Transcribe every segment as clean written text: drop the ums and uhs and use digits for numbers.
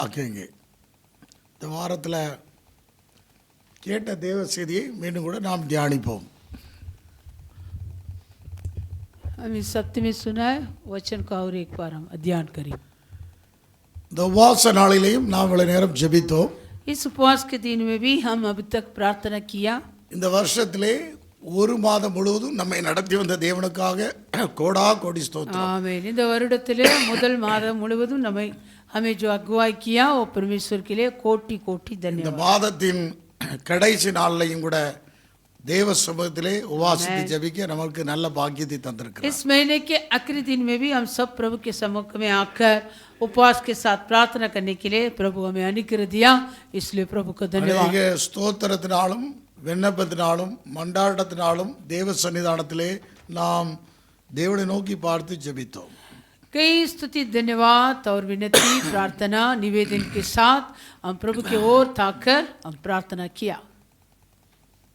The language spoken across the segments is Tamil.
ஆக்குங்க. இந்த வாரத்தில் கேட்ட தேவ செய்தியை மீண்டும் கூட நாம் தியானிப்போம். हम इस सत्य में सुना है वचन का और एक बार हम अध्ययन करें. இந்த உபவாச நாளிலேயும் நாம் இவ்வளவு நேரம் ஜெபித்தோம். इस उपवास के दिन में भी हम अब तक प्रार्थना किया. இந்த வருஷத்திலே ஒரு மாதம் முழுவதும் நம்மை நடத்தி வந்த தேவனுக்காக கோடா கோடி ஸ்தோத்திரம். ஆமென். இந்த வருடத்திலே முதல் மாதம் முழுவதும் हमें जो अगुवाई किया वो परमेश्वर के लिए कोटि कोटि இந்த धन्यवाद. மாதத்தின் கடைசி நாளிலையும் கூட தேவ சமூகத்திலே உபவாசித்து ஜெபிக்க நமக்கு நல்ல பாக்கியத்தை தந்திருக்கிறார். इस महीने के आखिरी दिन में भी हम सब प्रभु के सम्मुख में आकर उपवास के साथ प्रार्थना करने के लिए प्रभु हमें अनुग्रह दिया, इसलिए प्रभु को धन्यवाद. அநேக ஸ்தோத்திரத்தினாலும் விண்ணப்பத்தினாலும் மண்டாட்டத்தினாலும் தேவ சன்னிதானத்திலே நாம் தேவனை நோக்கி பார்த்து ஜெபித்தோம். कई स्तुति धन्यवाद और विनती प्रार्थना निवेदन के साथ हम प्रभु की ओर ताकर हम प्रार्थना किया.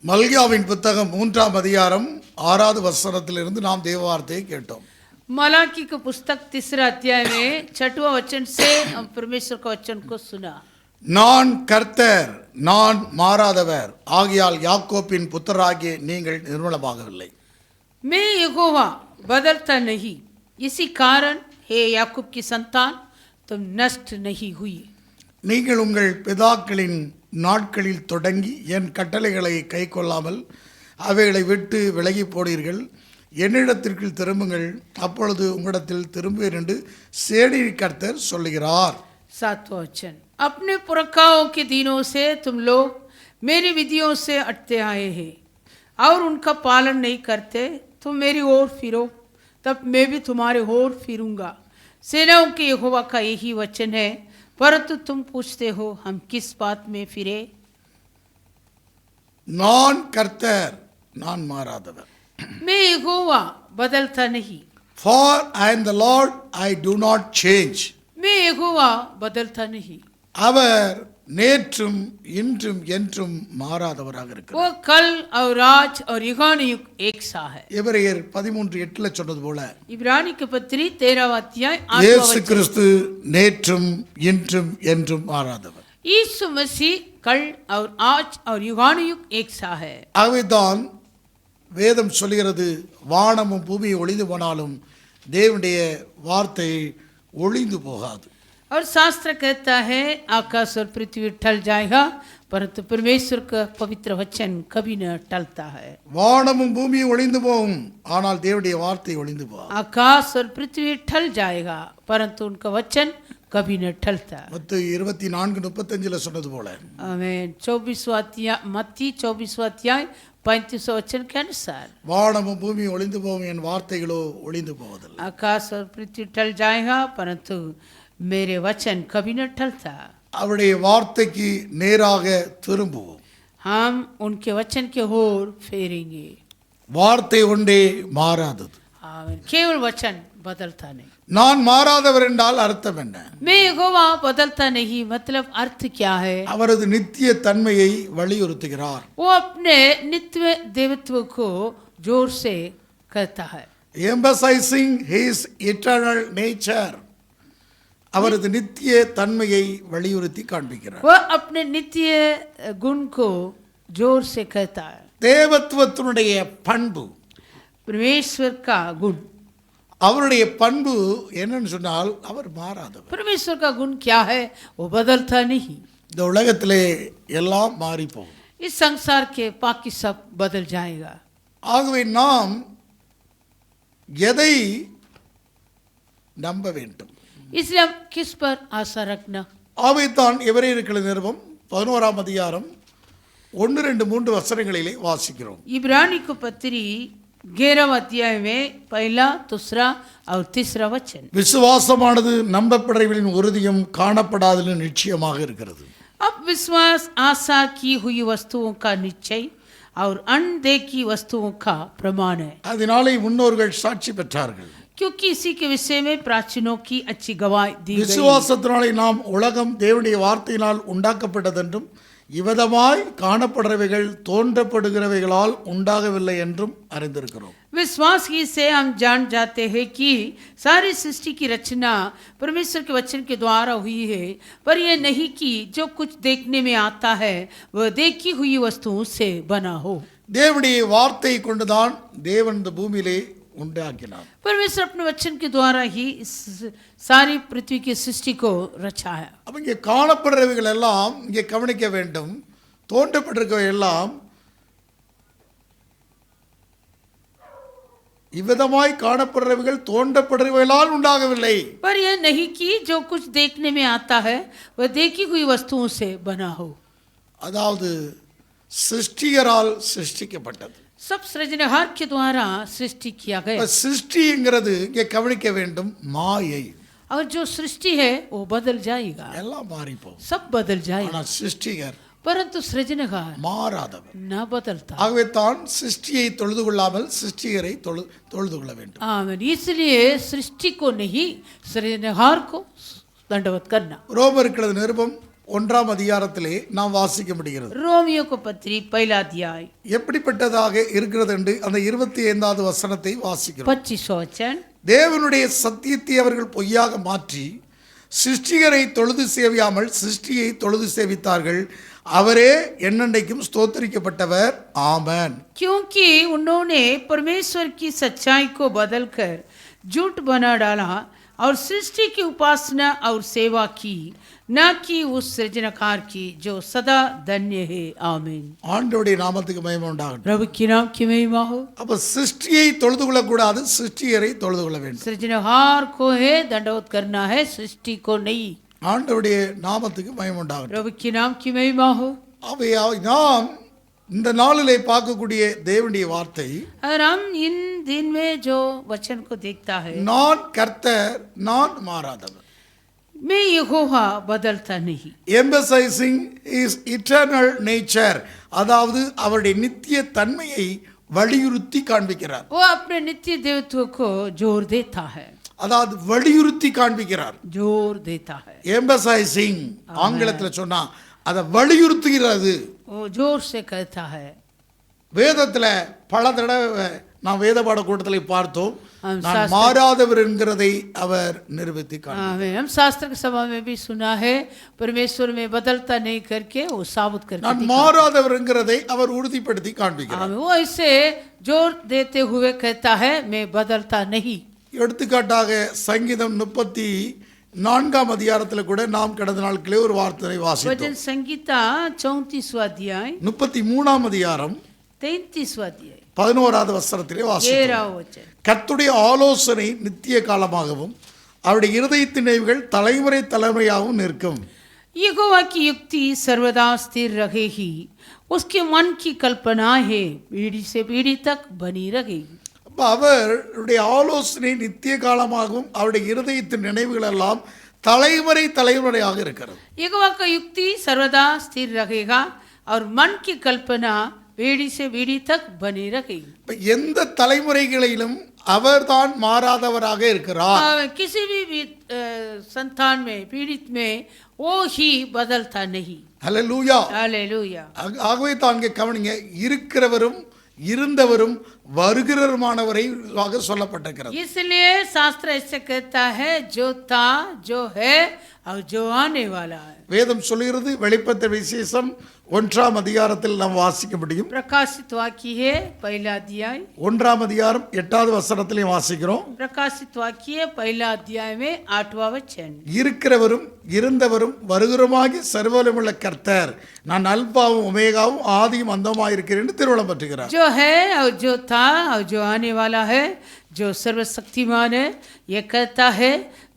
மல்கியாவின் புத்தகம் 3ஆம் அதிகாரம் 6வது வசனத்திலிருந்து நாம் தேவ வார்த்தையை கேட்டோம். मलाकी का पुस्तक 3 अध्याय में 6वां वचन से हम परमेश्वर का वचन को सुना. நான் கர்த்தர், நான் மாறாதவர், ஆகையால் யாக்கோப்பின் புத்திரராகிய நீங்கள் நிர்மூலமாகவில்லை. मैं यहोवा बदलता नहीं, इसी कारण हे याकूब की संतान तुम नष्ट नहीं हुई. நீங்கள் உங்கள் பிதாக்களின் நாட்களில் தொடங்கி என் கட்டளைகளை கைக்கொள்ளாமல் அவைகளை விட்டு விலகி போனீர்கள். என்னிடத்திற்கு திரும்புங்கள், அப்பொழுது உங்களிடத்தில் திரும்புவேன் என்று சேனையின் கர்த்தர் சொல்லுகிறார். 7वां वचन. अपने पुरखाओं के दिनों से तुम लोग मेरी विधियों से हटते आए हैं और उनका पालन नहीं करते. तुम मेरी ओर फिरो, तब मैं भी तुम्हारे ओर फिरूंगा. सेनाओं के यहोवा का यही वचन है. परंतु तुम पूछते हो हम किस बात में फिरे. நான் கர்த்தர், நான் மாறாதவர். मैं यहोवा बदलता नहीं. For I am the Lord, I do not change. मैं यहोवा बदलता नहीं. அவர் நேற்றும் இன்றும் என்றும் மாறாதவராக இருக்கிறார். वो कल और आज और युगानुयुग एक सा है. எபிரேயர் 13:8 சொன்னது போல इब्रानी की पत्री 13वां अध्याय 8वां இயேசு वचन. கிறிஸ்து நேற்றும் இன்றும் என்றும் மாறாதவர். यीशु मसीह कल और आज और युगानुयुग एक सा है. ஆகவேதான் வேதம் சொல்கிறது, வானமும் பூமியும் ஒளிந்து போனாலும் தேவனுடைய வார்த்தை ஒளிந்து போகாது. और शास्त्र कहता है आकाश और पृथ्वी टल जाएगा परंतु परमेश्वर का पवित्र वचन कभी न टलता है. வானமும் பூமியும் ஒளிந்து போகும், ஆனால் தேவனுடைய வார்த்தை ஒளிந்து போகாது. आकाश और पृथ्वी टल जाएगा परंतु उनका वचन कभी न टलता. மத்தேயு 24:35 சொன்னது போல आमीन. 24वां अध्याय मत्ती 24वां अध्याय 35वां वचन के अनुसार வானமும் பூமியும் ஒளிந்து போகும், என் வார்த்தைகளோ ஒளிந்து போவதில்லை. आकाश और पृथ्वी टल जाएगा परंतु मेरे वचन कभी न टलता. அவருடைய வார்த்தைக்கு நேராக திரும்புவோம். हम उनके वचन के ओर फेरेंगे. வார்த்தை ஒன்றே மாறாதது. आमीन. केवल वचन बदलता नहीं. நான் மாறாதவர் என்றால் அர்த்தம் என்ன? मैं यहोवा बदलता नहीं मतलब अर्थ क्या है? அவரது நித்திய தன்மையை வலியுறுத்துகிறார். वो अपने नित्य देवत्व को जोर से कहता है. emphasizing his eternal nature. அவரது நித்திய தன்மையை வலியுறுத்தி காண்பிக்கிறார். वो अपने नित्य गुण को जोर से कहता है. தேவத்துவத்தினுடைய பண்பு, परमेश्वर का गुण. அவருடைய பண்பு என்னன்னு சொன்னால் அவர் மாறாதவர். परमेश्वर का गुण क्या है? वो बदलता नहीं. இந்த உலகத்திலே எல்லாம் மாறி போகும். इस संसार के बाकी सब बदल जाएगा. ஆகவே நாம் எதை நம்ப வேண்டும்? इसलिए हम किस पर आशा रखना? ஆகவேதான் எபிரேயருக்கு நிருபம் 11ஆம் அதிகாரம் 1-2-3 வசனங்களிலே வாசிக்கிறோம். इब्रानी को पत्री 11वां अध्याय में पहला दूसरा और तीसरा वचन. விசுவாசமானது நம்பப்படுறவர்களின் உறுதியும் காணப்படாதலின் நிச்சயமாக இருக்கிறது. अब विश्वास आशा की हुई वस्तुओं का निश्चय और अनदेखी वस्तुओं का प्रमाण है. அதனாலே முன்னோர்கள் சாட்சி பெற்றார்கள். क्योंकि इसी के विषय में प्राचीनों की अच्छी गवाही दी गई. விசுவாசத்தினாலே நாம் உலகம் தேவனுடைய வார்த்தையினால் உண்டாக்கப்பட்டதென்றும் இவ்விதமாய் காணப்படுறவைகள் தோன்றப்படுகிறவைகளால் உண்டாகவில்லை என்றும் அறிந்திருக்கிறோம். विश्वास ही से हम जान जाते हैं कि सारी सृष्टि की रचना परमेश्वर के वचन के द्वारा हुई है, पर यह नहीं कि जो कुछ देखने में आता है वह देखी हुई वस्तुओं से बना हो। தேவனுடைய வார்த்தையை கொண்டுதான் தேவன் இந்த பூமியிலே உண்டாக்கினார். परमेश्वर अपने वचन के द्वारा ही इस सारी पृथ्वी की सृष्टि को रचाया। அப்ப இங்கே காணப்படுறவைகள் எல்லாம் இங்கே கவனிக்க வேண்டும். தோன்றப்பட்டிருக்கவை எல்லாம் இவ்விதமாய் காணப்படுறவைகள் தோன்றப்படுறவைகளால் உண்டாகவில்லை. पर यह नहीं कि जो कुछ देखने में आता है वह देखी हुई वस्तुओं से बना हो। அதாவது சிருஷ்டிகரால் சிருஷ்டிக்கப்பட்டது. सब सृजनहार के द्वारा सृष्टि किया गया। சிருஷ்டிங்கிறது இங்கே கவனிக்க வேண்டும் மாயை. और जो सृष्टि है वो बदल जाएगा, எல்லாம் மாறி போகும். सब बदल जाएगा, ஆனா சிருஷ்டிகர் परंतु सृजनहार மாறாதவர். न बदलता। ஆகவே தான் சிருஷ்டியை தொழுது கொள்ளாமல் சிருஷ்டிகரை தொழுது கொள்ள வேண்டும். आमीन। इसलिए सृष्टि को नहीं सृजनहार को दंडवत करना। ரோமருக்கு நிருபம் 1ஆம் அதிகாரத்திலே நாம் வாசிக்க முடிகிறது. रोमियो को पत्री पहला अध्याय எப்படிப்பட்டதாக இருக்கிறது என்று அந்த 25வது வசனத்தை வாசிக்கிறோம். 25 वचन। தேவனுடைய சத்தியத்தை அவர்கள் பொய்யாக மாற்றி சிருஷ்டிகரை தொழுது சேவியாமல் சிருஷ்டியை தொழுது சேவித்தார்கள். அவரே என்னென்றைக்கும் ஸ்தோத்திரிக்கப்பட்டவர். ஆமென். क्योंकि उन्होंने परमेश्वर की सच्चाई को बदलकर झूठ बना डाला और सृष्टि की उपासना और सेवा की, न कि उस सृजनकार की जो सदा धन्य है। आमीन। ஆண்டவருடைய நாமத்துக்கு மகிமை உண்டாகட்டும். प्रभु की नाम की महिमा हो। அப்ப சிருஷ்டியை தொழுது கொள்ளக்கூடாது, சிருஷ்டிகரை தொழுது கொள்ள வேண்டும். सृजनहार को है दंडवत करना है, सृष्टि को नहीं। ஆண்டவருடைய நாமத்துக்கு மகிமை உண்டாகட்டும். प्रभु की नाम की महिमा हो। அவை நாம் இந்த நாளிலே பார்க்கக்கூடிய தேவனுடைய வார்த்தை, और हम इन दिन में जो वचन को देखता है, நான் கர்த்தர், நான் மாறாதவர். मैं यहोवा बदलता नहीं। எம்பசைசிங் இஸ் இட்டர்னல் நேச்சர், அதாவது அவருடைய நித்திய தன்மையை வலியுறுத்தி காண்பிக்கிறார். वो अपने नित्य देवत्व को जोर देता है, அதாவது வலியுறுத்தி காண்பிக்கிறார். जोर देता है। எம்பசைசிங் ஆங்கிலத்தில் சொன்னா அதை வலியுறுத்துகிறது. वो जोर से कहता है। வேதத்தில் பல தடவை நாம் வேத பாட கூட்டத்தில் பார்த்தோம், हम நான் शास्त्र மாறாதவர் என்கிறதை அவர் நிரூபித்து காண்பித்தார். हम शास्त्र की सभा में भी सुना है, परमेश्वर में बदलता नहीं करके वो साबुत करके நான் மாறாதவர் என்கிறதை அவர் உறுதிப்படுத்தி காண்பிக்கிறார். वो ऐसे जोर देते हुए कहता है, मैं बदलता नहीं। எடுத்துக்காட்டாக சங்கீதம் 34ஆம் அதிகாரத்தில் கூட நாம் கடந்த நாட்களே ஒரு வார்த்தையை வாசித்தோம். वचन संगीता 34वां अध्याय 33ஆம் அதிகாரம் 33वां अध्याय 11வது வசனத்திலே வாசித்தோம். 13वां वचन। கர்த்தருடைய ஆலோசனை நித்திய காலமாகவும் அவருடைய இருதயத்தின் நினைவுகள் தலைமுறை தலைமுறையாகவும் நிற்கும். यहोवा की युक्ति सर्वदा स्थिर रहेगी, उसके मन की कल्पना है पीढ़ी से पीढ़ी तक बनी रहेगी। அப்ப அவருடைய ஆலோசனை நித்திய காலமாகவும் அவருடைய இருதயத்தின் நினைவுகள் எல்லாம் தலைமுறை தலைமுறையாக இருக்கிறது. यहोवा का युक्ति सर्वदा स्थिर रहेगा और मन की कल्पना पीढ़ी से पीढ़ी तक बनी रहेगी। இப்ப எந்த தலைமுறைகளிலும் அவர்தான் மாறாதவராக இருக்கிறார். किसी भी संतान में पीड़ित में वो ही बदलता नहीं। ஹல்லேலூயா. हालेलुया। ஆகவே தான் இங்கே கவனிங்க, இருக்கிறவரும் இருந்தவரும் வருகிறவருமானவரை சொல்லப்பட்டிருக்கிறது. इसलिए शास्त्र ऐसे कहता है, जो था, जो है और जो आने वाला है। வேதம் சொல்கிறது, வெளிப்படுத்தின விசேஷம் 1ஆம் அதிகாரத்தில் நாம் வாசிக்க முடியும். प्रकाशित वाक्य है पहला अध्याय 1ஆம் அதிகாரம் 8வது வசனத்திலையும் வாசிக்கிறோம். प्रकाशित वाक्य पहला अध्याय में 8वां वचन। இருக்கிறவரும் இருந்தவரும் வருகிறவருமாகிய சர்வவல்லமையுள்ள கர்த்தர், நான் அல்பாவும் ஒமேகாவும் ஆதியும் அந்தமாய் இருக்கிறேன் என்று திருவள்ளம் பற்றுகிறார். जो है और जो था और जो आने वाला है, जो सर्वशक्तिमान है, ये कहता है,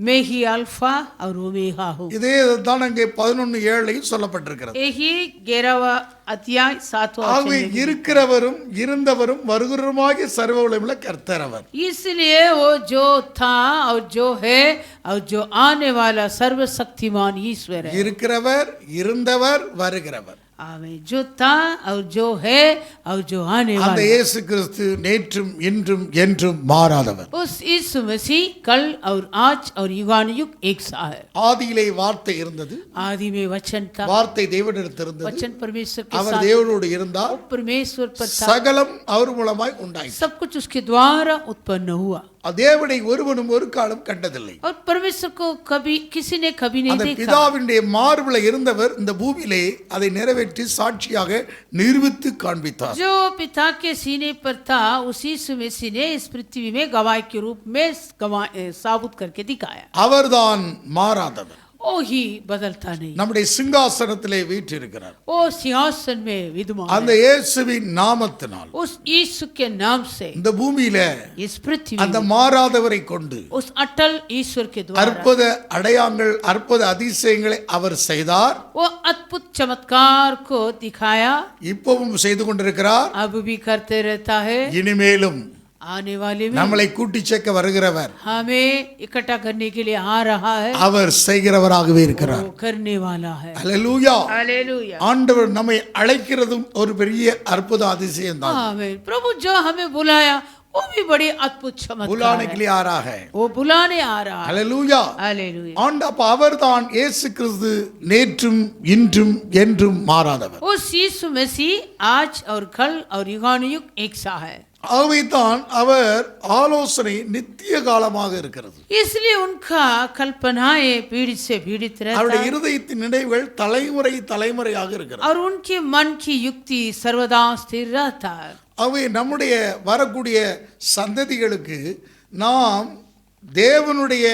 मैं ही अल्फा और ओमेगा हूँ। இதே தான் அங்கே 11:7 சொல்லப்பட்டிருக்கிறது. यही 11वां अध्याय 7वां ஆகவே वचन। இருக்கிறவரும் இருந்தவரும் வருகிறவருமாகிய சர்வவல்லமையுள்ள கர்த்தர் அவர். इसलिए वो जो था और जो है और जो आने वाला सर्वशक्तिमान ईश्वर है। இருக்கிறவர், இருந்தவர், வருகிறவர். आमेन। जो था और जो है और जो आने அந்த वाला, இயேசு கிறிஸ்து நேற்றும் இன்றும் என்றும் மாறாதவர். उस यीशु मसीह कल और आज और युगानुयुग एक सा है। ஆதியிலே வார்த்தை இருந்தது, आदि में वचन था, வார்த்தை தேவனிடத்தில் இருந்தது, वचन परमेश्वर के அவர் साथ, தேவனோடு இருந்தார், वो परमेश्वर पर था, சகலம் அவர் மூலமாய் உண்டாயிற்று. सब कुछ उसके द्वारा उत्पन्न हुआ தேவனை ஒருவனும் ஒரு காலம் கண்டதில்லை. और परमेश्वर को कभी किसी ने कभी नहीं அந்த देखा। பிதாவினுடைய மார்பில இருந்தவர் இந்த பூமியிலே அதை நிறைவேற்றி சாட்சியாக நிரூபித்து காண்பித்தார். जो पिता के सीने पर था उसी मसीह ने इस पृथ्वी में गवाह के रूप में साबुत करके दिखाया। அவர்தான் மாறாதவர். ओ ही बदलता नहीं, நம்முடைய சிங்காசனத்திலே வீற்றிருக்கிறார். ओ सिंहासन में विद्यमान அந்த है। இயேசுவின் நாமத்தினால் उस यीशु के नाम से இந்த பூமியில इस पृथ्वी அந்த में மாறாதவரை கொண்டு उस अटल ईश्वर के द्वारा அற்புத அடையாளங்கள் அற்புத அதிசயங்களை அவர் செய்தார். वो अद्भुत चमत्कार को दिखाया, இப்பவும் செய்து கொண்டிருக்கிறார். अब भी करते रहता है। இனிமேலும் आने वाले में நம்மளை கூட்டி சேர்க்க வருகிறவர் हमें इकट्ठा करने के लिए आ रहा है, அவர் செய்கிறவராகவே இருக்கிறார். वो करने वाला है। அல்லேலூயா. हालेलुया। ஆண்டவர் நம்மை அழைக்கிறதும் ஒரு பெரிய அற்புத அதிசயம் தான். आमीन। प्रभु जो हमें बुलाया वो भी बड़ी अद्भुत चमत्कार புலானை है, கிளியாராக. वो बुलाने आ रहा है। அல்லேலூயா. हालेलुया। ஆண்டப்ப அவர்தான் இயேசு கிறிஸ்து நேற்றும் இன்றும் என்றும் மாறாதவர். वो यीशु मसीह आज और कल और युगानुयुग एक सा है, ஆகவேதான் அவர் ஆலோசனை நித்திய காலமாக இருக்கிறது. इसलिए उनका कल्पनाएं पीढ़ी से पीढ़ित रहता அவருடைய है இருதயத்தின் நினைவுகள் தலைமுறை தலைமுறையாக இருக்கிறது. और उनके मन की युक्ति सर्वदा स्थिर रहता है। அவை நம்முடைய வரக்கூடிய சந்ததிகளுக்கு நாம் தேவனுடைய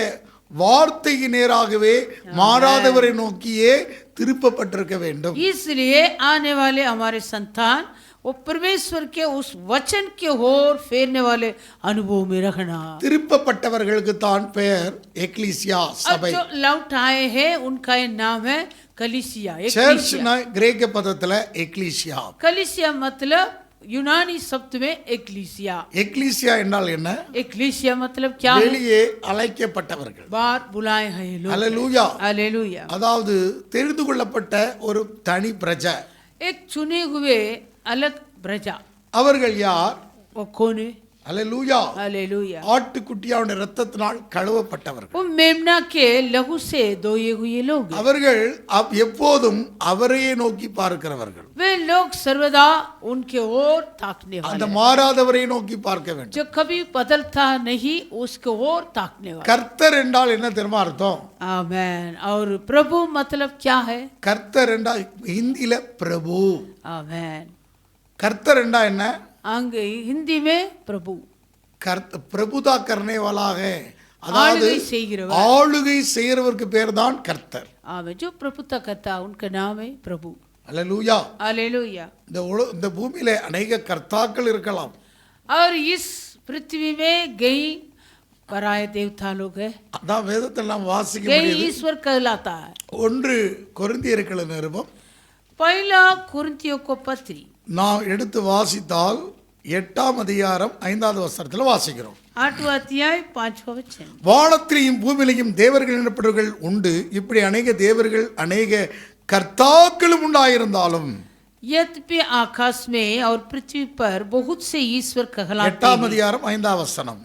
வார்த்தைக்கு நேராகவே மாறாதவரை நோக்கியே திருப்பப்பட்டிருக்க வேண்டும். इसलिए आने वाले हमारे संतान वो परमेश्वर के उस वचन के ओर फेरने वाले अनुभव में रखना। திருப்பப்பட்டவர்களுக்கு தான் பெயர் எக்லீசியா अब சபை. जो लौट आए हैं उनका ये नाम है कलीसिया। சர்ச்னா கிரேக்க பதத்துல எக்லீசியா. कलीसिया मतलब यूनानी शब्द में एक्लीसिया। எக்லீசியா என்றால் என்ன? एक्लीसिया मतलब क्या है? வெளியே அழைக்கப்பட்டவர்கள். बाहर बुलाए हैं लोग। அல்லேலூயா. हालेलुया। அதாவது தெரிந்து கொள்ளப்பட்ட ஒரு தனி பிரஜை. एक चुने हुए अलग प्रजा। அவர்கள் யார்? वो कौन है? அல்லேலூயா. हालेलुया। ஆட்டுக்குட்டியாவுடைய இரத்தத்தினால் கழுவப்பட்டவர்கள். वो मेमना के लहू से धोए हुए लोग हैं। அவர்கள் எப்போதும் அவரையே நோக்கி பார்க்கிறவர்கள். वे लोग सर्वदा उनके ओर ताकने அந்த वाले, மாறாதவரை நோக்கி பார்க்க வேண்டும். जो कभी बदलता नहीं उसके ओर ताकने वाले। கர்த்தர் என்றால் என்ன தெரியுமா அர்த்தம்? आमेन। और प्रभु मतलब क्या है? கர்த்தர் என்றால் ஹிந்தியில பிரபு. आमेन। கர்த்தர் என்றா என்ன? अंग हिंदी में प्रभु, பிரபுதா करने वाला है. அதாவது ஆளுகை செய்கிறவர்। ஆளுகை செய்கிறவருக்கு பேர் தான் கர்த்தர். आमेन। जो प्रभुता करता उनका नाम है प्रभु। அல்லேலூயா. हालेलुया। இந்த பூமியில अनेक கர்த்தாக்கள் இருக்கலாம். और इस पृथ्वी में कई पराय देवता लोग है, அதான் வேதத்தில் நாம் வாசிக்க कई முடியுது. ईश्वर कहलाता है। 1 கொரிந்தியர்கள் நிருபம் पहला कुरिन्थियों को पत्री நாம் எடுத்து வாசித்தால் 8ஆம் அதிகாரம் 5வது வசனத்தில் வாசிக்கிறோம். 8वां अध्याय 5वां वचन। வானத்திலையும் பூமியிலையும் தேவர்கள் எனப்பட்டவர்கள் உண்டு, இப்படி अनेक தேவர்கள் अनेक கர்த்தாக்களும் உண்டாயிருந்தாலும். यद्यपि आकाश में और पृथ्वी पर बहुत से ईश्वर कहलाते 8ஆம் हैं, அதிகாரம் 5ஆம் வசனம்.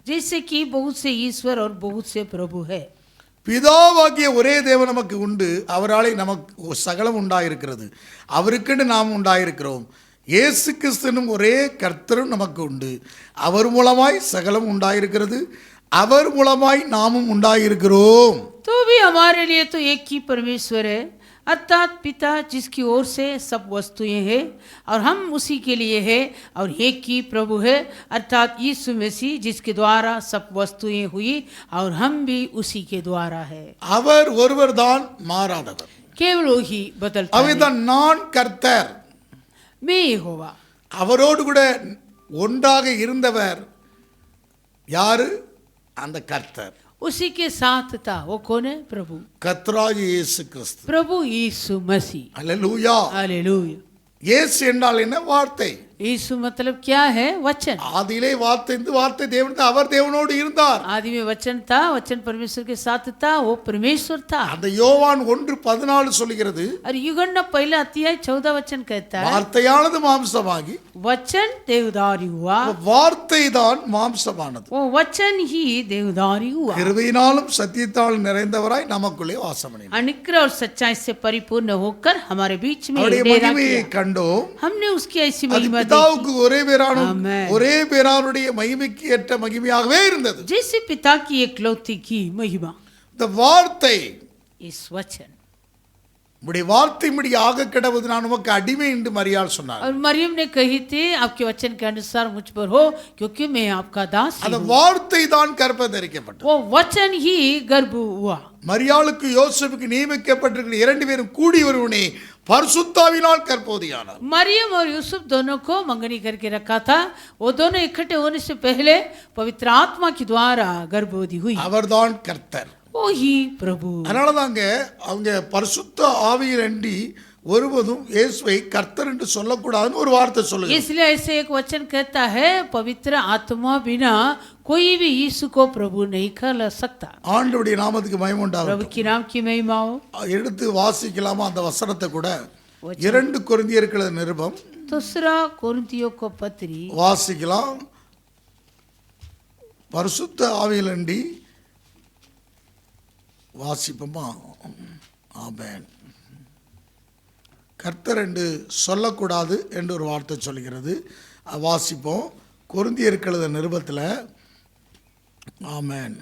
जैसे कि बहुत से ईश्वर और बहुत से प्रभु है। பிதாவாகிய ஒரே தேவன் நமக்கு உண்டு, அவராலே நமக்கு சகலம் உண்டாயிருக்கிறது, அவருக்கென்று நாம் உண்டாயிருக்கிறோம். இயேசு கிறிஸ்துனும் ஒரே கர்த்தரும் நமக்கு உண்டு, அவர் மூலமாய் சகலம் உண்டாயிருக்கிறது, அவர் மூலமாய் நாமும் உண்டாயிருக்கிறோம். तो भी हमारे लिए तो एक ही परमेश्वर है, अर्थात पिता जिसकी ओर से सब वस्तुएं हैं और हम उसी के लिए है, और एक ही प्रभु है अर्थात यीशु मसीह जिसके द्वारा सब वस्तुएं हुई और हम भी उसी के द्वारा है। அவர் ஒருவர் தான் மாறாதவர். केवल वही बदलता है। அவர்தான் நான் கர்த்தர். मैं यहोवा। அவரோடு கூட ஒன்றாக இருந்தவர் யாரு? அந்த கர்த்தர். उसी के साथ था, वो कौन है? प्रभु, கர்த்தராகிய இயேசு கிறிஸ்து. प्रभु यीशु मसीह। அல்லேலூயா. हालेलुया। இயேசு என்றால் என்ன? வார்த்தை. यीशु मतलब क्या है? वचन। ஆதியிலே வார்த்தை இருந்து வார்த்தை தேவன் அவர் தேவனோடு இருந்தார். आदि में वचन था, वचन परमेश्वर के साथ था, वो परमेश्वर था। அந்த யோவான் 1:14 சொல்கிறது, और यूहन्ना पहला अध्याय 14 वचन कहता है, வார்த்தையானது மாம்சமாகி, वचन देवदारी हुआ, வார்த்தை தான் மாம்சமானது, वो वचन ही देवदारी हुआ, கிருபையினாலும் சத்தியத்தாலும் நிறைந்தவராய் நமக்குள்ளே வாசம் பண்ணினார். अनुग्रह और सच्चाई से परिपूर्ण होकर हमारे बीच में அவருடைய डेरा மகிமையை किया। கண்டோம். हमने उसकी ऐसी அது महिमा பிதாவுக்கு देखी ஒரே பேரானுடைய மகிமைக்கு ஏற்ற மகிமையாகவே இருந்தது. जैसे पिता की एकलौती की महिमा। இந்த வார்த்தை, इस वचन உம்முடைய வார்த்தையின்படி ஆக கடவுது, நான் உமக்கு அடிமை என்று மரியாள் சொன்னார். और मरियम ने कही थी, आपके वचन के अनुसार मुझ पर हो, क्योंकि मैं आपका दास அந்த हूं। வார்த்தை தான் கற்பந்தரிக்கப்பட்டது. वो वचन ही गर्भ हुआ। மரியாளுக்கு யோசேப்புக்கு நியமிக்கப்பட்டிருக்கிற 2 பேரும் கூடி வருவனே பரிசுத்தாவினால் கற்போதியானார். मरियम और यूसुफ दोनों को मंगनी करके रखा था। वो दोनों इकट्ठे होने से पहले पवित्र आत्मा के द्वारा गर्भवती हुई। அவர்தான் கர்த்தர். वो ही प्रभु। அதனாலதாங்க அவங்க பரிசுத்த ஆவியில் அண்டி ஒருவதும் இயேசுவை கர்த்தர் என்று சொல்லக்கூடாதுன்னு ஒரு வார்த்தை சொல்லுங்க. इसलिए ऐसे एक वचन कहता है, पवित्र आत्मा बिना कोई भी यीशु को प्रभु नहीं कर सकता। ஆண்டவருடைய நாமத்துக்கு மகிமை प्रभु உண்டாகட்டும். की नाम की महिमा हो। எடுத்து வாசிக்கலாமா அந்த வசனத்தை கூட? 2 கொரிந்தியர்கள் நிருபம் दूसरा कोरिन्थियों को पत्री வாசிக்கலாம். பரிசுத்த ஆவியில் அண்டி வாசிப்போமா? ஆமென். கர்த்தர் என்று சொல்லக்கூடாது என்று ஒரு வார்த்தை சொல்கிறது. வாசிப்போம். கொரிந்தியர்கள் நிருபத்தில். ஆமென்.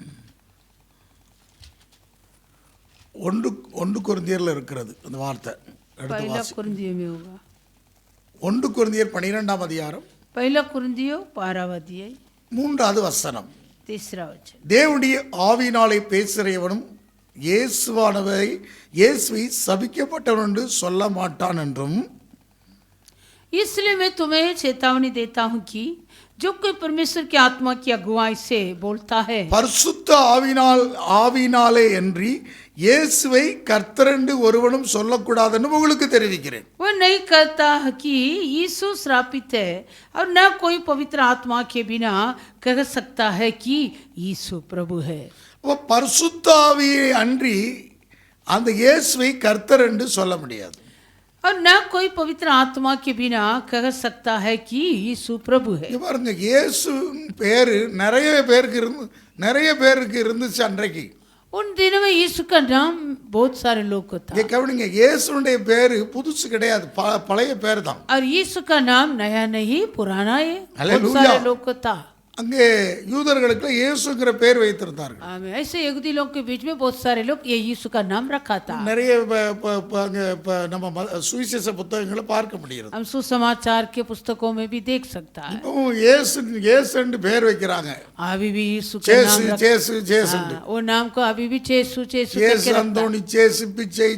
1 கொரிந்தியரில் இருக்கிறது அந்த வார்த்தை. எடுத்து पहला வாசி. कोरिन्थियों में होगा। 1 கொரிந்தியர் 12ஆம் அதிகாரம் पहला कोरिन्थियों 12वां अध्याय 3வது வசனம். 3रा वचन। தேவனுடைய ஆவியினாலே பேசுகிறவனும் இயேசுவை சபிக்கப்பட்டவன் என்று சொல்ல மாட்டான் என்றும், इसलिए मैं तुम्हें चेतावनी देता हूं कि जो कोई परमेश्वर की आत्मा की अगुवाई से बोलता है, பரிசுத்த ஆவியினாலே என்றி இயேசுவை கர்த்தரென்று ஒருவனும் சொல்லக்கூடாதுன்னு உங்களுக்கு தெரிவிக்கிறேன். वह नहीं कहता कि यीशु श्रापित है, और न कोई पवित्र आत्मा के बिना कह सकता है कि यीशु प्रभु है। அப்போ பரிசுத்த ஆவியை அன்றி அந்த இயேசுவை கர்த்தர் என்று சொல்ல முடியாது. और न कोई पवित्र आत्मा के बिना कह सकता है कि यीशु प्रभु है। இங்க பாருங்க, இயேசு பேரு நிறைய பேருக்கு இருந்துச்சு அன்றைக்கு. उन दिनों में यीशु का नाम बहुत सारे लोग को था। இங்க கவனிங்க, இயேசுடைய பேரு புதுசு கிடையாது, பழைய பேர் தான். और यीशु का नाम नया नहीं पुराना है, बहुत हालेलुया। सारे लोग को था। அங்கே யூதர்களுக்கு இயேசுங்கிற பேர் வைத்திருந்தார்கள். ऐसे यहूदी लोग के बीच में बहुत सारे लोग ये यीशु का नाम रखा था। நிறைய நம்ம சுவிசேஷ புத்தகங்களை பார்க்க முடிகிறது. हम सुसमाचार के पुस्तकों में भी देख सकता है। இப்பவும் இயேசுன்னு பேர் வைக்கிறாங்க. अभी भी यीशु का नाम சேசு वो नाम को अभी भी चेसु चेसु சேசு करके रखता है। அந்தோணி, சேசு பிச்சை,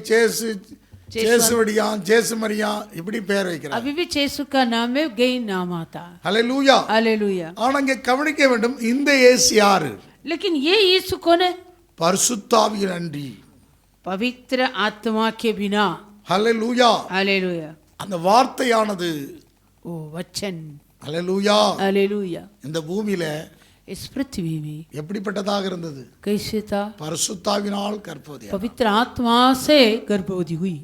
சேசுவடியா, சேசு மரியா, இப்படி பேர் வைக்கிறாங்க. अभी भी चेसु का नाम में गई नाम आता। ஹல்லேலூயா. हालेलुया। ஆனா இங்க கவனிக்க வேண்டும், இந்த இயேசு யாரு? लेकिन ये यीशु कौन है? பரிசுத்த ஆவியின் அன்றி, पवित्र आत्मा के बिना। ஹல்லேலூயா. हालेलुया। அந்த வார்த்தையானது, ओ वचन, ஹல்லேலூயா, हालेलुया, இந்த பூமியில इस पृथ्वी में எப்படிப்பட்டதாக இருந்தது? कैसे था? பரிசுத்தாவினால் கற்பவதியா. पवित्र आत्मा से गर्भवती हुई।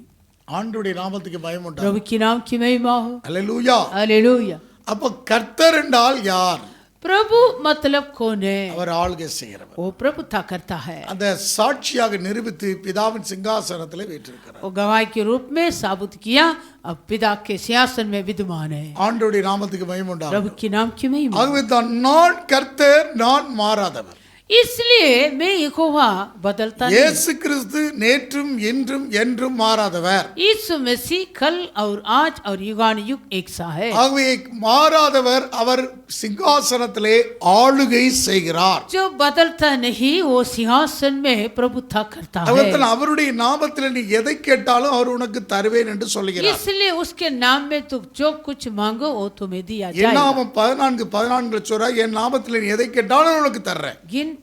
ஆண்டவருடைய நாமத்துக்கு பயம் உண்டா? प्रभु की नाम की महिमा हो। ஹல்லேலூயா. हालेलुया। அப்ப கர்த்தர் என்றால் யார்? प्रभु मतलब कौन है? அவர் ஆளுகை செய்கிறவர். वो प्रभुता करता है। அந்த சாட்சியாக நிரூபித்து பிதாவின் சிங்காசனத்திலே வீற்றிருக்கிறார். वो गवाह के रूप में साबित किया, अब पिता के सिंहासन में विद्यमान है। ஆண்டவருடைய நாமத்துக்கு மகிமை உண்டாகட்டும். प्रभु की नाम की महिमा। ஆகவே தான் நான் கர்த்தர், நான் மாறாதவர். इसलिए मैं यहोवा बदलता नहीं। இயேசு கிறிஸ்து நேற்றும் இன்றும் என்றும் மாறாதவர். यीशु मसीह कल और आज और युगानुयुग एक सा है। ஆகவே மாறாதவர், அவர் சிங்காசனத்திலே ஆளுகை செய்கிறார். जो बदलता नहीं वो सिंहासन में प्रभुता करता है। அவர்தான் அவருடைய நாமத்தில் நீ எதை கேட்டாலும் அவர் உனக்கு தருவேன் என்று சொல்கிறார். इसलिए उसके नाम में तू जो कुछ मांगो वो तुम्हें दिया என் जाएगा। நாமம் 14:14 சொல்ற, என் நாமத்தில் நீ எதை கேட்டாலும் உனக்கு தர்றேன். गिनती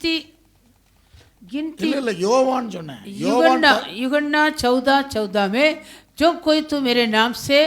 இல்ல யோவான் சொன்னேன். யோவான் युगन्ना 14:14 में जो कोई तू मेरे नाम से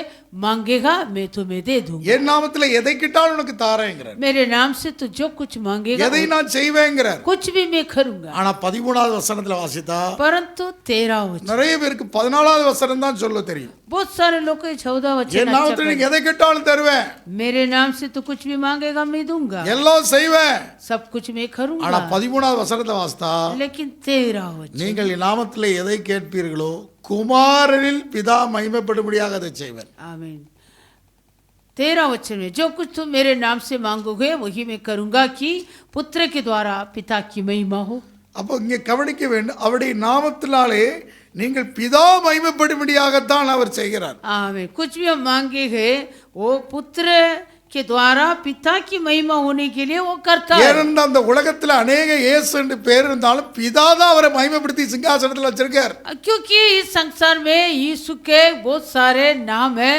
मांगेगा मैं तुम्हें दे दूंगा என் நாமத்துல எதை கேட்டாலும் உனக்கு தாரேங்கிறார். मेरे नाम से तू जो कुछ मांगेगा எதை நான் செய்வேங்கிறார். कुछ भी मैं करूंगा ஆனா 13வது வசனத்துல வாசித்தா परंतु 13 वचन நிறைய பேருக்கு 14வது வசனம் தான் சொல்ல தெரியும். बहुत सारे लोग को 14 वचन என் நாமத்துல நீ எதை கேட்டாலும் தருவேன், मेरे नाम से तू कुछ भी मांगेगा मैं दूंगा எல்லாம் செய்வேன். सब कुछ मैं ஆனா करूंगा 13வது வசனத்தை வாசித்தா लेकिन 13 वचन நீங்கள் என் நாமத்துல எதை கேட்பீர்களோ குமாரனில் பிதா மகிமைப்படும்படியாக அதை செய்வேன். आमीन 13 वचन में जो कुछ तुम मेरे नाम से मांगोगे वही मैं करूंगा कि पुत्र के द्वारा पिता की महिमा हो. அப்போ இங்கே கவனிக்க வேண்டும், அவருடைய நாமத்தினாலே நீங்கள் பிதா மகிமைப்படும்படியாகத்தான் அவர் செய்கிறார். आमीन कुछ भी हम मांगेंगे वो पुत्र के द्वारा पिता की महिमा होने के लिए वो करता है. ஏனென்றால் அந்த உலகத்துல அநேக இயேசு என்று பேர் இருந்தாலும் பிதா தான் அவரை மகிமைப்படுத்தி சிங்காசனத்தில் வச்சிருக்கார். क्योंकि इस संसार में यीशु के बहुत सारे नाम है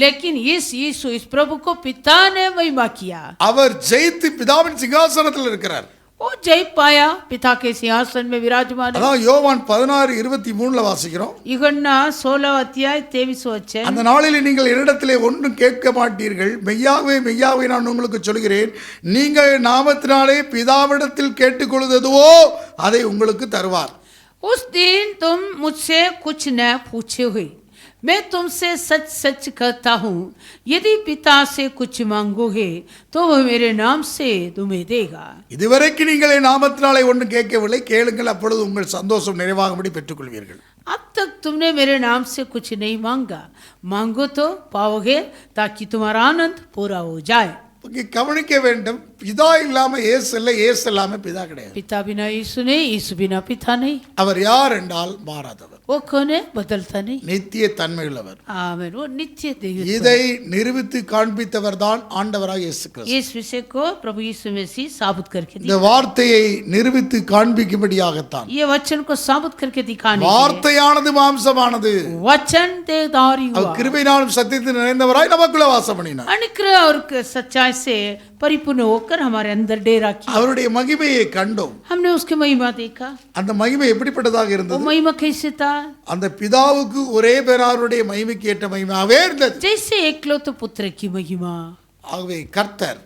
लेकिन इस यीशु इस प्रभु को पिता ने महिमा किया. அவர் ஜெயித்து பிதாவின் சிங்காசனத்தில் இருக்கிறார். वो जय पाया पिता के सिंहासन में विराजमान है. அதான் யோவான் 16:23 வாசிக்கிறோம். यूहन्ना 16 अध्याय 23 वचन அந்த நாளில் நீங்கள் என்னிடத்திலே ஒன்றும் கேட்க மாட்டீர்கள், மெய்யாகவே மெய்யாகவே நான் உங்களுக்கு சொல்கிறேன், நீங்கள் நாமத்தினாலே பிதாவிடத்தில் கேட்டுக்கொள்வதுவோ அதை உங்களுக்கு தருவார். उस दिन तुम मुझसे कुछ न पूछे हुए मैं तुमसे सच सच कहता हूँ यदि पिता से कुछ मांगोगे तो वह मेरे नाम से तुम्हें देगा. இதுவரைக்கும் நீங்கள் என் நாமத்தினாலே ஒன்றும் கேட்கவில்லை, கேளுங்கள், அப்பொழுது உங்கள் சந்தோஷம் நிறைவாகும்படி பெற்றுக்கொள்வீர்கள். अब तक तुमने मेरे नाम से कुछ नहीं मांगा, मांगो तो पाओगे ताकि तुम्हारा आनंद पूरा हो जाए. இங்கே கவனிக்க வேண்டும், பிதா இல்லாம இயேசு இல்லை, இயேசு இல்லாம பிதா கிடையாது. पिता बिना यीशु नहीं, यीशु बिना पिता नहीं. அவர் யார் என்றால் மாறாதவர், वो कौन है? बदलता नहीं. நித்திய தன்மையுள்ளவர். आमीन वो नित्य देव. இதை நிரூபித்து காண்பித்தவர் தான் ஆண்டவராக இயேசு கிறிஸ்து. इस विषय को प्रभु यीशु मसीह साबित करके இந்த வார்த்தையை நிரூபித்து காண்பிக்கும்படியாகத்தான், ये वचन को साबित करके दिखाने के लिए வார்த்தையானது மாம்சமானது, वचन देवदारी அவர் हुआ, கிருபையினாலும் சத்தியத்தில் நிறைந்தவராய் நமக்குள்ள வாசம் பண்ணினார். अनुग्रह और सच्चाई से परिपूर्ण होकर हमारे अंदर डेरा किया. அவருடைய மகிமையை கண்டோம். हमने उसकी महिमा देखा. அந்த மகிமை எப்படிப்பட்டதாக वो இருந்தது? महिमा कैसे था? அந்த பிதாவுக்கு ஒரே பேராருடைய மகிமைக்கு ஏற்ற மகிமாவே இருந்தது. जैसे एकलौते पुत्र की महिमा. ஆகவே கர்த்தர்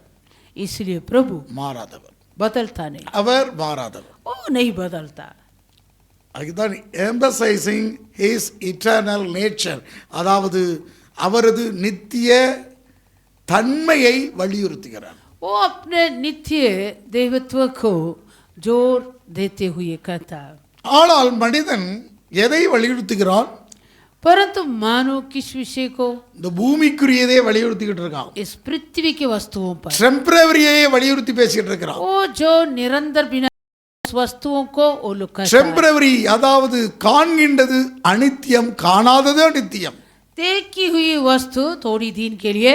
इसलिए प्रभु மாறாதவர், बदलता नहीं, அவர் மாறாதவர். वो नहीं बदलता. அதுதான் எம்பசைசிங் ஹிஸ் இட்டர்னல் நேச்சர், அதாவது அவரது நித்திய தன்மையை வலியுறுத்துகிறார். वो अपने नित्य देवत्व को जोर देते हुए कहता. ஆனால் மனிதன் எதை வலியுறுத்துகிறான்? परंतु मानो किस विषय को? இந்த பூமிக்குரியதே வலியுறுத்திக்கிட்டு இருக்கான். इस पृथ्वी के वस्तुओं पर. டெம்பரவரியே வலியுறுத்தி பேசிட்டு இருக்கிறான். वो जो निरंतर बिना वस्तुओं को वो लोग कहता है. டெம்பரவரி அதாவது காண்கின்றது அனித்தியம், காணாதது நித்தியம். देखी हुई वस्तु थोड़ी दिन के लिए,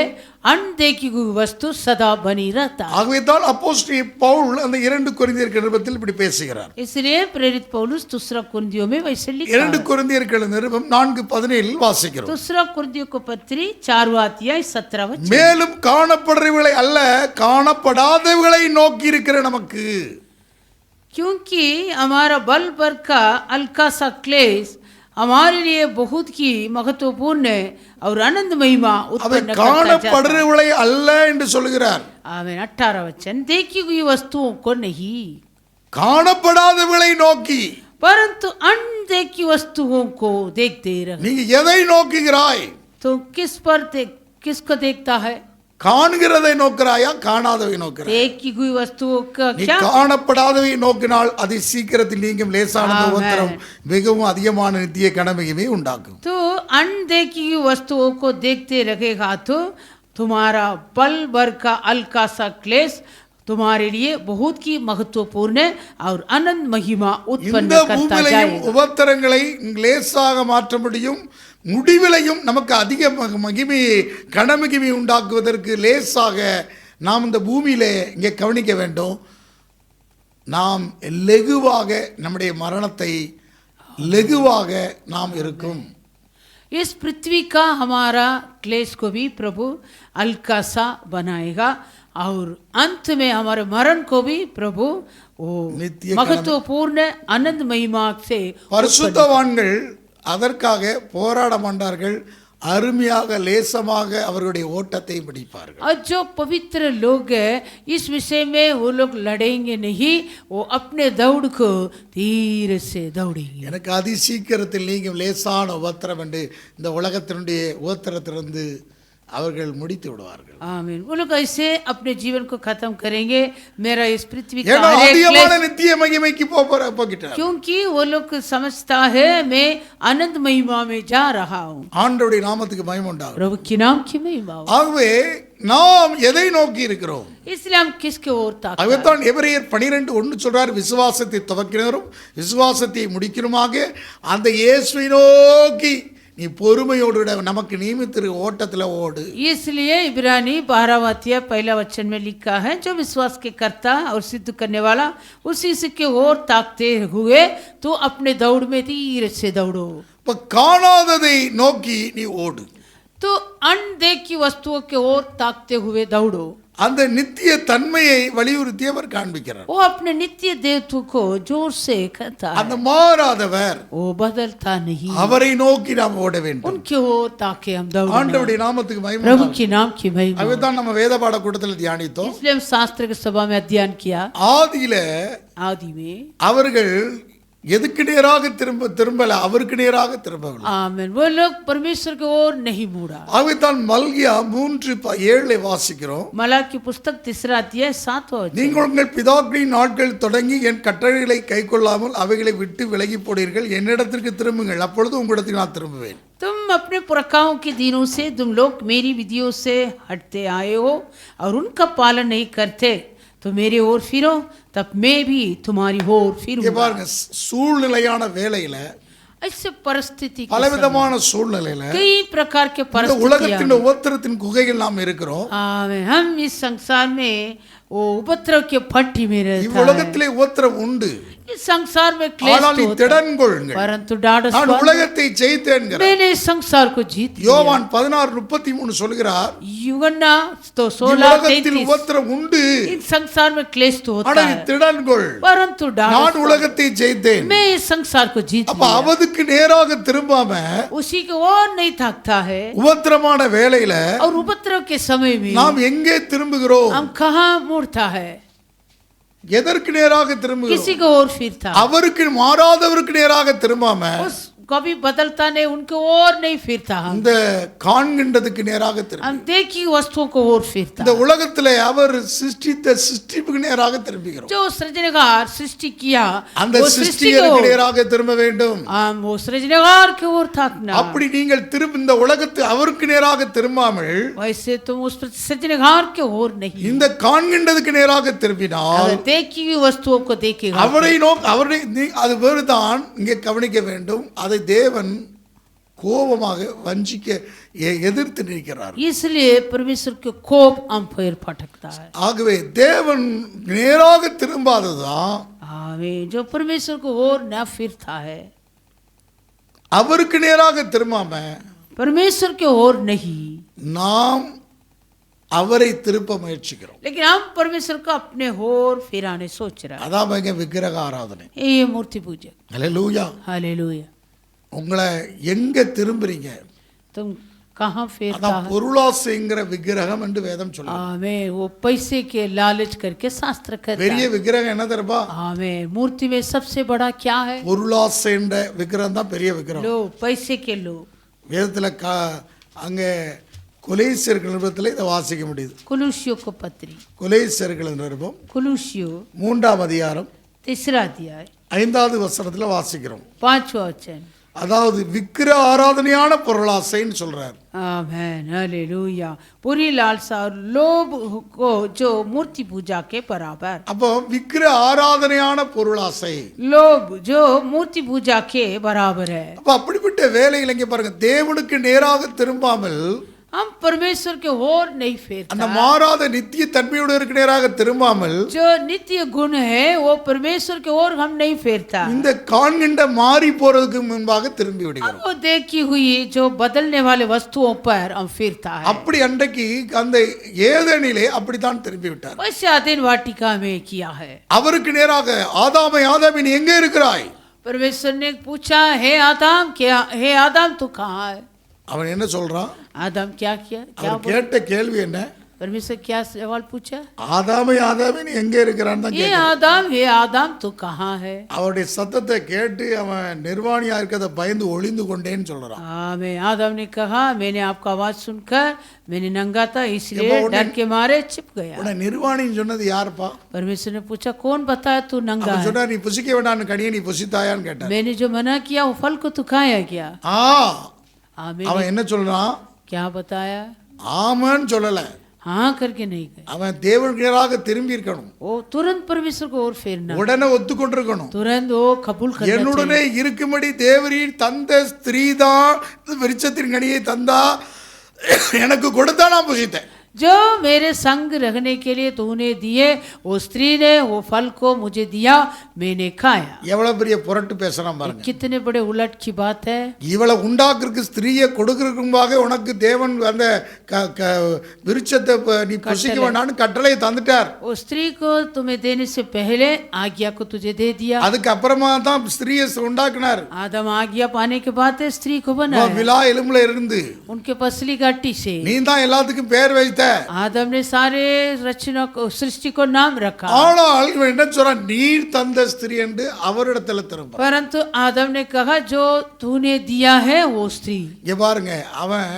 अनदेखी हुई वस्तु सदा बनी रहता. ஆகவே தான் அப்போஸ்தலன் பவுல் அந்த 2 கொரிந்தியர் நிருபத்தில் இப்படி பேசுகிறார். इसलिए प्रेरित पौलुस दूसरा कुरिन्थियों में वैसे लिखा. 2 கொரிந்தியர் நிருபம் 4:17 வாசிக்கிறோம். दूसरा कुरिन्थियों को पत्री 4वां अध्याय 17 वचन. மேலும் காணப்படுறவைகளை அல்ல, காணப்படாதவைகளை நோக்கி இருக்கிற நமக்கு, क्योंकि हमारा बल भर का हल्का सा क्लेश हमारे लिए बहुत ही महत्वपूर्ण है और आनंद महिमा அவை उत्पन्न करता जाता है. காணப்படுறவைகளை அல்ல என்று சொல்கிறார். आमीन 18 वचन. देखी हुई वस्तुओं को नहीं காணப்படாதவைகளை நோக்கி, परंतु अनदेखी वस्तुओं को देखते रहे. நீங்க எதை நோக்குகிறாய்? तो किसको देखता है? காண்கிறதை நோக்கிறாயா, காணாதவை நோக்கிறாய்? देखी हुई वस्तुओं का நீ क्या? காணப்படாதவை நோக்கினால் அது சீக்கிரத்தில் நீங்கும் லேசான உபத்திரம் மிகவும் அதிகமான நித்திய கனமையுமே உண்டாக்கும். तो अनदेखी हुई वस्तुओं को देखते रहेगा तो तुम्हारा बल भर का हल्का सा क्लेश तुम्हारे लिए बहुत ही महत्वपूर्ण है और अनंत महिमा उत्पन्न இந்த करता பூமியிலையும் जाएगा. உபத்திரங்களை லேசாக மாற்ற முடியும், முடிவிலையும் நமக்கு அதிக மகிமையை கனமகிமை உண்டாக்குவதற்கு லேசாக நாம் இந்த பூமியிலே இங்கே கவனிக்க வேண்டும். நாம் லெகுவாக நம்முடைய மரணத்தை லெகுவாக நாம் இருக்கும். इस पृथ्वी का हमारा क्लेश को भी प्रभु हल्का सा बनाएगा और अंत में हमारे मरण को भी प्रभु वो नित्य महत्वपूर्ण आनंद महिमा से பரிசுத்தவான்கள் அதற்காக போராட மாட்டார்கள், அருமையாக லேசமாக அவர்களுடைய ஓட்டத்தை பிடிப்பார்கள். और जो पवित्र लोग हैं इस विषय में वो लोग लड़ेंगे नहीं, वो अपने दौड़ को धीरे से दौड़ेंगे. எனக்கு அதிசீக்கிரத்தில் நீங்கள் லேசான உபத்திரம் என்று இந்த உலகத்தினுடைய உபத்திரத்திலிருந்து அவர்கள் முடித்து விடுவார்கள். आमीन. वो लोग ऐसे अपने जीवन को खत्म करेंगे. मेरा इस पृथ्वी का ஏன்னா हर एक அதிகமான क्लेश, நித்திய மகிமைக்கு போகிட்டார். क्योंकि वो लोग समझता है मैं आनंद महिमा में जा रहा हूँ. ஆண்டவருடைய நாமத்துக்கு மகிமை உண்டாகும். प्रभु के नाम की महिमा हो. ஆகவே நாம் எதை நோக்கி இருக்கிறோம்? इसलिए हम किसके ओर ताकत? அதுதான் எபிரேயர் 12:1 சொல்றார், விசுவாசத்தை துவக்கினரும் விசுவாசத்தை முடிக்கிறோமாக அந்த இயேசுவை நோக்கி நீ பொறுமையோடு நமக்கு நியமித்திரு ஓட்டத்தில் ஓடு. इसलिए इब्रानी 12वां अध्याय पहला वचन में लिखा है, जो विश्वास के करता और सिद्ध करने वाला उसी से के ओर ताकते हुए तो अपने दौड़ में धीरे से दौड़ो. இப்போ காணாததை நோக்கி நீ ஓடு. तो अनदेखी वस्तुओं के ओर ताकते हुए दौड़ो. அந்த நித்திய தன்மையை வலியுறுத்தி அவர் காண்பிக்கிறார். वो अपने नित्य देवत्व को जोर से कहता है. அந்த மாறாதவர், वो बदलता नहीं. அவரை நோக்கி நாம் ஓட வேண்டும். उनके ओर ताके हम दौड़ें. ஆண்டவருடைய நாமத்துக்கு மகிமை प्रभु உண்டாகட்டும். के नाम की महिमा. அதுதான் நம்ம வேத பாட கூட்டத்தில் தியானித்தோம். इसलिए हम शास्त्र की सभा में अध्ययन किया. ஆதியில आदि में அவர்கள் எதுக்கு நேராக திரும்பல, அவருக்கு நேராக திரும்பவில்லை. आमीन. वो लोग परमेश्वर की ओर नहीं मुड़ा. அதுதான் மல்கியா 3:7 வாசிக்கிறோம். मलाकी पुस्तक 3 अध्याय 7 वचन. நீங்கள் உங்கள் பிதாக்களின் நாட்கள் தொடங்கி என் கட்டளைகளை கைக்கொள்ளாமல் அவைகளை விட்டு விலகி போனீர்கள், என்னிடத்திற்கு திரும்புங்கள், அப்பொழுது உங்களிடத்தில் நான் திரும்புவேன். तुम अपने पुरखाओं के दिनों से तुम लोग मेरी विधियों से हटते आए हो और उनका पालन नहीं करते, तो मेरी ओर फिरो, तब मैं भी तुम्हारी ओर இங்க फिरूंगा. பாருங்க, சூழ்நிலையான வேலையில, ऐसे परिस्थिति के பலவிதமான சூழ்நிலையில, समय, कई प्रकार के இந்த परिस्थितियां, உலகத்தின் உபத்திரத்தின் குகையில் நாம் இருக்கிறோம். आमीन. हम इस संसार में वो उपद्रव के भट्टी में रहता है. இவ்வுலகத்திலே உபத்திரம் உண்டு, इस संसार में क्लेश ஆனால் तो நீ होता है, திடன் கொள்ளுங்கள், परंतु डाढ़ நான் உலகத்தை ஜெயித்தேன்கிறார். मैंने इस संसार को जीत लिया. யோவான் 16:33 சொல்கிறார், यूहन्ना तो 16:33. உலகத்தில் உபத்திரம் உண்டு, इन संसार में क्लेश तो होता ஆனால் நீ है, திடன் கொள், परंतु நான் உலகத்தை ஜெயித்தேன். मैं इस संसार को जीत அப்ப लिया. அவதுக்கு நேராக திரும்பாம उसी को और नहीं थकता है. உபத்திரமான வேலையில और उपद्रव के समय में நாம் எங்கே திரும்புகிறோம்? हम कहाँ मुड़ता है? எதற்கு நேராக திரும்புகிறோம்? किसी को और फिरता. அவருக்கு மாறாதவருக்கு நேராக திரும்பாம उस कभी बदलता नहीं, उनके और नहीं फिरता. हम இந்த காண்கின்றதுக்கு நேராக திரும்ப, हम देखी वस्तुओं को और फिरता. இந்த உலகத்திலே அவர் சிருஷ்டித்த சிருஷ்டிப்புக்கு நேராக திரும்புகிறோம். जो सृजनहार सृष्टि किया அந்த वो सृष्टि சிருஷ்டிகருக்கு को நேராக திரும்ப வேண்டும். हम वो सृजनहार के ओर ताकना. அப்படி நீங்கள் இந்த உலகத்து அவருக்கு நேராக திரும்பாமல் वैसे तुम उस सृजनहार के ओर नहीं, இந்த காண்கின்றதுக்கு நேராக திரும்பினால் अगर देखी हुई वस्तुओं को देखेगा. அவரை அது வேறுதான் இங்கே கவனிக்க வேண்டும். அதை தேவன் கோபமாக வஞ்சிக்க எதிர்த்து நிற்கிறார். इसलिए परमेश्वर के कोप हम पर फटकता है. ஆகவே தேவன் நேராக திரும்பாததான், आमीन. जो परमेश्वर को और न फिरता है, அவருக்கு நேராக திரும்பாம परमेश्वर के ओर नहीं, நாம் அவரை திருப்ப முயற்சிக்கிறோம். लेकिन हम परमेश्वर को अपने ओर फिराने सोच रहे हैं. அதான் இங்க விக்கிரக ஆராதனை. ये मूर्ति पूजक. அல்லேலூயா. हालेलुया. உங்களை எங்க திரும்புறீங்க? तुम कहाँ फिरता அதான் है? பொருளாசைங்கிற விக்கிரகம் என்று வேதம் சொல்லுது. आमीन. वो पैसे के लालच करके शास्त्र कहता பெரிய है. விக்கிரகம் என்ன தெரியுமா? आमीन. मूर्ति में सबसे बड़ा क्या है? பொருளாசைன்ற விக்கிரகம் தான் பெரிய விக்கிரகம். लो पैसे के लो. வேதத்துல அங்க கொலேசியர்கள் நிருபத்தில் இதை வாசிக்க முடியுது. कुलूसियों को पत्री. கொலேசியர்கள் நிருபம் कुलूसियों 3ஆம் அதிகாரம் 3 अध्याय 5வது வசனத்துல வாசிக்கிறோம். 5वां वचन. அதாவது விக்கிரக ஆராதனையான பொருளாசைன்னு சொல்றார். आमीन. हालेलुया. पूरी लालसा और लोभ को जो मूर्ति पूजा के बराबर. அப்போ விக்கிரக ஆராதனையான பொருளாசை, लोभ जो मूर्ति पूजा के बराबर है. அப்ப அப்படிப்பட்ட வேலையில் இங்க பாருங்க, தேவனுக்கு நேராக திரும்பாமல் हम परमेश्वर के ओर नहीं அந்த फेरता. மாறாத நித்திய தன்மையுடையவருக்கு நேராக திரும்பாமல் जो नित्य गुण है वो परमेश्वर के ओर हम नहीं फेरता. இந்த காண்கின்ற மாறி போறதுக்கு முன்பாக திரும்பி விடுகிறோம். वो देखी हुई जो बदलने वाले वस्तुओं पर हम फिरता है. அப்படி அன்றைக்கு அந்த ஏதேனிலே அப்படித்தான் திரும்பி விட்டார். वैसे आदिन वाटिका में किया है. அவருக்கு நேராக ஆதாமை, ஆதாமே நீ எங்கே இருக்கிறாய்? परमेश्वर ने पूछा, हे आदम तू कहाँ है? அவன் என்ன சொல்றான்? आदम क्या किया? क्या அவன் கேட்ட கேள்வி என்ன? परमेश्वर क्या सवाल पूछा? ஆதாமே நீ எங்க இருக்கிறான்னு தான் हे आदम तू कहाँ है? அவருடைய சத்தத்தை கேட்டு அவன் நிர்வாணியா இருக்கத பயந்து ஒளிந்து கொண்டேன்னு சொல்றான். आदम ने कहा, मैंने आपका आवाज सुनकर मैंने नंगा था इसलिए डर के मारे छिप गया. உன்னை நிர்வாணின்னு சொன்னது யாருப்பா? परमेश्वर ने पूछा, कौन बताया तू नंगा அவன் है? சொன்னா நீ புசிக்க வேண்டாம்னு கனியை நீ புசித்தாயான்னு கேட்டான். मैंने जो मना किया वो फल को तू खाया क्या? அவன் என்ன சொல்றான்? क्या बताया? ஆமான்னு சொல்லல, हाँ करके नहीं गए. அவன் தேவனுக்கு திரும்பி இருக்கணும். वो तुरंत परमेश्वर को और फेरना, உடனே ஒத்துக்கொண்டிருக்கணும். तुरंत वो कबूल करना. என்னுடனே இருக்கும்படி தேவரீர் தந்த ஸ்திரீ தான் விருட்சத்தின் கனியை தந்தா எனக்கு கொடுத்தா நான் புசித்தேன். जो मेरे संग रहने के लिए तूने दिए, वो स्त्री ने वो फल को मुझे दिया, मैंने खाया. எவ்வளவு பெரிய புரட்டு பேசலாம் பாருங்க. कितने बड़े उलट की बात है. இவளை உண்டாக்குறதுக்கு ஸ்திரீயை கொடுக்கறதுக்காக உனக்கு தேவன் அந்த விருட்சத்தை நீ புசிக்க வேண்டாம்னு கட்டளையை தந்துட்டார். वो स्त्री को तुम्हें देने से पहले आज्ञा को तुझे दे दिया. அதுக்கு அப்புறமா தான் ஸ்திரீயை உண்டாக்குனார். आदम आज्ञा पाने के बाद स्त्री को बनाया. விலா எலும்புல இருந்து उनके पसली गाटी से நீ தான் எல்லாத்துக்கும் பேர் வைத்த. आदम ने सारे रचना को सृष्टि को नाम रखा. ஆனால் இவன் என்ன சொல்றான்? நீர் தந்த ஸ்திரீ என்று அவரிடத்துல திரும்ப. परंतु आदम ने कहा, जो तूने दिया है वो स्त्री. இங்க பாருங்க, அவன்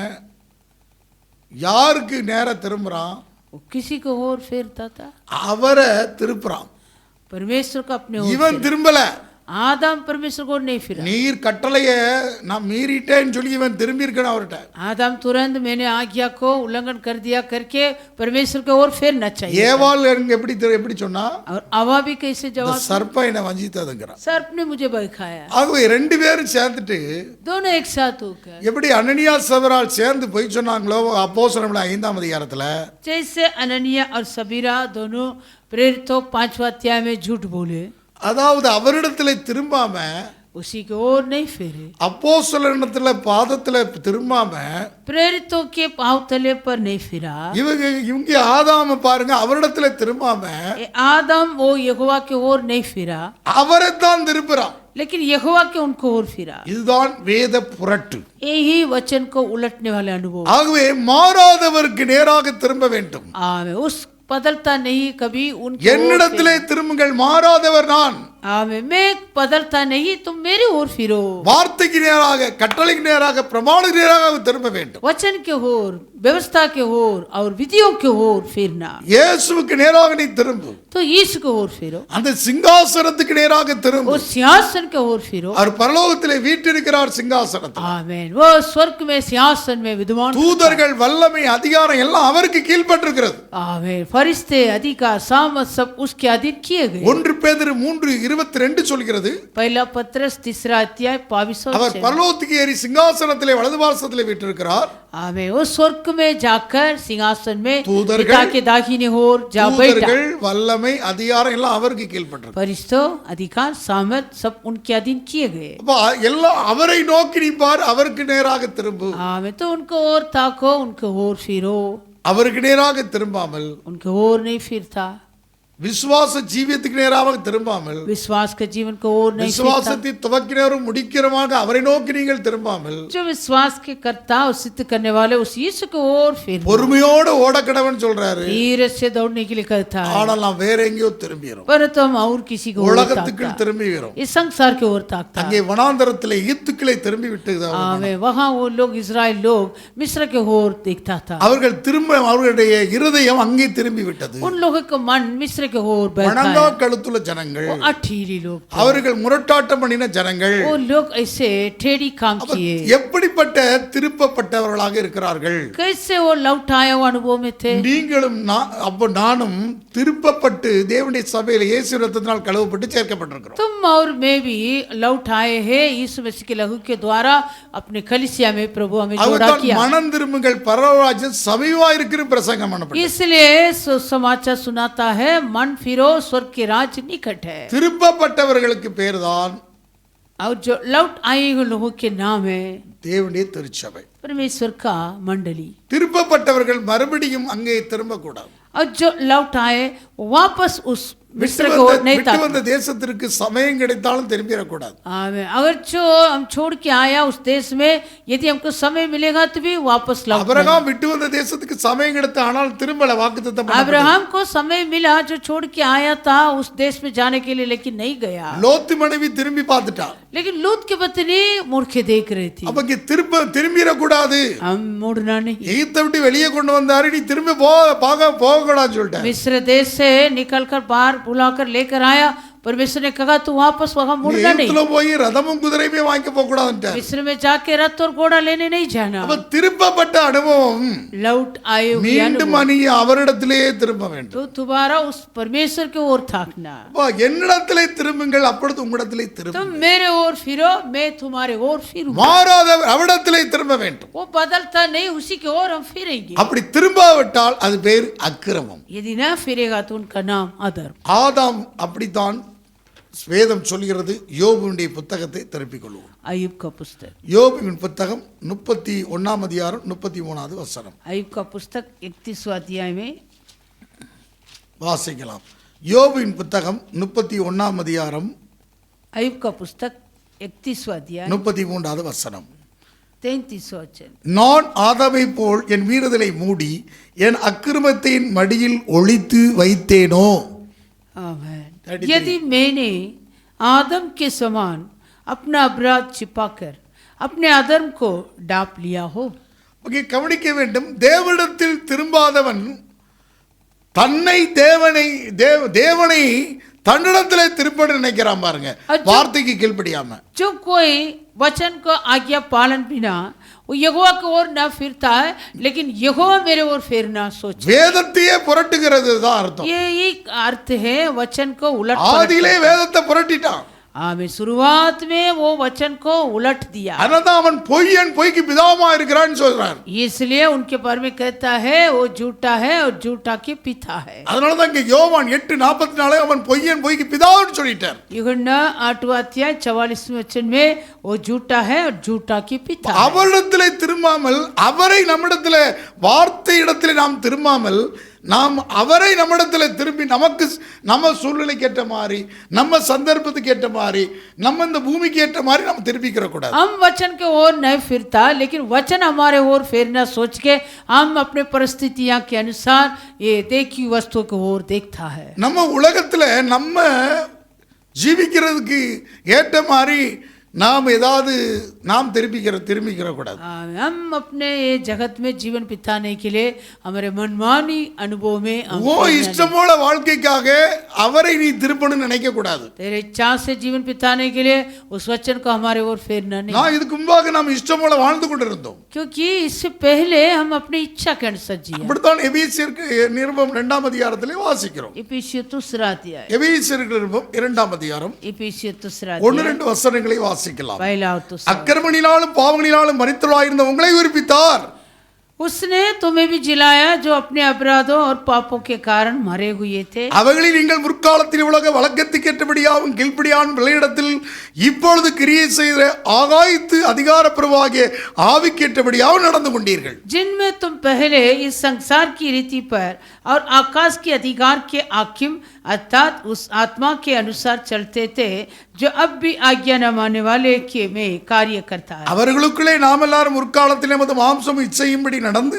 யாருக்கு நேரா திரும்புறான்? वो किसी को और फेरता था, அவரை திருப்புறான். परमेश्वर को अपने ओर இவன் திரும்பல. आदम परमेश्वर को नहीं फिरा. நீர் கட்டளைய நான் மீறிட்டேன்னு சொல்லி இவன் திரும்பி இருக்கணும் அவர்கிட்ட. आदम तुरंत मैंने आज्ञा को उल्लंघन कर दिया करके परमेश्वर को और फेरना चाहिए. ஏவாள் எப்படி சொன்னா? और हवा भी कैसे जवाब? சர்ப்பம் என்னை வஞ்சித்ததுங்கிறான். सर्प ने मुझे बहकाया. ஆகவே ரெண்டு பேரும் சேர்ந்துட்டு दोनों एक साथ होकर எப்படி அனனியா சபரால் சேர்ந்து போய் சொன்னாங்களோ அப்போஸ்தலர் 5ஆம் அதிகாரத்துல, जैसे अननिया और सबीरा दोनों प्रेरितों 5वां अध्याय में झूठ बोले, அதாவது அவரிடத்துல திரும்பாம उसी की ओर नहीं फेरे. அப்போஸ்தலரிடத்துல பாதத்துல திரும்பாம प्रेरितों के पांव तले पर नहीं फिरा. இவங்க ஆதாம பாருங்க, அவரிடத்துல திரும்பாம आदम वो यहोवा के ओर नहीं फिरा, அவரைத்தான் திருப்புறான். लेकिन यहोवा के उनको ओर फिरा. இதுதான் வேத புரட்டு. यही वचन को उलटने वाले अनुभव. ஆகவே மாறாதவருக்கு நேராக திரும்ப வேண்டும். आमें उस बदलता नहीं कभी उनके என்னிடத்திலே திரும்புங்கள், மாறாதவர் நான். आमें मैं बदलता नहीं, तुम मेरी ओर फिरो. வார்த்தைக்கு நேராக, கட்டளைக்கு நேராக, பிரமாணத்துக்கு நேராக திரும்ப வேண்டும். वचन के ओर, व्यवस्था के ओर और विधियों के ओर फिरना. இயேசுவுக்கு நேராக நீ திரும்பு. तो यीशु को ओर फिरो. அந்த சிங்காசனத்துக்கு நேராக திரும்பு. वो सिंहासन के ओर फिरो. அவர் பரலோகத்திலே வீற்றிருக்கிறார் சிங்காசனத்தில். आमीन. वो स्वर्ग में सिंहासन में विद्यमान. தூதர்கள் வல்லமை அதிகாரம் எல்லாம் அவருக்கு கீழ்ப்பட்டிருக்கிறது. आमीन. फरिश्ते अधिकार सामर्थ सब उसके अधीन किए गए. 1 பேதுரு 3:22 சொல்கிறது, पहला पत्रस 3 अध्याय 22 அவர் பரலோகத்துக்கு ஏறி சிங்காசனத்திலே வலது பார்சத்திலே வீற்றிருக்கிறார். आमीन. वो स्वर्ग में जाकर सिंहासन में தூதர்கள், पिता के दाहिने ओर जा बैठा. தூதர்கள் வல்லமை அதிகாரம் எல்லாம் அவருக்கு கீழ்ப்பட்டிருக்கு. फरिश्तों अधिकार सामर्थ सब उनके अधीन किए गए. அப்ப எல்லாம் அவரை நோக்கி நீ பார், அவருக்கு நேராக திரும்பு. आमीन. तो उनको और ताको, उनको और फिरो. அவருக்கு நேராக திரும்பாமல், उनको और नहीं फिरता. விசுவாச ஜீவியத்துக்கு நேராக திரும்பாமல், विश्वास के जीवन को और नहीं फिरता. விசுவாசத்தை துவக்கினரும் முடிக்கிறமாக அவரை நோக்கி நீங்கள் திரும்பாமல், जो विश्वास के करता और सिद्ध करने वाले उस यीशु को और फिर பொறுமையோடு ஓடக்கடவன் சொல்றாரு. धीरे से दौड़ने के लिए कहता है. ஆனால் நாம் வேற எங்கேயோ திரும்பிறோம். परंतु हम और किसी को और உலகத்துக்கு ताकता, திரும்பிகிறோம். इस संसार के ओर ताकता. அங்கே வனாந்தரத்திலே எகிப்துக்களை திரும்பி விட்டது. आमीन. वहाँ वो लोग इजराइल लोग मिस्र के ओर देखता था. அவர்கள் திரும்ப அவர்களுடைய இருதயம் அங்கே திரும்பி விட்டது. उन लोगों का मन मिस्र के ओर बैठा வணங்கா है. கழுத்துள்ள ஜனங்கள், वो अठीली लोग थे. அவர்கள் முரட்டாட்டம் பண்ணின ஜனங்கள். वो लोग ऐसे टेढ़ी काम किए. எப்படிப்பட்ட திருப்பப்பட்டவர்களாக இருக்கிறார்கள்? कैसे वो लौटाए वो अनुभव में थे. நீங்களும் நானும் திருப்பப்பட்டு தேவனுடைய சபையில இயேசு இரத்தத்தினால் கழுவப்பட்டு சேர்க்கப்பட்டிருக்கிறோம். तुम और मैं भी लौट आए हैं यीशु मसीह के लहू के द्वारा अपने कलीसिया में. प्रभु हमें जोड़ा किया. மனம் திரும்புங்கள், பரலோகராஜ்யம் சமீபமா இருக்கிற பிரசங்கம் பண்ணப்பட்டது. इसलिए समाचार सुनाता है, मन फिरो स्वर्ग के राज निकट है. திருப்பப்பட்டவர்களுக்கு பேர்தான் और जो लौट आए हुए लोगों के नाम है தேவனுடைய திருச்சபை, परमेश्वर का मंडली. திருப்பப்பட்டவர்கள் மறுபடியும் அங்கே திரும்ப கூடாது. और जो लौट आए वापस उस मिस्र की ओर नहीं விட்டு ताकना। வந்த தேசத்திற்கு சமயம் கிடைத்தாலும் திரும்பிடக்கூடாது. आमीन। अगर जो हम छोड़ के आया उस देश में यदि हमको समय मिलेगा तो भी वापस लौटना। அபிரகாம் விட்டு வந்த தேசத்துக்கு சமயம் கிடைத்த ஆனால் திரும்பல வாக்குத்தத்தம் பண்ணப்பட்டது. अब्राहम को समय मिला जो छोड़ के आया था उस देश में जाने के लिए, लेकिन नहीं गया। லோத்து மனைவி திரும்பி பார்த்துட்டா. लेकिन लूत की पत्नी मुड़ के देख रही थी। அப்ப திரும்பிடக்கூடாது. हम मुड़ना नहीं। எகிப்தை விட்டு வெளியே கொண்டு வந்தாரு, நீ திரும்ப போக கூடாதுன்னு சொல்லிட்டேன். मिस्र देश से निकलकर बाहर बुलाकर लेकर आया, परमेश्वर ने कहा तू वापस वहां मुड़ना नहीं। எகிப்துல போய் ரதமும் குதிரையுமே வாங்கி போக கூடாதுன்ட்டார். मिस्र में जाके रथ और घोड़ा लेने नहीं जाना। அப்ப திரும்பப்பட்ட அனுபவம் लौट आए हुए மீண்டும் நீ அவரிடத்திலே திரும்ப வேண்டும். तो दोबारा उस परमेश्वर की ओर ताकना। என்னிடத்திலே திரும்புங்கள், அப்பொழுது உங்களிடத்திலே திரும்ப. तुम मेरे ओर फिरो, मैं तुम्हारे ओर फिरूंगा। மாறாத அவரிடத்திலே திரும்ப வேண்டும். वो बदलता नहीं, उसी की ओर हम फिरेंगे। அப்படி திரும்பாவிட்டால் அது பேர் அக்கிரமம். यदि ना फिरेगा तो उनका नाम अधर्म। ஆதாம் அப்படித்தான் வேதம் சொல்கிறது. யோபுவினுடைய புத்தகத்தை திருப்பிக் கொள்வோம். अय्यूब का पुस्तक, யோபுவின் புத்தகம் 31 அதிகாரம் 33வது வசனம் अय्यूब का पुस्तक 31वां अध्याय में வாசிக்கலாம். யோபுவின் புத்தகம் 31 அதிகாரம் अय्यूब का पुस्तक 31वां अध्याय 33வது வசனம். 33वां वचन। நான் ஆதாமை போல் என் மீறுதலை மூடி என் அக்கிரமத்தை என் மடியில் ஒளித்து வைத்தேனோ. आमीन। यदि मैंने आदम के समान अपना अपराध छिपाकर अपने अधर्म को ढांप लिया हो। ஓகே, கவனிக்க வேண்டும். தேவனிடத்தில் திரும்பாதவன் தன்னை தேவனை தன்னிடத்திலே திருப்ப நினைக்கிறான் பாருங்க, வார்த்தைக்கு கீழ்ப்படியாம. जो कोई वचन को आज्ञा पालन बिना वो यहोवा की ओर न फिरता है, लेकिन यहोवा मेरे ओर फिरना सोच, வேதத்தையே புரட்டுகிறது தான் அர்த்தம். ये एक अर्थ है वचन को उलट। ஆதியிலே வேதத்தை புரட்டிட்டான். आमीन। शुरुआत में वो वचन को उलट दिया, அதனால்தான் அவன் பொய்க்கு பிதாமா இருக்கிறான்னு சொல்றான். इसलिए उनके बारे में कहता है वो झूठा है और झूठा के पिता है। அதனாலதான் இங்க யோவான் 8:44 அவன் பொய்க்கு பிதான்னு சொல்லிட்டார். यूहन्ना 8वां अध्याय 44वें वचन में वो झूठा है और झूठा के पिता है। அவரிடத்திலே திரும்பாமல், அவரை நம்மிடத்திலே வார்த்தை இடத்திலே நாம் திரும்பாமல், நாம் அவரை நம்மிடத்தில் திரும்பி நம்ம சூழ்நிலைக்கு ஏற்ற மாதிரி, நம்ம சந்தர்ப்பத்துக்கு ஏற்ற மாதிரி, நம்ம இந்த பூமிக்கு ஏற்ற மாதிரி நம்ம திருப்பிக்கிற கூடாது. हम वचन के ओर नहीं फिरता, लेकिन वचन हमारे ओर फेरना सोच के हम अपने परिस्थितियां के अनुसार ये देखी वस्तुओं की ओर देखता है। நம்ம உலகத்துல நம்ம ஜீவிக்கிறதுக்கு ஏற்ற மாதிரி நாம் திரும்பிக்கிற கூடாது. हम अपने ये जगत में जीवन बिताने के लिए हमारे मनमानी अनुभव में ஓ இஷ்டமோட வாழ்க்கைக்காக அவரை நீ திருப்பணும்னு நினைக்க கூடாது. तेरे इच्छा से जीवन बिताने के लिए उस वचन को हमारे ओर फेरना नहीं। நான் இதுக்கு முன்பாக நாம் இஷ்டமோட வாழ்ந்து கொண்டிருந்தோம், क्योंकि इससे पहले हम अपनी इच्छा के अनुसार जिए। அப்படித்தான் எபேசியருக்கு நிருபம் 2ஆம் அதிகாரத்திலே வாசிக்கிறோம். इफिसियों 2 अध्याय, எபேசியருக்கு நிருபம் 2ஆம் அதிகாரம் इफिसियों 2 1-2 வசனங்களை வாசிக்கலாம். पहला और दूसरा। அக்கிரமங்களினாலும் பாவங்களினாலும் மரித்தவர்களாயிருந்த உங்களை உயிர்ப்பித்தார். उसने तुम्हें भी जिलाया जो अपने अपराधों और पापों के कारण मरे हुए थे। அவர்களில் நீங்கள் முற்காலத்தில் உலக வழக்கத்துக்கு ஏற்றபடியாகவும் கீழ்ப்படியான் விளையிடத்தில் இப்பொழுது கிரியை செய்த ஆகாயத்து அதிகார பிரவாகிய ஆவிக்கு ஏற்றபடியாகவும் நடந்து கொண்டீர்கள்। जिनमें तुम पहले इस संसार की रीति पर और आकाश के अधिकार के हाकिम अर्थात उस आत्मा के अनुसार चलते थे जो अब भी आज्ञा न मानने वाले के में कार्य करता है। அவர்களுக்குள்ளே நாம் எல்லாரும் முற்காலத்தில் நமது மாம்சம் இச்சையும்படி நடந்து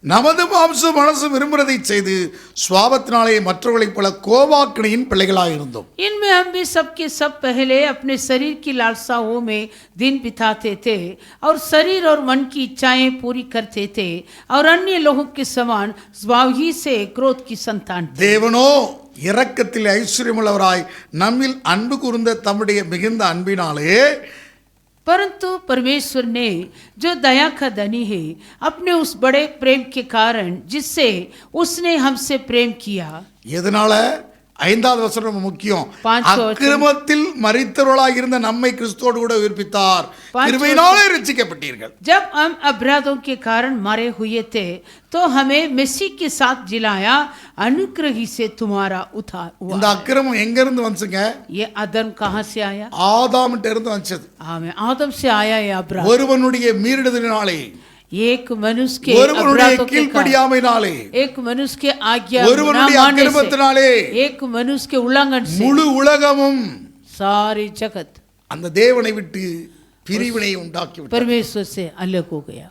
நமது மாம்ச மனசு விரும்புறதை செய்து சுவாபத்தினாலே மற்றவர்களைப் போல கோபாக்கினியின் பிள்ளைகளாக இருந்தோம்। इनमें हम भी सबके सब पहले अपने शरीर की लालसाओं में दिन बिताते थे और शरीर और मन की इच्छाएं पूरी करते थे और अन्य लोगों के समान स्वभाव ही से क्रोध की संतान थे। தேவனோ இரக்கத்தில் ஐஸ்வர்யமுள்ளவராய் நம்மில் அன்பு கூர்ந்த தம்முடைய மிகுந்த அன்பினாலே, परंतु परमेश्वर ने जो दया का धनी है अपने उस बड़े प्रेम के कारण जिससे उसने हमसे प्रेम किया। எதனால? 5வது வசனம் ரொம்ப முக்கியம். அக்கிரமத்தில் மரித்தவர்களாக இருந்த நம்மை கிறிஸ்துவோடு கூட உயிர்ப்பித்தார், கிருபையினாலே ரட்சிக்கப்பட்டீர்கள்। जब हम अपराधों के कारण मरे हुए थे तो हमें मसीह के साथ जिलाया, अनुग्रह ही से तुम्हारा उद्धार हुआ। இந்த அக்கிரமம் எங்க இருந்து வந்துச்சுங்க? ये अधर्म कहां से आया? ஆதாம்கிட்ட இருந்து வந்துச்சு। आदम से आया ये अपराध। ஒருவனுடைய மீறுதலினாலே, एक मनुष्य के ஒருவனுடைய अपराधों के कारण, கீழ்ப்படியாமையினாலே, एक मनुष्य के आज्ञा ना ஒருவனுடைய मानने से, அக்கிரமத்தினாலே एक मनुष्य के उल्लंघन से முழு உலகமும் सारी जगत அந்த தேவனை விட்டு பிரிவினை உண்டாக்கி விட்டது. परमेश्वर से अलग हो गया।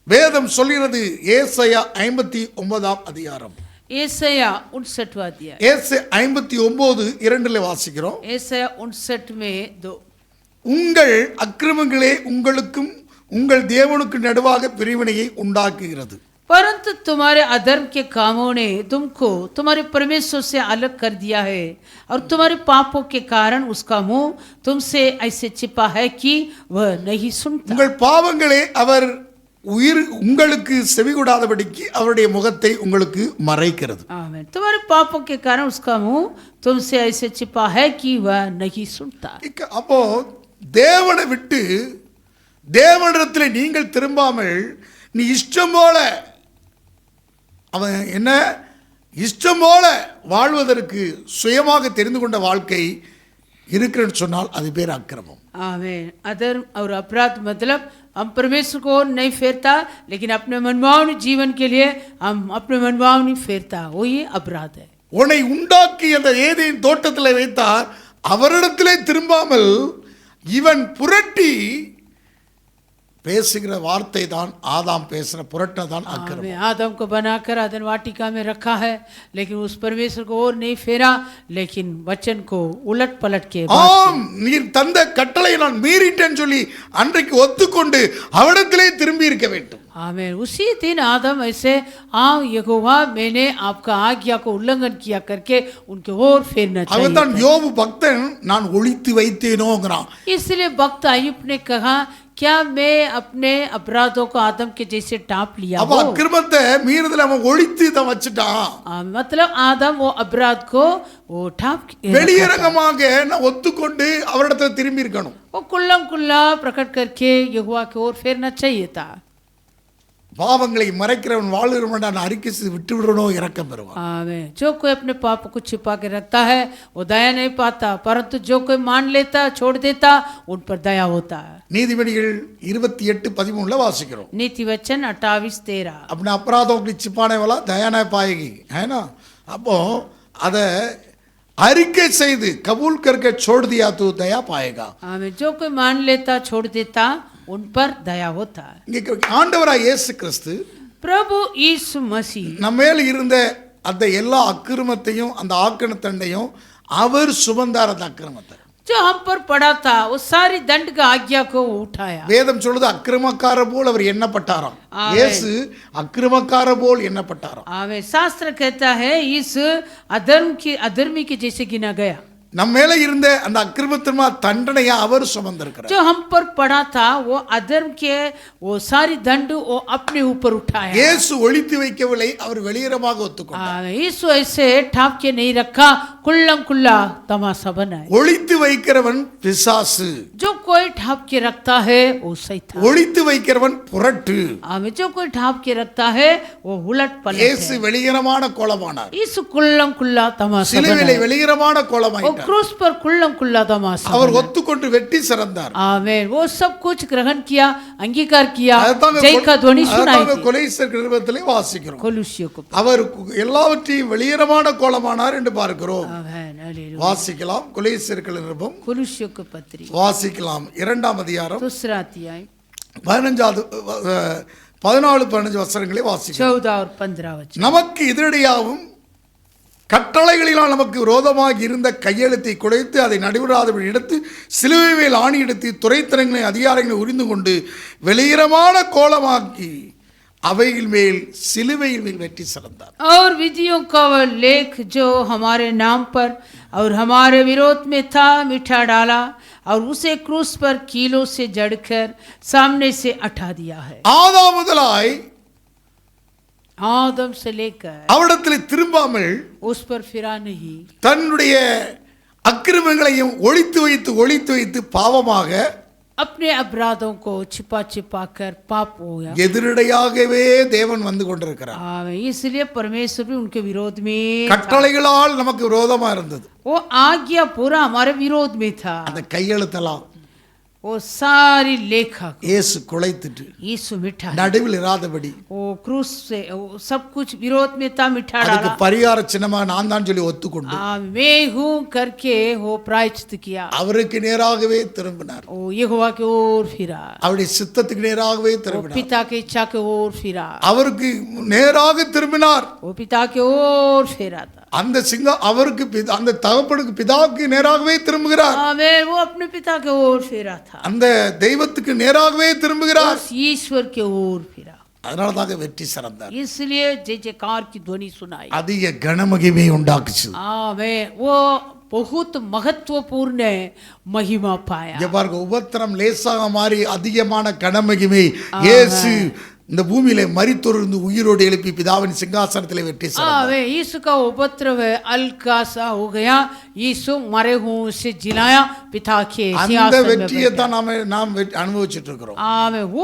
வேதம் சொல்கிறது ஏசாயா 59ஆம் அதிகாரம், ஏசாயா 59वां अध्याय, ஏசாயா 59:2 வாசிக்கிறோம். ஏசாயா 59 में 2, உங்கள் அக்கிரமங்களே உங்களுக்கும் உங்கள் தேவனுக்கு நடுவாக பிரிவினையை உண்டாக்குகிறது. परंतु तुम्हारे अधर्म के कामों ने तुमको तुम्हारे परमेश्वर से अलग कर दिया है, और तुम्हारे पापों के कारण उसका मुंह तुमसे ऐसे छिपा है कि वह नहीं सुनता। உங்கள் பாவங்களே அவர் உங்களுக்கு செவிகொடாதபடிக்கு அவருடைய முகத்தை உங்களுக்கு மறைக்கிறது. आमीन। तुम्हारे पापों के कारण उसका मुंह तुमसे ऐसे छिपा है कि वह नहीं सुनता। அப்போ தேவனை விட்டு தேவனிடத்தில் நீங்கள் திரும்பாமல் நீ இஷ்டம் போல அவன் என்ன இஷ்டம் போல வாழ்வதற்கு சுயமாக தெரிந்து கொண்ட வாழ்க்கை இருக்கிறன்னு சொன்னால் அது பேர் அக்கிரமம். आमीन। अधर्म और अपराध मतलब हम परमेश्वर को नहीं फेरता, लेकिन अपने मनमावनी जीवन के लिए हम अपने मनमावनी फेरता, वो ये अपराध है। உன்னை உண்டாக்கி அந்த ஏதேன் தோட்டத்தில் வைத்தார், அவரிடத்திலே திரும்பாமல் இவன் புரட்டி பேசுகிற வார்த்தை தான் ஆதாம் பேசுற புரட்ட தான் அக்கிரமம். आदम को बनाकर आदम वाटिका में रखा है, लेकिन उस परमेश्वर को और नहीं फेरा, लेकिन वचन को उलट पलट के ஆம், நீர் தந்த கட்டளை நான் மீறிட்டேன்னு சொல்லி அன்றைக்கு ஒத்துக்கொண்டு அவரிடத்திலே திரும்பி இருக்க வேண்டும். आमीन। उसी दिन आदम ऐसे यहोवा मैंने आपका आज्ञा को उल्लंघन किया करके उनके और फेरना चाहिए। அவன் தான் யோபு பக்தன் நான் ஒளித்து வைத்தேனோங்கிறான். इसलिए भक्त अय्यूब ने कहा, क्या मैं अपने अपराधों को आदम के जैसे टाप लिया அப்ப हो? அக்கிரமத்தை மீறுதல அவன் ஒளித்து தான் வச்சுட்டான். मतलब आदम वो अपराध को वो टाप வெளியரங்கமாக நான் ஒத்துக்கொண்டு அவரிடத்துல திரும்பி இருக்கணும். वो कुल्लम कुल्ला प्रकट करके यहोवा की ओर फेरना चाहिए था। பாவங்களை மறைக்கிறவன் வாழ்கிறவன் நான் அறிக்கை செய்து விட்டு விடணும், இரக்கம் பெறுவான். आमीन। जो कोई अपने पाप को छिपा के रखता है वो दया नहीं पाता, परंतु जो कोई मान लेता छोड़ देता उन पर दया होता है। நீதிபதிகள் 28:13 வாசிக்கிறோம். नीति वचन 28:13। अपने अपराधों की छिपाने वाला दया नहीं पाएगी, है ना? அப்போ அதை அறிக்கை செய்து कबूल करके छोड़ दिया तो दया पाएगा. आमीन। जो कोई मान लेता छोड़ देता उन पर दया होता है। இங்கே ஆண்டவராய் இயேசு கிறிஸ்து प्रभु यीशु मसीह நம்ம மேல இருந்த அந்த எல்லா அக்கிரமத்தையும் அந்த ஆக்கண தண்டையும் அவர் சுமந்தார். அந்த அக்கிரமத்தை जो हम पर पड़ा था वो सारी दंड का आज्ञा को उठाया। வேதம் சொல்லுது அக்கிரமக்கார போல் அவர் எண்ணப்பட்டாராம். இயேசு அக்கிரமக்கார போல் எண்ணப்பட்டாராம். आमीन। शास्त्र कहता है यीशु अधर्मी के जैसे गिना गया। நம்ம மேல இருந்த அந்த அக்கிரமத்தின் தண்டனையை அவர் சுமந்திருக்கிறார். जो हम पर पड़ा था वो अधर्म के वो सारी दंड वो अपने ऊपर उठाया। இயேசு ஒளித்து வைக்கவில்லை, அவர் வெளியரமாக ஒத்துக்கொண்டார். यीशु ऐसे ठाप के नहीं रखा, कुल्लम कुल्ला तमाशा बनाया। ஒளித்து வைக்கிறவன் பிசாசு, जो कोई ठाप के रखता है वो शैतान। ஒளித்து வைக்கிறவன் புரட்டு. आमीन। जो कोई ठाप के रखता है वो उलट पलट இயேசு है। வெளியரமான கோலமானார். यीशु कुल्लम कुल्ला तमाशा சிலுவையிலே बनाया। வெளியரமான கோலமாயிட்டார். क्रूस पर कुल्लम कुल्ला तमाशा அவர் बनाया। ஒத்துக்கொண்டு வெற்றி சிறந்தார். आमीन। वो सब कुछ ग्रहण किया, अंगीकार किया, அதைத்தாங்க जय का ध्वनि सुनाई थी। கொலோசியர் நிருபத்திலே வாசிக்கிறோம். கொலோசியர் को அவர் எல்லாவற்றையும் வெளியரமான கோலமானார் என்று பார்க்கிறோம். आमीन। हालेलुया। வாசிக்கலாம். கொலோசியர் நிருபம் கொலோசியர் को पत्री வாசிக்கலாம். 2ஆம் அதிகாரம் दूसरा अध्याय 14-15 வசனங்களை வாசிக்கலாம். 14 और 15 वचन। நமக்கு எதிரடியாகவும் கட்டளைகளினால் நமக்கு விரோதமாக இருந்த கையெழுத்தை குலைத்து அதை நடைபெறாதபடி எடுத்து சிலுவை மேல் ஆணி எடுத்து துரைத்தனங்களை அதிகாரங்களை உரிந்து கொண்டு வெளியரமான கோலமாக்கி அவைகள் மேல் சிலுவையில் மேல் வெற்றி சிறந்தார். और विधियों का वह लेख जो हमारे नाम पर और हमारे विरोध में था मिटा डाला और उसे क्रूस पर कीलों से जड़कर सामने से हटा दिया है। ஆதாம் முதலாய் आदम से लेकर அவரிடத்தில் திரும்பாமல் उस पर फिरा नहीं, தன்னுடைய அக்கிரமங்களையும் ஒளித்து வைத்து பாவமாக अपने अपराधों को छिपा छिपा कर पाप हो गया। எதிரடையாகவே தேவன் வந்து கொண்டிருக்கிறார். इसलिए परमेश्वर भी उनके विरोध में था। கட்டளைகளால் நமக்கு விரோதமா இருந்தது. वो आज्ञा पूरा हमारे विरोध में था। அந்த கையெழுத்தெல்லாம் वो सारी लेखा को இயேசு குலைத்துட்டு यीशु मिठा நடுவில் இராதபடி वो क्रूस से वो सब कुछ विरोध में था मिठा அதுக்கு डाला பரிகார சின்னமாக நான் தான் சொல்லி ஒத்துக்கொண்டு मैं हूँ करके वो प्रायश्चित किया அவருக்கு நேராகவே திரும்பினார். वो यहोवा की ओर फिरा அவருடைய சித்தத்துக்கு நேராகவே वो திரும்பினார். पिता की इच्छा की ओर फिरा அவருக்கு நேராக திரும்பினார். वो पिता की ओर फिरा था அந்த அவருக்கு அந்த தகப்பனுக்கு பிதாவுக்கு நேராகவே திரும்புகிறார். मैं वो अपने पिता के ओर फिरा था அந்த தெய்வத்துக்கு நேராகவே திரும்புகிறார். उस ईश्वर के ओर फिरा அதனால தான் வெற்றி சிறந்தார். इसलिए जय जयकार की ध्वनि सुनाई அதிக கனமகிமை உண்டாக்குச்சு. मैं वो बहुत महत्वपूर्ण महिमा पाया இங்க பாருங்க, உபத்திரம் லேசாக மாறி அதிகமான கனமகிமை இயேசு இந்த பூமியிலே மரித்தோர்ந்து உயிரோடு எழுப்பி பிதாவின் சிங்காசனத்திலே வெற்றி சிறந்தார். यीशु का उपद्रव हल्का सा हो गया यीशु मरे हुए से जिलाया पिता के அந்த सिंहासन में வெற்றியை தான் நாம் அனுபவிச்சுட்டு இருக்கிறோம்.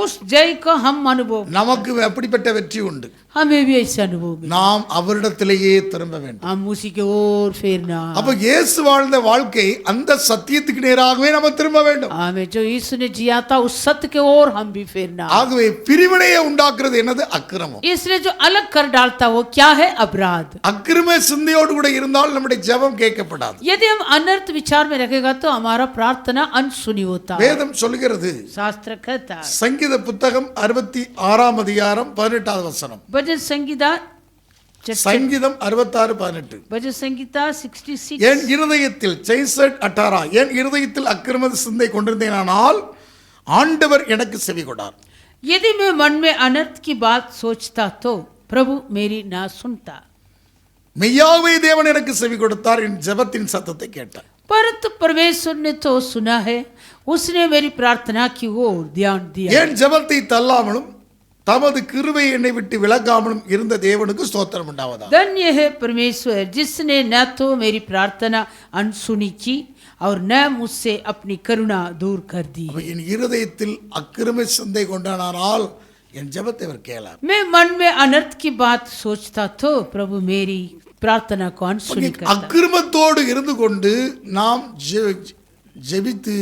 उस जय को हम अनुभव நமக்கு அப்படிப்பட்ட வெற்றி உண்டு. हमें भी ऐसे अनुभव मिला। நாம் அவரிடத்திலேயே திரும்ப வேண்டும். हम उसी के ओर फेरना அப்ப இயேசு வாழ்ந்த வாழ்க்கை அந்த சத்தியத்துக்கு நேராகவே நம்ம திரும்ப வேண்டும். हमें जो यीशु ने जिया था उस सत्य के ओर हम भी फेरना। ஆகவே பிரிவினையை உண்டாக்குறது என்னது? அக்கிரமம். इसलिए जो अलग कर डालता वो क्या है? अपराध। அக்கிரம சிந்தையோடு கூட இருந்தால் நம்முடைய ஜெபம் கேட்கப்படாது. यदि हम अनर्थ विचार में रखेगा तो हमारा प्रार्थना अनसुनी होता है। வேதம் சொல்கிறது, शास्त्र कहता है சங்கீத புத்தகம் 66 அதிகாரம் 18வது வசனம். भजन संगीता சங்கீதம் 66:18. भजन संगीता 66 என் இருதயத்தில் ஜெய்சட் அட்டாரா, என் இருதயத்தில் அக்கிரம சிந்தை கொண்டிருந்தேனானால் ஆண்டவர் எனக்கு செவி கொடார். यदि मैं मन में अनर्थ की बात सोचता तो प्रभु मेरी ना सुनता। மெய்யாவே தேவன் எனக்கு செவி கொடுத்தார், என் ஜெபத்தின் சத்தத்தை கேட்டார். परंतु परमेश्वर ने तो सुना है, उसने मेरी प्रार्थना की ओर ध्यान दिया। என் ஜெபத்தை தள்ளாமலும் தமது கிருபை என்னை விட்டு விலகாமலும் இருந்த தேவனுக்கு ஸ்தோத்திரம் உண்டாவதாக. धन्य है परमेश्वर जिसने न तो मेरी प्रार्थना अनसुनी की और न मुझसे अपनी करुणा दूर कर दी। என் இருதயத்தில் அக்கிரம சிந்தை கொண்டானால் என் ஜெபத்தை அவர் கேளார். मैं मन में अनर्थ की बात सोचता तो प्रभु मेरी प्रार्थना को अनसुनी करता। அக்கிரமத்தோடு இருந்து கொண்டு நாம் ஜெபித்து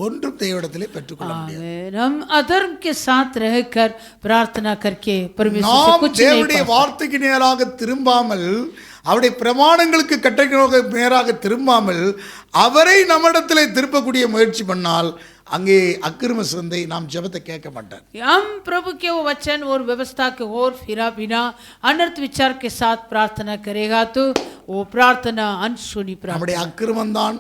ஒன்றும் தேவனிடத்திலே பெற்றுக்கொள்ள முடியாது. हम अधर्म के साथ रहकर प्रार्थना करके परमेश्वर से நாம் कुछ नहीं தேவனுடைய வார்த்தைக்கு நேராக திரும்பாமல், அவருடைய பிரமாணங்களுக்கு கட்டளைக்கு நேராக திரும்பாமல் அவரை நம்மிடத்திலே திருப்பக்கூடிய முயற்சி பண்ணால் அங்கே அக்கிரம சிந்தை நாம் ஜெபத்தை கேட்க மாட்டார். हम प्रभु के वो वचन और व्यवस्था के ओर फिरा बिना अनर्थ विचार के साथ प्रार्थना करेगा तो वो प्रार्थना अनसुनी प्रार्थना। நம்முடைய அக்கிரமம் தான்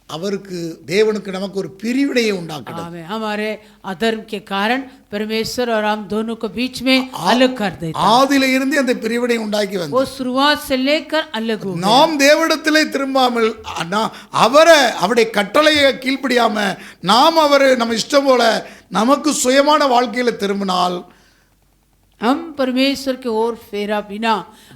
அவருக்கு தேவனுக்கு நமக்கு ஒரு பிரிவினையை உண்டாக்குது. हमारे अधर्म के कारण परमेश्वर और हम दोनों को बीच में अलग कर देता। ஆதியில இருந்து அந்த பிரிவினை உண்டாக்கி வந்தது. वो शुरुआत से लेकर अलग हो गया। நாம் தேவனிடத்திலே திரும்பாமல் அவருடைய கட்டளையை கீழ்ப்படியாம நாம் அவர் நம்ம இஷ்டம் போல நமக்கு சுயமான வாழ்க்கையில திரும்பினால் हम परमेश्वर के ओर फेरा बिना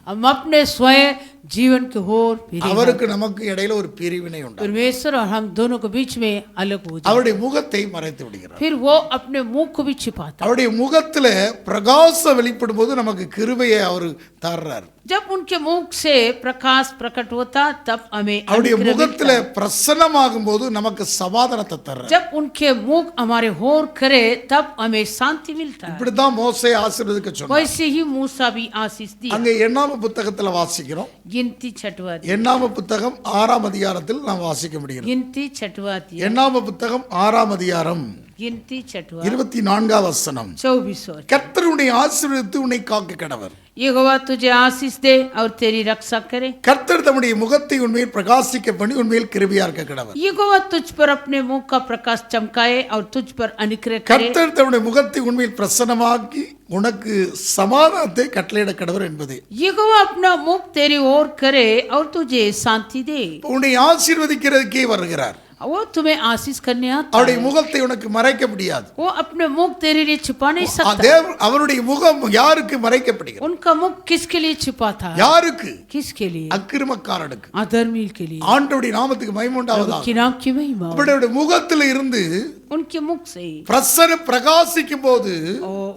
हम अपने स्वयं जीवन के ओर फिरेगा। அவருக்கு நமக்கு இடையில ஒரு பிரிவினை உண்டாகும். परमेश्वर और हम दोनों के बीच में अलग हो जाए। அவருடைய முகத்தை மறைத்து விடுகிறார். फिर वो अपने मुख को भी छिपाता। அவருடைய முகத்துல பிரகாசம் வெளிப்படும் போது நமக்கு கிருபையை அவர் தர்றார். जब उनके मुख से प्रकाश प्रकट होता तब हमें அவருடைய अनुग्रह முகத்துல मिलता। பிரசன்னமாகும் போது நமக்கு சமாதானத்தை தர்றார். जब उनके मुख हमारे होर करे तब हमें शांति मिलता है। இப்படிதான் மோசே ஆசீர்வதிக்க சொன்னார். वैसे ही मूसा भी आशीष दिया। அங்க என்னாம புத்தகத்துல வாசிக்கிறோம். गिनती छठवा என்னாம புத்தகம் 6ஆம் அதிகாரத்தில் நாம் வாசிக்க முடியும். गिनती छठवा என்னாம புத்தகம் 6ஆம் அதிகாரம் गिनती छठवा 24 வசனம். 24। கர்த்தர் உன்னை ஆசீர்வதித்து உன்னை காக்க கடவர். यहोवा तुझे आशीष दे और तेरी रक्षा करे। கர்த்தர் தம்முடைய முகத்தை உன்மேல் பிரகாசிக்க பண்ணி உன்மேல் கிருபையா இருக்க கடவர். यहोवा तुझ पर अपने मुख का प्रकाश चमकाए और तुझ पर अनुग्रह करे। கர்த்தர் தம்முடைய முகத்தை உன்மேல் பிரசன்னமாக்கி உனக்கு சமாதானத்தை கட்டளையிட கடவர் என்பது. यहोवा अपना मुख तेरी ओर करे और तुझे शांति दे। உன்னை ஆசீர்வதிக்கிறதுக்கே வருகிறார். वो तुम्हें आशीष करने आता அவருடைய है। முகத்தை உனக்கு மறைக்க முடியாது. वो अपने मुख तेरे लिए छिपा नहीं सकता। அவருடைய முகம் யாருக்கு மறைக்கப்படுகிறது? उनका मुख किसके लिए छिपा था? யாருக்கு? किसके लिए? அக்கிரமக்காரனுக்கு. अधर्मी के लिए। ஆண்டவருடைய நாமத்துக்கு மகிமை உண்டாவதாக. कि नाम की महिमा। அவருடைய முகத்தில் இருந்து उनके मुख से ही பிரசன்னம் பிரகாசிக்கும் போது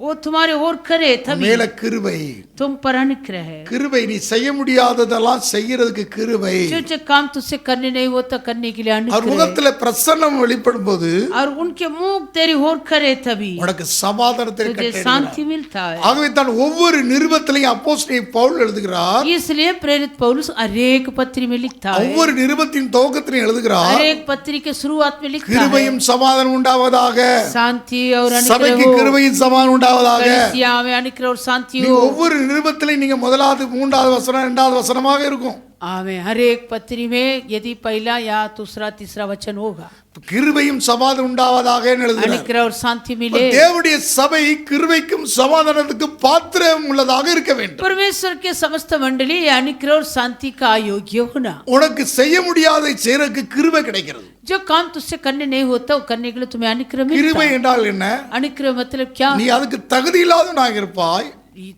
वो तुम्हारे ओर करे तभी மேல கிருபை, तुम पर अनुग्रह है। கிருபை. நீ செய்ய முடியாததெல்லாம் செய்யறதுக்கு கிருபை. जो काम तुझसे करने नहीं होता करने के लिए அவர் अनुग्रह है। முகத்துல பிரசன்னம் வெளிப்படும் போது और उनके मुख तेरी ओर करे तभी உனக்கு சமாதானத்தை तुझे கட்டளையிடுகிறார். शांति मिलता है। ஆகவே தான் ஒவ்வொரு நிருபத்திலையும் அப்போஸ்தலன் பவுல் எழுதுகிறார், इसलिए प्रेरित पौलुस हरेक पत्री में लिखता है, ஒவ்வொரு நிருபத்தின் துவக்கத்திலையும் எழுதுகிறார், हरेक पत्री के शुरुआत में लिखता है கிருபையும் சமாதானம் உண்டாவதாக, शांति और अनुग्रह சபைக்கு हो, கிருபையும் சமாதானம் உண்டாவதாக. कलीसिया में अनुग्रह और शांति நீங்க हो। ஒவ்வொரு நிருபத்திலையும் நீங்க முதலாவது மூன்றாவது வசனம் இரண்டாவது வசனமாக இருக்கும். आमें हर एक पत्री में यदि पहला या दूसरा तीसरा वचन होगा, கிருபையும் சமாதானம் உண்டாவதாக எழுதுகிறார். अनुग्रह और शांति मिले। தேவனுடைய சபை கிருபைக்கும் சமாதானத்துக்கும் பாத்திரம் உள்ளதாக இருக்க வேண்டும். परमेश्वर के समस्त मंडली अनुग्रह और शांति का योग्य होना। உனக்கு செய்ய முடியாதை செய்யறதுக்கு கிருபை கிடைக்கிறது. जो काम तुझसे करने नहीं होता वो करने के लिए तुम्हें अनुग्रह मिलता கிருபை है। என்றால் என்ன? अनुग्रह मतलब क्या? நீ அதுக்கு தகுதி இல்லாதவனாக இருப்பாய்,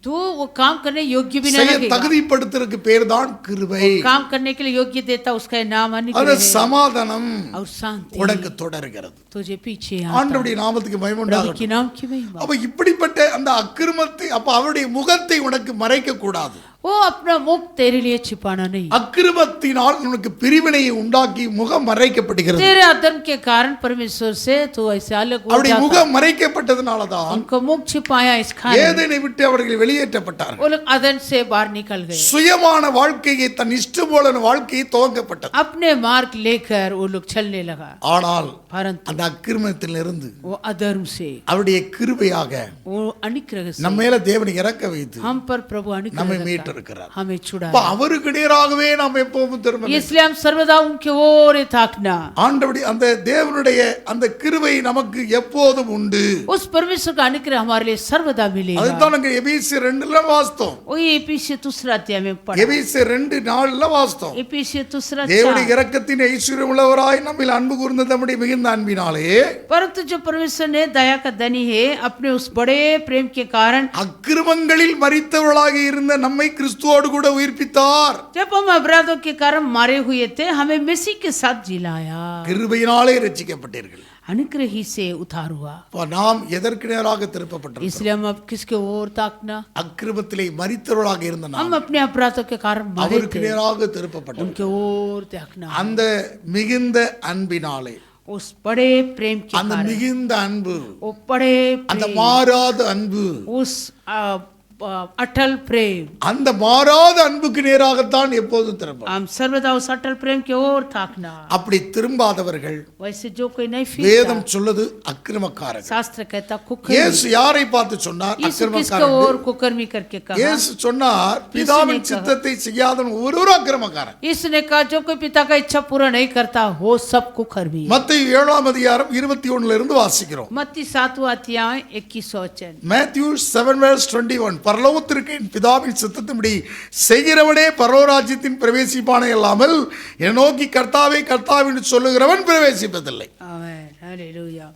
तो वो काम करने योग्य भी नहीं செய்ய लगेगा। தகுதிப்படுத்துறதுக்கு பேர் தான் கிருபை. काम करने के लिए योग्य देता उसका नाम அது अनुग्रह है। சமாதானம் और शांति உனக்கு தொடர்கிறது. तुझे पीछे ஆண்டவருடைய நாமத்துக்கு மகிமை प्रभु உண்டாகட்டும். के नाम की महिमा। அப்ப இப்படிப்பட்ட அந்த அக்கிரமத்தை, அப்ப அவருடைய முகத்தை உனக்கு மறைக்க கூடாது. वो अपना मुख तेरे लिए छिपाना नहीं। அக்கிரமத்தினால் உனக்கு பிரிவினையை உண்டாக்கி முகம் மறைக்கப்படுகிறது. तेरे अधर्म के कारण परमेश्वर से तो ऐसे अलग हो அவருடைய जाता। முகம் மறைக்கப்பட்டதுனால தான் उनको मुख छिपाया इस कारण ஏதேனை விட்டு அவர்கள் வெளியேற்றப்பட்டார்கள். वो लोग अदन से बाहर निकल गए, சுயமான வாழ்க்கையை, தன் இஷ்டம் போல வாழ்க்கையை துவங்கப்பட்டது. अपने मार्ग लेकर वो लोग चलने लगा। ஆனால் परंतु அந்த அக்கிரமத்திலிருந்து वो अधर्म से, அவருடைய கிருபையாக वो अनुग्रह से நம்ம மேல தேவன் இறக்க வைத்து हम पर प्रभु अनुग्रह நம்மை करता, மீட்டிருக்கிறார். हमें छुड़ा। அப்ப அவருக்கு நேராகவே நாம் எப்பவும் திரும்ப வேண்டும். इसलिए हम सर्वदा उनके ओर ताकना। ஆண்டவருடைய அந்த தேவனுடைய அந்த கிருபை நமக்கு எப்போதும் உண்டு. उस परमेश्वर का अनुग्रह हमारे लिए सर्वदा मिलेगा। அதுதான் நாங்க எபேசியர் 2ல வாசித்தோம். वही एपीसी दूसरा अध्याय में पढ़ा, எபேசியர் 2:4ல வாசித்தோம். एपीसी दूसरा தேவனுடைய 4। இரக்கத்தின் ஐஸ்வர்யம் உள்ளவராய் நம்மில் அன்பு கூர்ந்த தம்முடைய மிகுந்த அன்பினாலே परंतु जो परमेश्वर ने दया का धनी है, अपने उस बड़े प्रेम के कारण அக்கிரமங்களில் மரித்தவர்களாக இருந்த நம்மை கிறிஸ்துவோடு கூட உயிர்ப்பித்தார். जब हम अपराधों के कारण मारे हुए थे, हमें मसीह के साथ जिलाया। கிருபையினாலே ரட்சிக்கப்பட்டீர்கள். अनुग्रह ही से उद्धार हुआ। அப்ப நாம் எதற்கு நேராக திருப்பப்பட்டிருக்கிறோம்? इसलिए हम अब किसके ओर ताकना? அக்கிரமத்திலே மரித்தவர்களாக இருந்த நாம் हम अपने अपराधों के कारण मारे அவருக்கு थे, நேராக திருப்பப்பட்டோம். उनके ओर ताकना। அந்த மிகுந்த அன்பினாலே, उस बड़े प्रेम के அந்த कारण, மிகுந்த அன்பு, वो बड़े அந்த प्रेम, மாறாத அன்பு, उस अटल प्रेम, அந்த மாறாத அன்புக்கு நேராகத்தான் எப்போதும் திரும்ப. हम सर्वदा उस अटल प्रेम के ओर ताकना। அப்படி திரும்பாதவர்கள் वैसे जो कोई नहीं फिरता, வேதம் சொல்லுது அக்கிரமக்காரர்கள். शास्त्र कहता कुकर्मी। இயேசு யாரை பார்த்து சொன்னார் यीशु किसके அக்கிரமக்காரன்? ओर कुकर्मी करके कहा? இயேசு சொன்னார் பிதாவின் சித்தத்தை செய்யாதவன் ஒருவரும் அக்கிரமக்காரன். इसने कहा जो कोई पिता का इच्छा पूरा नहीं करता वो सब कुकर्मी है। மத்தேயு 7:21 இருந்து வாசிக்கிறோம். मत्ती 7वां अध्याय 21 वचन। Matthew 7:21 பரலோகத்திற்கு என் பிதாவின் சித்தத்தின்படி செய்கிறவனே பரலோகராஜ்யத்தின் பிரவேசிப்பானே அல்லாமல் என்னை நோக்கி கர்த்தாவே கர்த்தாவே என்று சொல்லுகிறவன் பிரவேசிப்பதில்லை. आमेन, हालेलुया।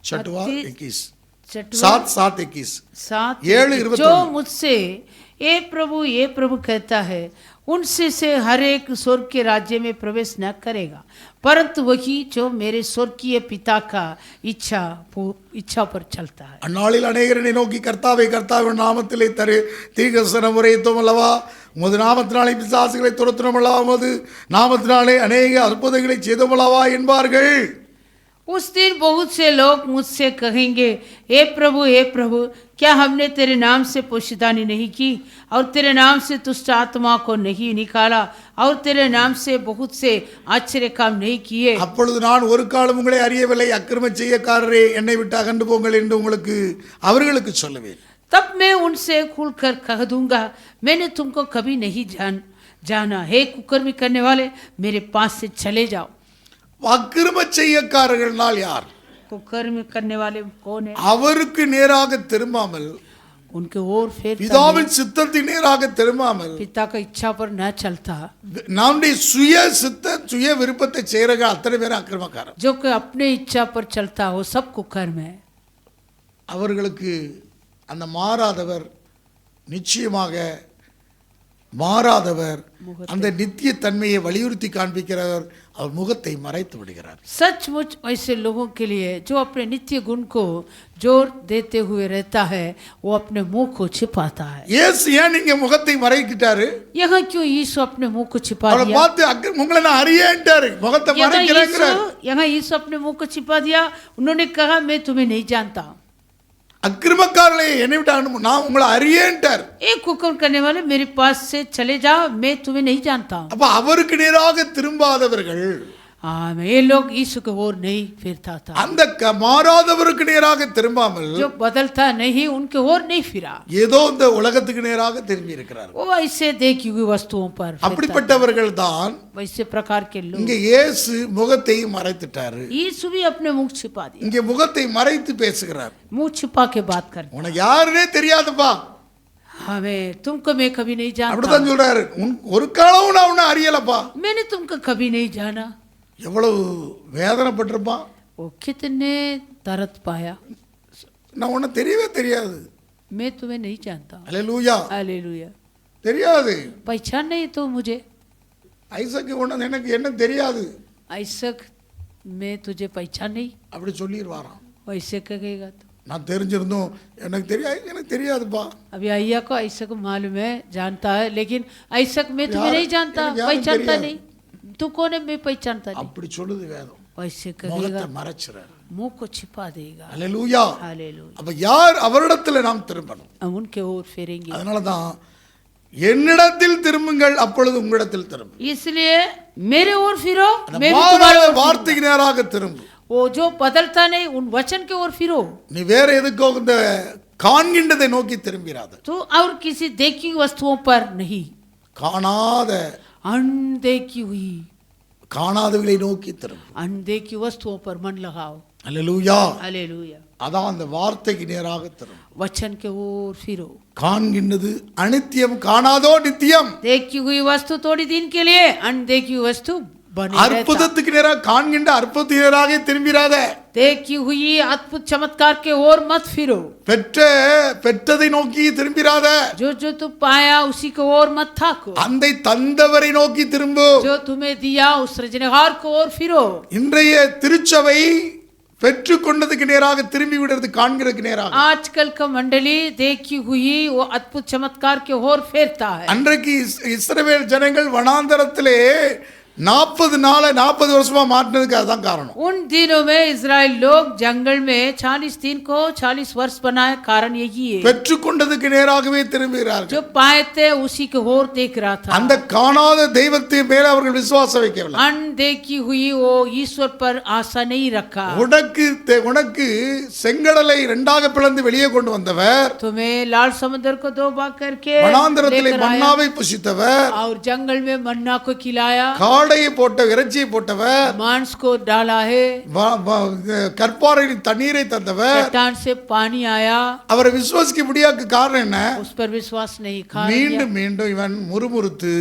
छठवां मत्ती 21 छठवां 7:21 7 जो मुझसे ये प्रभु कहता है, उनसे से हर एक स्वर्ग के राज्य में प्रवेश न करेगा, परंतु वही जो मेरे स्वर्गीय पिता का इच्छा पर चलता है। அந்நாளில் அநேகர் என்னை நோக்கி கர்த்தாவே கர்த்தாவே நாமத்திலே தீர்க்கதரிசனம் உரைத்தோம் அல்லவா, உமது நாமத்தினாலே பிசாசுகளை துரத்தினோம் அல்லவா, உமது நாமத்தினாலே அநேக அற்புதங்களை செய்தோம் அல்லவா என்பார்கள். उस दिन बहुत से लोग मुझसे कहेंगे, हे प्रभु क्या हमने तेरे नाम से पोशीदानी नहीं की, और तेरे नाम से दुष्ट आत्मा को नहीं निकाला, और तेरे नाम से बहुत से आश्चर्य काम नहीं किए? அப்பொழுது நான் ஒரு காலம் உங்களை அறியவில்லை, அக்கிரம செய்யக்காரரே என்னை விட்டு அகன்று போங்கள் என்று அவர்களுக்கு சொல்லுவேன். तब मैं उनसे खुलकर कह दूंगा, मैंने तुमको कभी नहीं जाना, हे कुकर्मी करने वाले, मेरे पास से चले जाओ। அக்கிரம செய்யக்காரர்கள்னால் யார்? कुकर्मी करने वाले कौन है? அவருக்கு நேராக திரும்பாமல், उनके ओर फिर பிதாவின் சித்தத்தின் நேராக திரும்பாமல், पिता का इच्छा पर न चलता, நம்முடைய சுய விருப்பத்தை செய்யறவங்க அத்தனை பேரும் அக்கிரமக்காரர். जो कि अपने इच्छा पर चलता हो सब कुकर्म है। அவர்களுக்கு அந்த மாறாதவர் நிச்சயமாக மாறாதவர், அந்த நித்திய தன்மையை வலியுறுத்தி காண்பிக்கிறவர் அவர் முகத்தை மறைத்து விடுகிறார். सचमुच ऐसे लोगों के लिए जो अपने नित्य गुण को जोर देते हुए रहता है, वो अपने मुंह को छिपाता है. இயேசு ஏன் நீங்க முகத்தை மறைக்கிட்டாரு? यहाँ क्यों यीशु अपने मुंह को छिपा அவரை दिया? பார்த்து உங்களை நான் அறியேன்ட்டாரு, முகத்தை மறைக்கிறேங்கிறார். यहाँ यीशु अपने मुंह को छिपा दिया. उन्होंने कहा मैं तुम्हें नहीं जानता. அக்கிரமக்காரர்களே என்னை விட்டு அனுப்பு, நான் உங்களை அறியேன்ட்டார். एक हुक्म करने वाले मेरे पास से चले जाओ, मैं तुम्हें नहीं जानता. அப்ப அவருக்கு நேராக திரும்பாதவர்கள், ये लोग यीशु की ओर नहीं फिरता था. அந்த மாறாதவருக்கு நேராக திரும்பாமல் जो बदलता नहीं उनके ओर नहीं फिरा, ஏதோ இந்த உலகத்துக்கு நேராக திரும்பி இருக்கிறார்கள். वो ऐसे देखी हुई वस्तुओं पर फिरता था. அப்படிப்பட்டவர்கள் தான் वैसे प्रकार के लोग. இங்க இயேசு முகத்தை மறைத்துட்டாரு. यीशु भी अपने मुंह छिपा दिया. இங்க முகத்தை மறைத்து பேசுகிறார். मुंह छिपा के बात करते. உனக்கு யாருன்னே தெரியாதுப்பா, हमें तुमको मैं कभी नहीं जानता. அப்படிதான் சொல்றாரு. ஒரு காலம் நான் உன்னை அறியலப்பா. मैंने तुमको कभी नहीं जाना. எவ்வளவு வேதனைப்பட்டிருப்பான். वो कितने दर्द पाया. நான் உன்னை தெரியவே தெரியாது. मैं तुम्हें नहीं जानता. அல்லேலூயா. हालेलुया. தெரியாது. पहचान नहीं तो मुझे. ஐசக்கு உன்னை எனக்கு என்ன தெரியாது, ऐसक मैं तुझे पहचान नहीं, அப்படி சொல்லிடுவாராம். वैसे कहेगा तो. நான் தெரிஞ்சிருந்தோம் எனக்கு தெரியாது, எனக்கு தெரியாதுப்பா. अभी अय्या को ऐसा को मालूम है, जानता है, लेकिन ऐसा मैं तुम्हें यार, नहीं जानता, यार, पहचानता यार, नहीं. तू कौन है, मैं पहचानता नहीं. அப்படி சொல்லுது வேதம். वैसे முகத்தை कहेगा, மறைச்சிறாரு. मुंह को छिपा देगा. அல்லேலூயா. हालेलुया. அப்ப யார் அவரிடத்துல நாம் திரும்பணும். हम उनके ओर फेरेंगे. அதனால தான் என்னிடத்தில் திரும்புங்கள், அப்பொழுது உங்களிடத்தில் திரும்பும். इसलिए मेरे ओर फिरो, मैं भी மாறாத तुम्हारे ओर வார்த்தைக்கு நேராக திரும்பு. फिरूं. वो जो बदलता नहीं उन वचन के ओर फिरो. நீ வேற எதுக்கோ இந்த காண்கின்றதை நோக்கி திரும்பிராத. तो और किसी देखी हुई वस्तुओं पर नहीं, காணாத अनदेखी हुई, காணாதவர்களை நோக்கி திரும்பு. अनदेखी वस्तुओं पर मन लगाओ. அல்லேலூயா. हालेलुया. அதான் அந்த வார்த்தைக்கு நேராக திரும்பு. वचन के ओर फिरो. காண்கின்றது அனித்தியம், காணாதோ நித்தியம். देखी हुई वस्तु थोड़ी दिन के लिए, अनदेखी हुई वस्तु बने रहता. அற்புதத்துக்கு நேராக காண்கின்ற அற்புதத்துக்கு நேராக திரும்பிராத. देखी हुई अद्भुत चमत्कार के ओर मत फिरो. பெற்றதை நோக்கி திரும்பிராத. जो जो तू पाया उसी के ओर मत थाको. அந்த தந்தவரை நோக்கி திரும்பு. जो तुम्हें दिया उस सृजनहार को ओर फिरो. இன்றைய திருச்சபை பெற்றுக்கொண்டதுக்கு நேராக திரும்பி விடுறது காண்கிறதுக்கு நேராக. आजकल का मंडली देखी हुई वो अद्भुत चमत्कार के ओर फेरता है. அன்றைக்கு இஸ்ரவேல் ஜனங்கள் வனாந்தரத்திலே 40 நாளை 40 வருஷமா மாட்டினதுக்கு அதுதான் காரணம். उन दिनों में इजराइल लोग जंगल में 40 दिन को 40 वर्ष बनाए, कारण यही है. பெற்றுக்கொண்டதுக்கு நேராகவே திரும்புகிறார்கள். जो पाए थे उसी के ओर देख रहा था. அந்த காணாத தெய்வத்தை மேல அவர்கள் விசுவாசம் வைக்கவில்லை. अनदेखी हुई वो ईश्वर पर आशा नहीं रखा. உனக்கு செங்கடலை இரண்டாக பிளந்து வெளியே கொண்டு வந்தவர், तुम्हें लाल समुद्र को 2 भाग करके வனாந்தரத்திலே लेकर आया மன்னாவை புசித்தவர், और जंगल में मन्ना को खिलाया, காடையை போட்ட இறைச்சியை போட்டவர், मांस को डाला है, கற்பாறையின் தண்ணீரை தந்தவர். चट्टान से पानी आया. அவரை விசுவாசிக்க முடியாத காரணம் என்ன? उस पर विश्वास नहीं. மீண்டும் மீண்டும் இவன் முறுமுறுத்து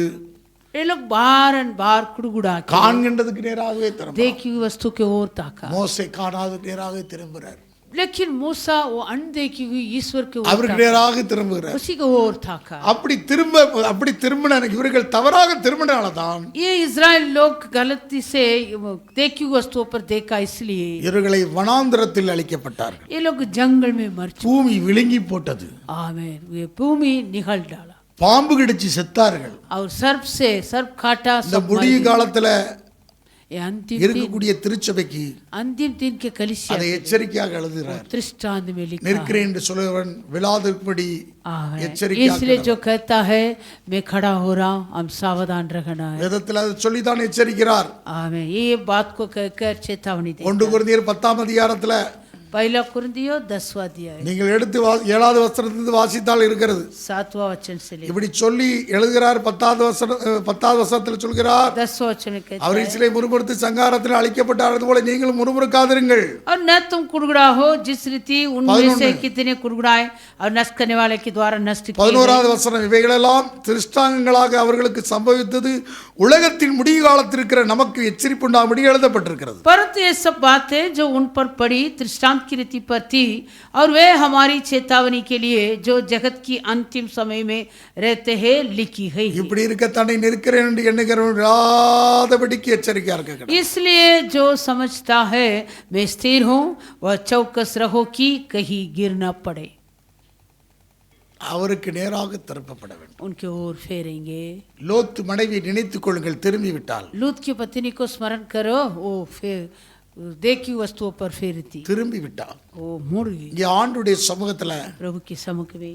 ये लोग बार बार कुड़गुड़ा के காண்கின்றதுக்கு நேராகவே திரும்ப. देखी हुई वस्तु के ओर ताका. மோசே காணாத நேராக திரும்புகிறார். लेकिन मूसा वो अनदेखी हुई ईश्वर के ओर அவருக்கு ताका. நேராக திரும்புகிறார். उसी के ओर ताका. அப்படி திரும்பின இவர்கள் தவறாக திரும்பினால தான் ये इजराइल लोग गलती से देखी हुई वस्तुओं पर देखा, इसलिए இவர்களை வனாந்தரத்தில் அழிக்கப்பட்டார்கள். ये लोग जंगल में मर चुके. பூமி விழுங்கி போட்டது. आमीन. ये भूमि निगल डाला பாம்பு கடிச்சு செத்தார்கள். और सर्प काटा. இந்த முடிவு காலத்துல ये अंतिम இருக்கக்கூடிய திருச்சபைக்கு दिन के कलीसिया அதை எச்சரிக்கையாக எழுதுகிறார். दृष्टांत में लिखा है. நிற்கிறேன் என்று சொல்லுவன் விழாதிருப்படி इसलिए जो कहता है मैं खड़ा हो रहा हूँ, हम सावधान रहना है. வேதத்தில் அதை சொல்லித்தான் எச்சரிக்கிறார். आमीन. ये बात को कहकर चेतावनी दे. 1 கொரிந்தியர் 10ஆம் அதிகாரத்துல पहला कुरिन्थियों 10वां अध्याय நீங்கள் எடுத்து 7வது வசனத்திலிருந்து வாசித்தால் இருக்கிறது. 7वां वचन से ले. இப்படி சொல்லி எழுதுகிறார். 10வது வசனத்தில் சொல்கிறார், 10वां वचन में कहता அவர் है, இஸ்ரவேலை முறுமுறுத்து சங்காரத்தில் அழிக்கப்பட்டார் போல நீங்களும் முறுமுறுக்காதிருங்கள். और न तुम कुड़गुड़ा हो जिस रीति उनमें से कितने कुड़गुड़ाए और नष्ट करने वाले के द्वारा नष्ट किए. 11வது வசனம், இவைகளெல்லாம் திருஷ்டாங்கங்களாக அவர்களுக்கு சம்பவித்தது உலகத்தின் முடிவு காலத்தில் இருக்கிற நமக்கு எச்சரிப்புண்டாகும்படி எழுதப்பட்டிருக்கிறது. परंतु ये सब बातें जो उन पर पड़ी दृष्टांत की रीति पर थी और वे हमारी चेतावनी के लिए जो जगत की अंतिम समय में रहते हैं लिखी है। இப்படி இருக்க தன்னை நிற்கிறேன் என்று எண்ணுகிறவன் இராதபடிக்கு எச்சரிக்கையா இருக்க. इसलिए जो समझता है मैं स्थिर हूँ वह चौकस रहो कि कहीं गिर न पड़े। அவருக்கு நேராக திருப்பப்பட வேண்டும். उनके ओर फेरेंगे। லோத் மனைவி நினைத்துக் கொள்ளுங்கள், திரும்பி விட்டால். लूत की पत्नी को स्मरण करो, वो फिर देखी वस्तुओं पर फेरती, திரும்பி விட்டால். वो मुड़ गई இங்கே ஆண்டுடைய சமூகத்துல प्रभु की सम्मुख में।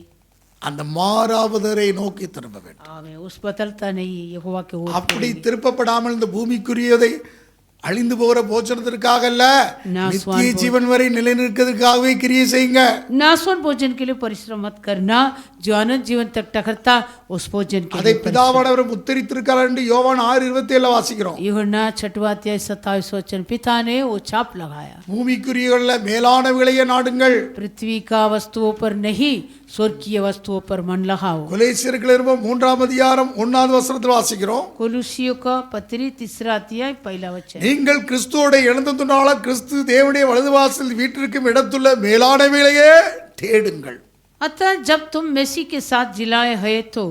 அந்த மாறாவதரை நோக்கி திரும்ப வேண்டும். आमें उस बदलता नहीं यहोवा के ओर அப்படி திருப்பப்படாமல் இந்த பூமிக்குரியதை அழிந்து போகிற போஜனத்திற்காக அல்ல, நித்திய ஜீவன் வரை நிலைநிற்கிறதுக்காகவே கிரியை செய்யுங்க. नासवान भोजन के लिए परिश्रम मत करना, जो अनंत जीवन तक टकरता उस भोजन के அதை लिए। பிதாவானவர் முத்திரித்திருக்கிறார் என்று யோவான் 6:27 வாசிக்கிறோம். यूहन्ना 6वां अध्याय 27 वचन, पिता ने वो छाप लगाया। பூமிக்குரியவர்கள மேலானவைகளையே நாடுங்கள், पृथ्वी का वस्तुओं पर नहीं स्वर्गीय वस्तुओं पर मन लगाओ। கொலோசியர்கள் 3ஆம் அதிகாரம் 1வது வசனத்தில் வாசிக்கிறோம். कोलोसियों का पत्री 3रा अध्याय 1 वचन, நீங்கள் கிறிஸ்துவோட எழுந்ததுனால கிறிஸ்து தேவனுடைய வலதுவாசல் வீட்டிற்கும் இடத்துள்ள மேலானவைகளையே தேடுங்கள். अतः जब तुम मसीह के साथ जिलाए है तो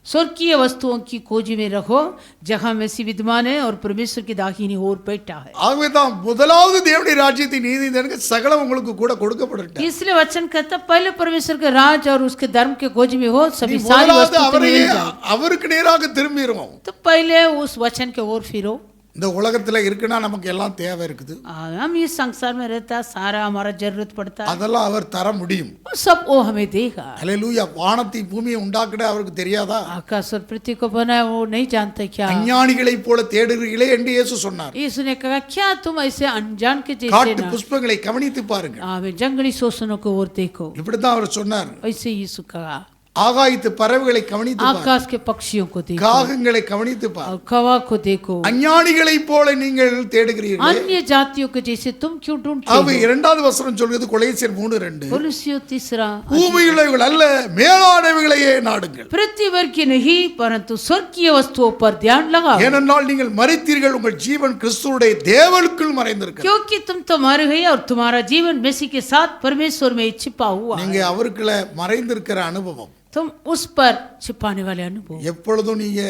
स्वर्गीय वस्तुओं की खोज में रहो जहाँ मसीह विद्यमान है और परमेश्वर की दाहिनी ओर बैठा है। ஆகவே தான் முதலாவது தேவனுடைய ராஜ்யத்தை நீதி தேடுங்க, சகலம் உங்களுக்கு கூட கொடுக்கப்படட்டும். इसलिए वचन कहता पहले परमेश्वर के राज और उसके धर्म के खोज में हो, सभी நீ सारी முதலாவது वस्तु तुम्हें அவரையே मिल जाए। அவருக்கு நேராக திரும்பிடுவோம். तो पहले उस वचन के ओर फिरो। இந்த உலகத்துல இருக்குன்னா நமக்கு எல்லாம் தேவை இருக்குது, हम इस संसार में रहता सारा हमारा जरूरत पड़ता है, அதெல்லாம் அவர் தர முடியும். वो सब वो हमें देगा। ஹல்லேலூயா. வானத்தை பூமியை உண்டாக்கிட அவருக்கு தெரியாதா? आकाश और पृथ्वी को बनाया वो नहीं जानते क्या? அஞ்ஞானிகளைப் போல தேடுகிறீர்களே என்று இயேசு சொன்னார். यीशु ने कहा क्या तुम ऐसे अनजान के जैसे காட்டு ना? புஷ்பங்களை கவனித்து பாருங்க. हमें जंगली शोषणों को ओर देखो। இப்படித்தான் அவர் சொன்னார். ऐसे यीशु कहा ஆகாயத்து பறவைகளை கவனித்து பாருங்க, आकाश के पक्षियों को देखो, காகங்களை கவனித்து பாருங்க. और कौवा को देखो। அஞ்ஞானிகளைப் போல நீங்கள் தேடுகிறீர்கள். अन्य जातियों के जैसे तुम क्यों ढूंढते அவ हो? இரண்டாவது வசனம் சொல்கிறது கொலோசியர் 3:2, कोलोसियों 3रा, பூமியுள்ளவைகள் அல்ல மேலானவைகளையே நாடுங்கள். पृथ्वी भर की नहीं परंतु स्वर्गीय वस्तुओं पर ध्यान लगाओ, ஏனென்றால் நீங்கள் மரித்தீர்கள், உங்கள் ஜீவன் கிறிஸ்துவுடைய தேவனுக்குள் மறைந்திருக்கிறது. क्योंकि तुम तो मर गए और तुम्हारा जीवन मसीह के साथ परमेश्वर में छिपा हुआ நீங்க है। அவருக்குள்ள மறைந்திருக்கிற அனுபவம் तुम उस पर छिपाने वाले अनुभव। எப்பொழுதும் நீங்க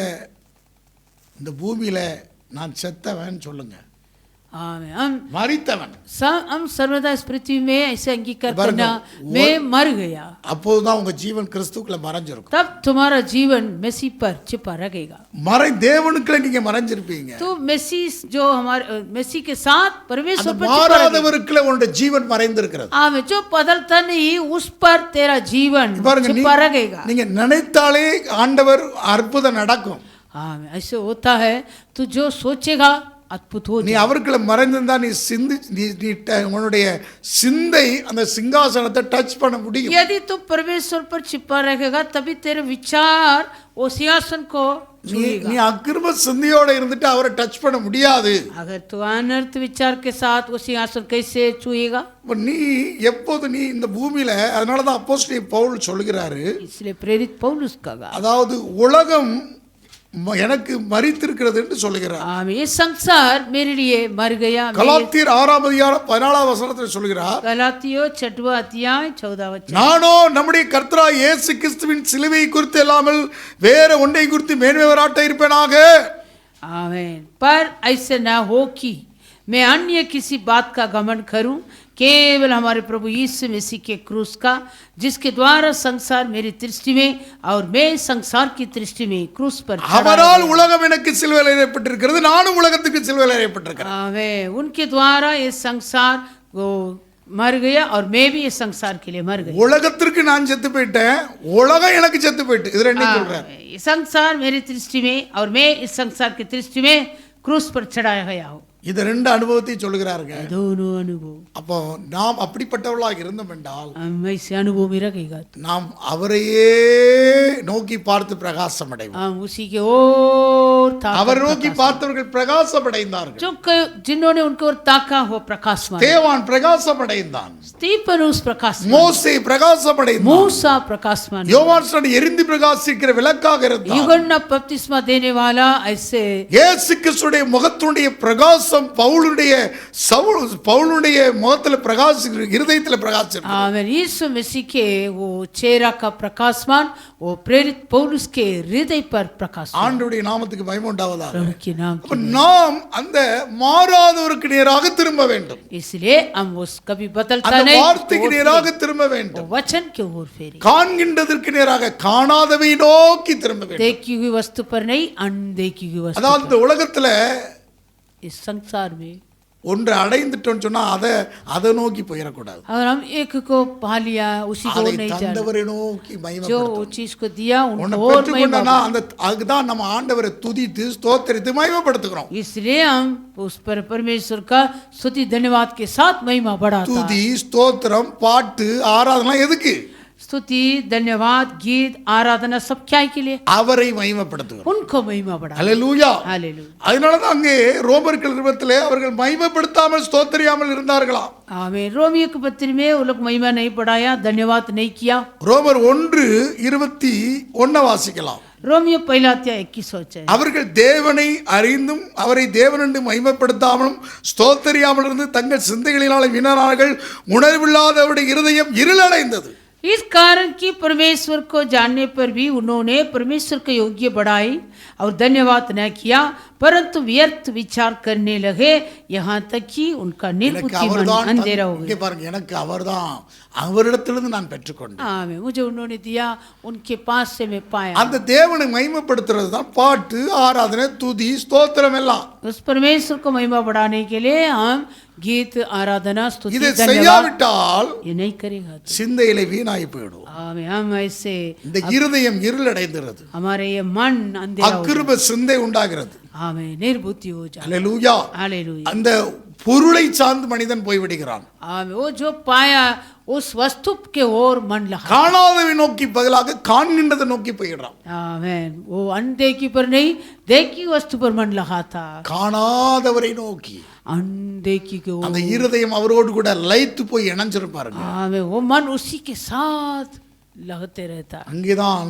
இந்த பூமியில நான் செத்தவன் சொல்லுங்க, आमें। மரித்தவன். हम सर्वदा इस पृथ्वी में ऐसे अंगीकार बारगा, करना मैं मर गया, அப்போதுதான் உங்க ஜீவன் கிறிஸ்துக்குள்ள மறைஞ்சிருக்கும். तब तुम्हारा जीवन मसीह पर छिपा रहेगा। தேவனுக்குள்ள நீங்க மறைஞ்சிருப்பீங்க. तो मसीह जो हमारे मसीह के साथ परमेश्वर அந்த पर छिपा रहेगा। மாறாதவருக்குள்ள உங்களுடைய ஜீவன் மறைந்திருக்கிறது. आमें। जो बदलता नहीं उस पर तेरा जीवन பாருங்க, छिपा रहेगा। நீங்க நினைத்தாலே ஆண்டவர் அற்புதம் நடக்கும். आमें। ऐसे होता है तो जो सोचेगा अद्भुत हो நீ जाएगा। அவருக்குள்ள மறைந்திருந்தா நீ உன்னுடைய சிந்தை அந்த சிங்காசனத்தை டச் பண்ண முடியும். यदि तू परमेश्वर पर छिपा रहेगा तभी तेरे विचार वो सिंहासन को छुएगा। நீ அக்கிரம சிந்தையோட இருந்துட்டு அவரை டச் பண்ண முடியாது. अगर तू अनर्थ विचार के साथ वो सिंहासन कैसे छुएगा? நீ எப்போது நீ இந்த பூமியில, அதனாலதான் அப்போஸ்தலன் பவுல் சொல்கிறாரு, इसलिए प्रेरित पौलुस कहा, அதாவது உலகம் எனக்கு மரித்திருக்கிறது என்று சொல்கிறார். आमीन। ये संसार मेरे लिए मर गया। கலாத்தியர் 6ஆம் அதிகாரம் 14ஆம் வசனத்தில் சொல்கிறார், गलातियों 6वां अध्याय 14 वचन, நானோ நம்முடைய கர்த்தராகிய இயேசு கிறிஸ்துவின் சிலுவை குறித்து இல்லாமல் வேற ஒன்றை குறித்து மேன்மை பாராட்ட இருப்பேனாக. आमीन। पर ऐसे ना हो कि मैं अन्य किसी बात का घमंड करूं, केवल हमारे प्रभु यीशु मसीह के क्रूस का, जिसके द्वारा संसार मेरी दृष्टि में और मैं संसार की दृष्टि में क्रूस पर அவரால் உலகம் எனக்கு சிலுவையில் அறையப்பட்டிருக்கிறது, நானும் உலகத்துக்கு சிலுவையில் அறையப்பட்டிருக்கிறேன். आमीन। उनके द्वारा ये संसार वो मर गया और मैं भी ये संसार के लिए मर गई। உலகத்திற்கு நான் செத்து போயிட்டேன், உலகம் எனக்கு செத்து போயிட்டு. இது ரெண்டையும் சொல்றேன். ये संसार मेरी दृष्टि में और मैं इस संसार की दृष्टि में क्रूस पर चढ़ाया गया हूँ। இது ரெண்டு அனுபவத்தையும் சொல்லுகிறாருங்க. दोनों अनुभव। அப்போ நாம் அப்படிப்பட்டவர்களாக இருந்தோம் என்றால் हम ऐसे अनुभव में रखेगा तो நாம் அவரையே நோக்கி பார்த்து பிரகாசம் அடைவோம். हम उसी के ओर ताका அவர் நோக்கி प्रकाश। பார்த்தவர்கள் பிரகாசம் அடைந்தார்கள். जो जिन्होंने उनके ओर ताका हो प्रकाशमान। தேவான் பிரகாசம் அடைந்தான், स्टीफन उस प्रकाशमान, மோசே பிரகாசம் அடைந்தான், मूसा प्रकाशमान, யோவான் ஸ்நானன் எரிந்து பிரகாசிக்கிற விளக்காக இருந்தான். यूहन्ना बपतिस्मा देने वाला ऐसे இயேசு கிறிஸ்துவின் முகத்துடைய பிரகாசம் பிரகாசம் பவுலுடைய முகத்துல பிரகாசம், இருதயத்துல பிரகாசம். आमीन। यीशु मसीह के वो चेहरा का प्रकाशमान वो प्रेरित पौलुस के हृदय पर प्रकाश। ஆண்டவருடைய நாமத்துக்கு மகிமை உண்டாவதாக। प्रभु के नाम அப்ப நாம் அந்த மாறாதவருக்கு நேராக திரும்ப வேண்டும், इसलिए हम उस कभी बदलता அந்த नहीं, வார்த்தைக்கு நேராக திரும்ப வேண்டும், वचन के ओर फेरे, காண்கின்றதற்கு நேராக காணாதவை நோக்கி திரும்ப வேண்டும்। देखी हुई वस्तु पर नहीं, अनदेखी हुई वस्तु அதாவது இந்த உலகத்துல इस संसार में ஒன்று அடைந்துட்டோம்னு சொன்னா அதை நோக்கி போயிடக்கூடாது, अगर हम एक को पा लिया उसी को அதை नहीं जाना, தந்தவரை நோக்கி जो மகிமைப்படுத்தணும்। वो चीज को दिया உன்னை उनको और பெற்றுக்கொண்டனா महिमा। அந்த அதுதான் நம்ம ஆண்டவரை துதித்து ஸ்தோத்திரித்து மகிமைப்படுத்துகிறோம்। इसलिए हम उस पर परमेश्वर का स्तुति धन्यवाद के साथ महिमा बढ़ाता है। துதி ஸ்தோத்திரம் பாட்டு ஆராதனை எதுக்கு? स्तुति धन्यवाद गीत आराधना सब क्या के लिए? அவரை மகிமைப்படுத்துகிறோம்। उनको महिमा बढ़ा। அல்லேலூயா। हालेलुया। அதனாலதான் அங்கே ரோமர்கள் நிருபத்திலே அவர்கள் மகிமைப்படுத்தாமல் ஸ்தோத்திரியாமல் இருந்தார்களாம்। आमीन। रोमियो के पत्र में वो लोग महिमा नहीं बढ़ाया, धन्यवाद नहीं किया। ரோமர் 1:21 வாசிக்கலாம்। रोमियो पहला अध्याय 21 அவர்கள் தேவனை அறிந்தும் அவரை தேவனென்று மகிமைப்படுத்தாமலும் ஸ்தோத்திரியாமல் இருந்து தங்கள் சிந்தைகளினாலே வீணரானார்கள், உணர்வில்லாதவருடைய இருதயம் இருளடைந்தது। इस कारण कि परमेश्वर को जानने पर भी उन्होंने परमेश्वर के योग्य बढ़ाई और धन्यवाद न किया, परंतु व्यर्थ विचार करने लगे, यहाँ तक कि उनका निर्बुद्धि मन अंधेरा हो गया। பாருங்க, எனக்கு அவர்தான், அவரிடத்திலிருந்து நான் பெற்றுக்கொண்டேன்। आमीन। मुझे उन्होंने दिया, उनके पास से मैं पाया। அந்த தேவனை மகிமைப்படுத்துறது தான் பாட்டு ஆராதனை துதி ஸ்தோத்திரம் எல்லாம்। उस परमेश्वर को महिमा बढ़ाने के लिए हम गीत आराधना स्तुति இதை धन्यवाद செய்யாவிட்டால் ये नहीं करेगा तो சிந்தையிலே வீணாய் போயிடும்। आमीन। हम ऐसे இந்த இருதயம் இருளடைந்துறது, हमारे ये मन अंधेरा हो அக்கிருப சிந்தை உண்டாகிறது। जाए। आमीन। निर्बुद्धि हो जाए। அல்லேலூயா। हालेलुया। அந்த பொருளை சார்ந்து மனிதன் போய்விடுகிறான்। आमीन। वो जो पाया उस वस्तु के ओर मन लगा। காணாதவை நோக்கி பதிலாக காண்கின்றதை நோக்கி போயிடுறான்। आमीन। वो अनदेखी पर नहीं, देखी वस्तु पर मन लगाता। காணாதவரை நோக்கி अनदेखी के அந்த ओर। இருதயம் அவரோடு கூட லயித்து போய் இணைஞ்சிருப்பாருங்க। आमीन। वो मन उसी के साथ लगते रहता। அங்கேதான்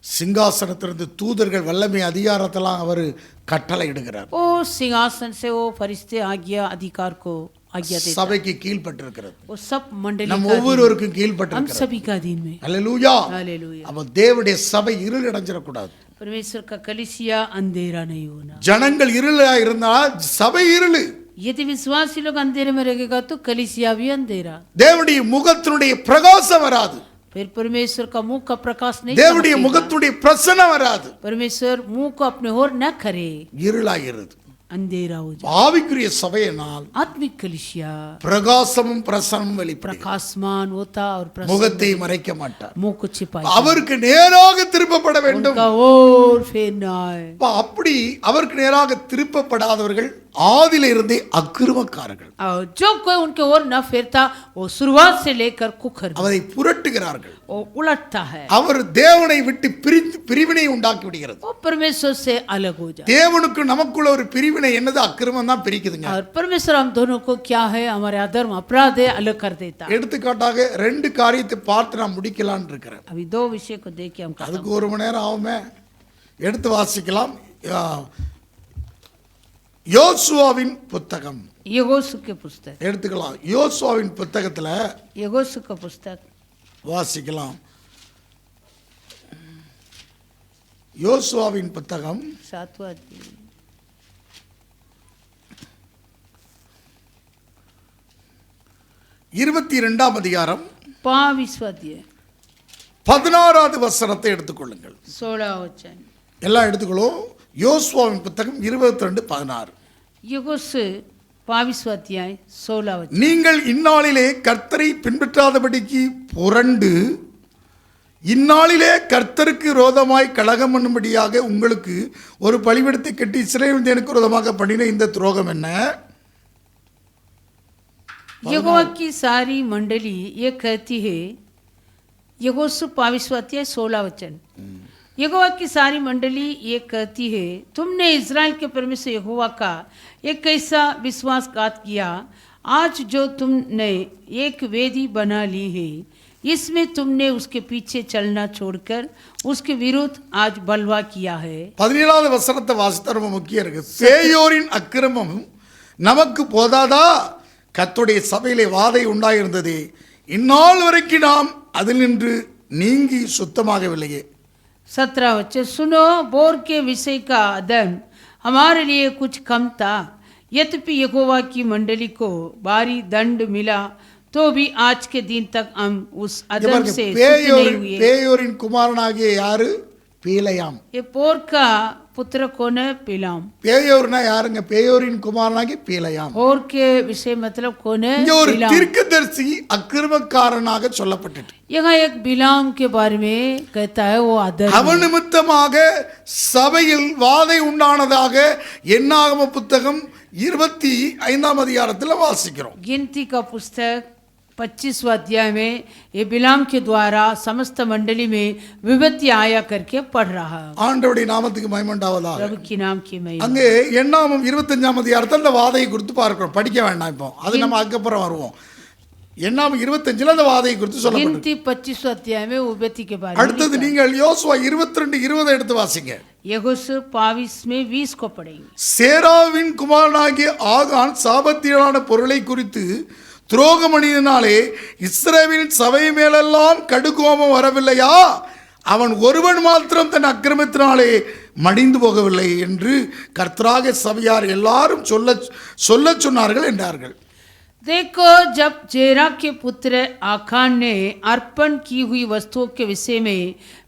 சிங்காசனத்திலிருந்து தூதர்கள் வல்லமை அதிகாரத்தெல்லாம் அவர் கட்டளை இடுகிறார்। वो सिंहासन से वो फरिश्ते आज्ञा अधिकार को आज्ञा देता। சபைக்கு கீழ்ப்பட்டிருக்கிறது, वो सब मंडली நம்ம का दिन, ஒவ்வொருவருக்கும் हम கீழ்ப்பட்டிருக்கிறது। सभी का दिन में। அல்லேலூயா। हालेलुया। அப்ப தேவனுடைய சபை இருள் அடைஞ்சிடக்கூடாது। परमेश्वर का कलीसिया अंधेरा नहीं होना। ஜனங்கள் இருளா இருந்தா சபை இருளு। यदि विश्वासी लोग अंधेरे में रहेगा तो कलीसिया भी अंधेरा। தேவனுடைய முகத்தினுடைய பிரகாசம் வராது, फिर परमेश्वर का मुंह का प्रकाश नहीं தேவனுடைய चमकेगा। முகத்துடைய பிரசன்னம் வராது, परमेश्वर मुंह को अपने ओर न करे, இருளாகிறது। अंधेरा हो जाए। ஆவிக்குரிய சபையினால் आत्मिक कलीसिया பிரகாசமும் பிரசன்னமும் வெளிப்படும், प्रकाशमान होता और प्रसन्न, முகத்தை மறைக்க மாட்டார்। मुंह को छिपाए, அவருக்கு நேராக திருப்பப்பட வேண்டும்। उनका ओर फेरना है। அப்படி அவருக்கு நேராக திருப்பப்படாதவர்கள் ஆதியில இருந்தே அக்கிரமக்காரர்கள், और जो कोई उनके ओर न फेरता वो शुरुआत से लेकर कुखर அவரை புரட்டுகிறார்கள்। वो उलटता है, அவர் தேவனை விட்டு பிரிவினை உண்டாக்கி விடுகிறது। वो परमेश्वर से अलग हो जाए। தேவனுக்கு நமக்குள்ள ஒரு பிரிவினை என்னது? அக்கிரமம் தான் பிரிக்குதுங்க। और परमेश्वर हम दोनों को क्या है, हमारे अधर्म अपराध है, अलग कर देता। எடுத்துக்காட்டாக 2 காரியத்தை பார்த்து நான் முடிக்கலான்னு இருக்கிறேன்। अभी 2 विषय को देख के हम खत्म। அதுக்கு 1 மணி நேரம் ஆகுமே, எடுத்து வாசிக்கலாம்। யோசுவாவின் புத்தகம் यहोशू के पुस्तक, எடுத்துக்கலாம்। யோசுவாவின் புத்தகத்துல यहोशू का पुस्तक வாசிக்கலாம்। யோசுவாவின் புத்தகம் 7वां अध्याय 22ஆம் அதிகாரம் 22वां अध्याय 16வது வசனத்தை எடுத்துக்கொள்ளுங்கள்। 16 वचन। எல்லாம் எடுத்துக்கொள்ளும்। யோசுவாவின் புத்தகம் 22:16। यहोशू 22वां अध्याय 16 वचन। நீங்கள் இந்நாளிலே கர்த்தரை பின்பற்றாதபடிக்கு புரண்டு இந்நாளிலே கர்த்தருக்கு விரோதமாய் கலகம் பண்ணும்படியாக உங்களுக்கு ஒரு பலிபீடத்தை கட்டி இஸ்ரவேல் தேவனுக்கு விரோதமாக பண்ணின இந்த துரோகம் என்ன? यहोवा की सारी मंडली ये कहती है, यहोशू 22वां अध्याय 16 वचन। यहोवा की सारी मंडली ये कहती है, तुमने इज़राइल के परमेश्वर यहोवा का एक ऐसा विश्वासघात किया, आज जो तुमने एक वेदी बना ली है, इसमें तुमने उसके पीछे चलना छोड़कर उसके विरुद्ध आज बलवा किया है। 17வது வசனத்தை வாசித்தா ரொம்ப முக்கியம் இருக்கு। பேயோரின் அக்கிரமம் நமக்கு போதாதா? கர்த்தருடைய சபையிலே வாதை உண்டாயிருந்தது, இந்நாள் வரைக்கும் நாம் அதில் நின்று நீங்கி சுத்தமாகவில்லையே. 17 बच्चे सुनो, बोर के विषय का अदन हमारे लिए कुछ कम था, यद्यपि यहोवा की मंडली को भारी दंड मिला तो भी आज के दिन तक हम उस अदन से छूटे नहीं हुए. பேயோரின் குமாரனாகிய யாரு? பீலையாம். ये पोर का पुत्र कौन है? बिलाम. பேயோர்னா யாருங்க? பேயோரின் குமாரனாகிய பீலையாம். पोर के विषय मतलब कौन है? இங்க ஒரு बिलाम. தீர்க்கதரிசி அக்கிரமக்காரனாக சொல்லப்பட்டது. यहाँ एक बिलाम के बारे में कहता है वो अदन. அவன் निमित्तமாக சபையில் வாதை உண்டானதாக என்னாகம புத்தகம் 25ஆம் அதிகாரத்தில் வாசிக்கிறோம். गिनती का पुस्तक 25वां अध्याय में ये बिलाम के द्वारा समस्त मंडली में विपत्ति आया करके पढ़ रहा है. ஆண்டவருடைய நாமத்துக்கு மகிமை உண்டாவதாக. प्रभु की नाम की महिमा. அங்கே என்னாகமம் 25ஆம் அதிகாரத்தில் அந்த வாதையை குறித்து பார்க்கிறோம். படிக்க வேண்டாம், இப்போ அது நம்ம அதுக்கப்புறம் வருவோம். என்னாகமம் 25ல அந்த வாதையை குறித்து சொல்லப்பட்டிருக்கு. गिनती 25वां अध्याय में विपत्ति के बारे में. அடுத்தது நீங்கள் யோசுவா 22:20 எடுத்து வாசிங்க. यहोशू 22 में 20 को पढ़ेंगे. சேராவின் குமாரனாகிய ஆகான் சாபத்தியலான பொருளை குறித்து துரோகமணியினாலே இஸ்ரவேலின் சபை மேலெல்லாம் கடுகோபம் வரவில்லையா? அவன் ஒருவன் மாத்திரம் தன் அக்கிரமத்தினாலே மடிந்து போகவில்லை என்று கர்த்தராகிய சபையார் எல்லாரும் சொல்ல சொன்னார்கள் என்றார்கள். देखो, जब जेरा के पुत्र आखान ने अर्पण की हुई वस्तुओं के विषय में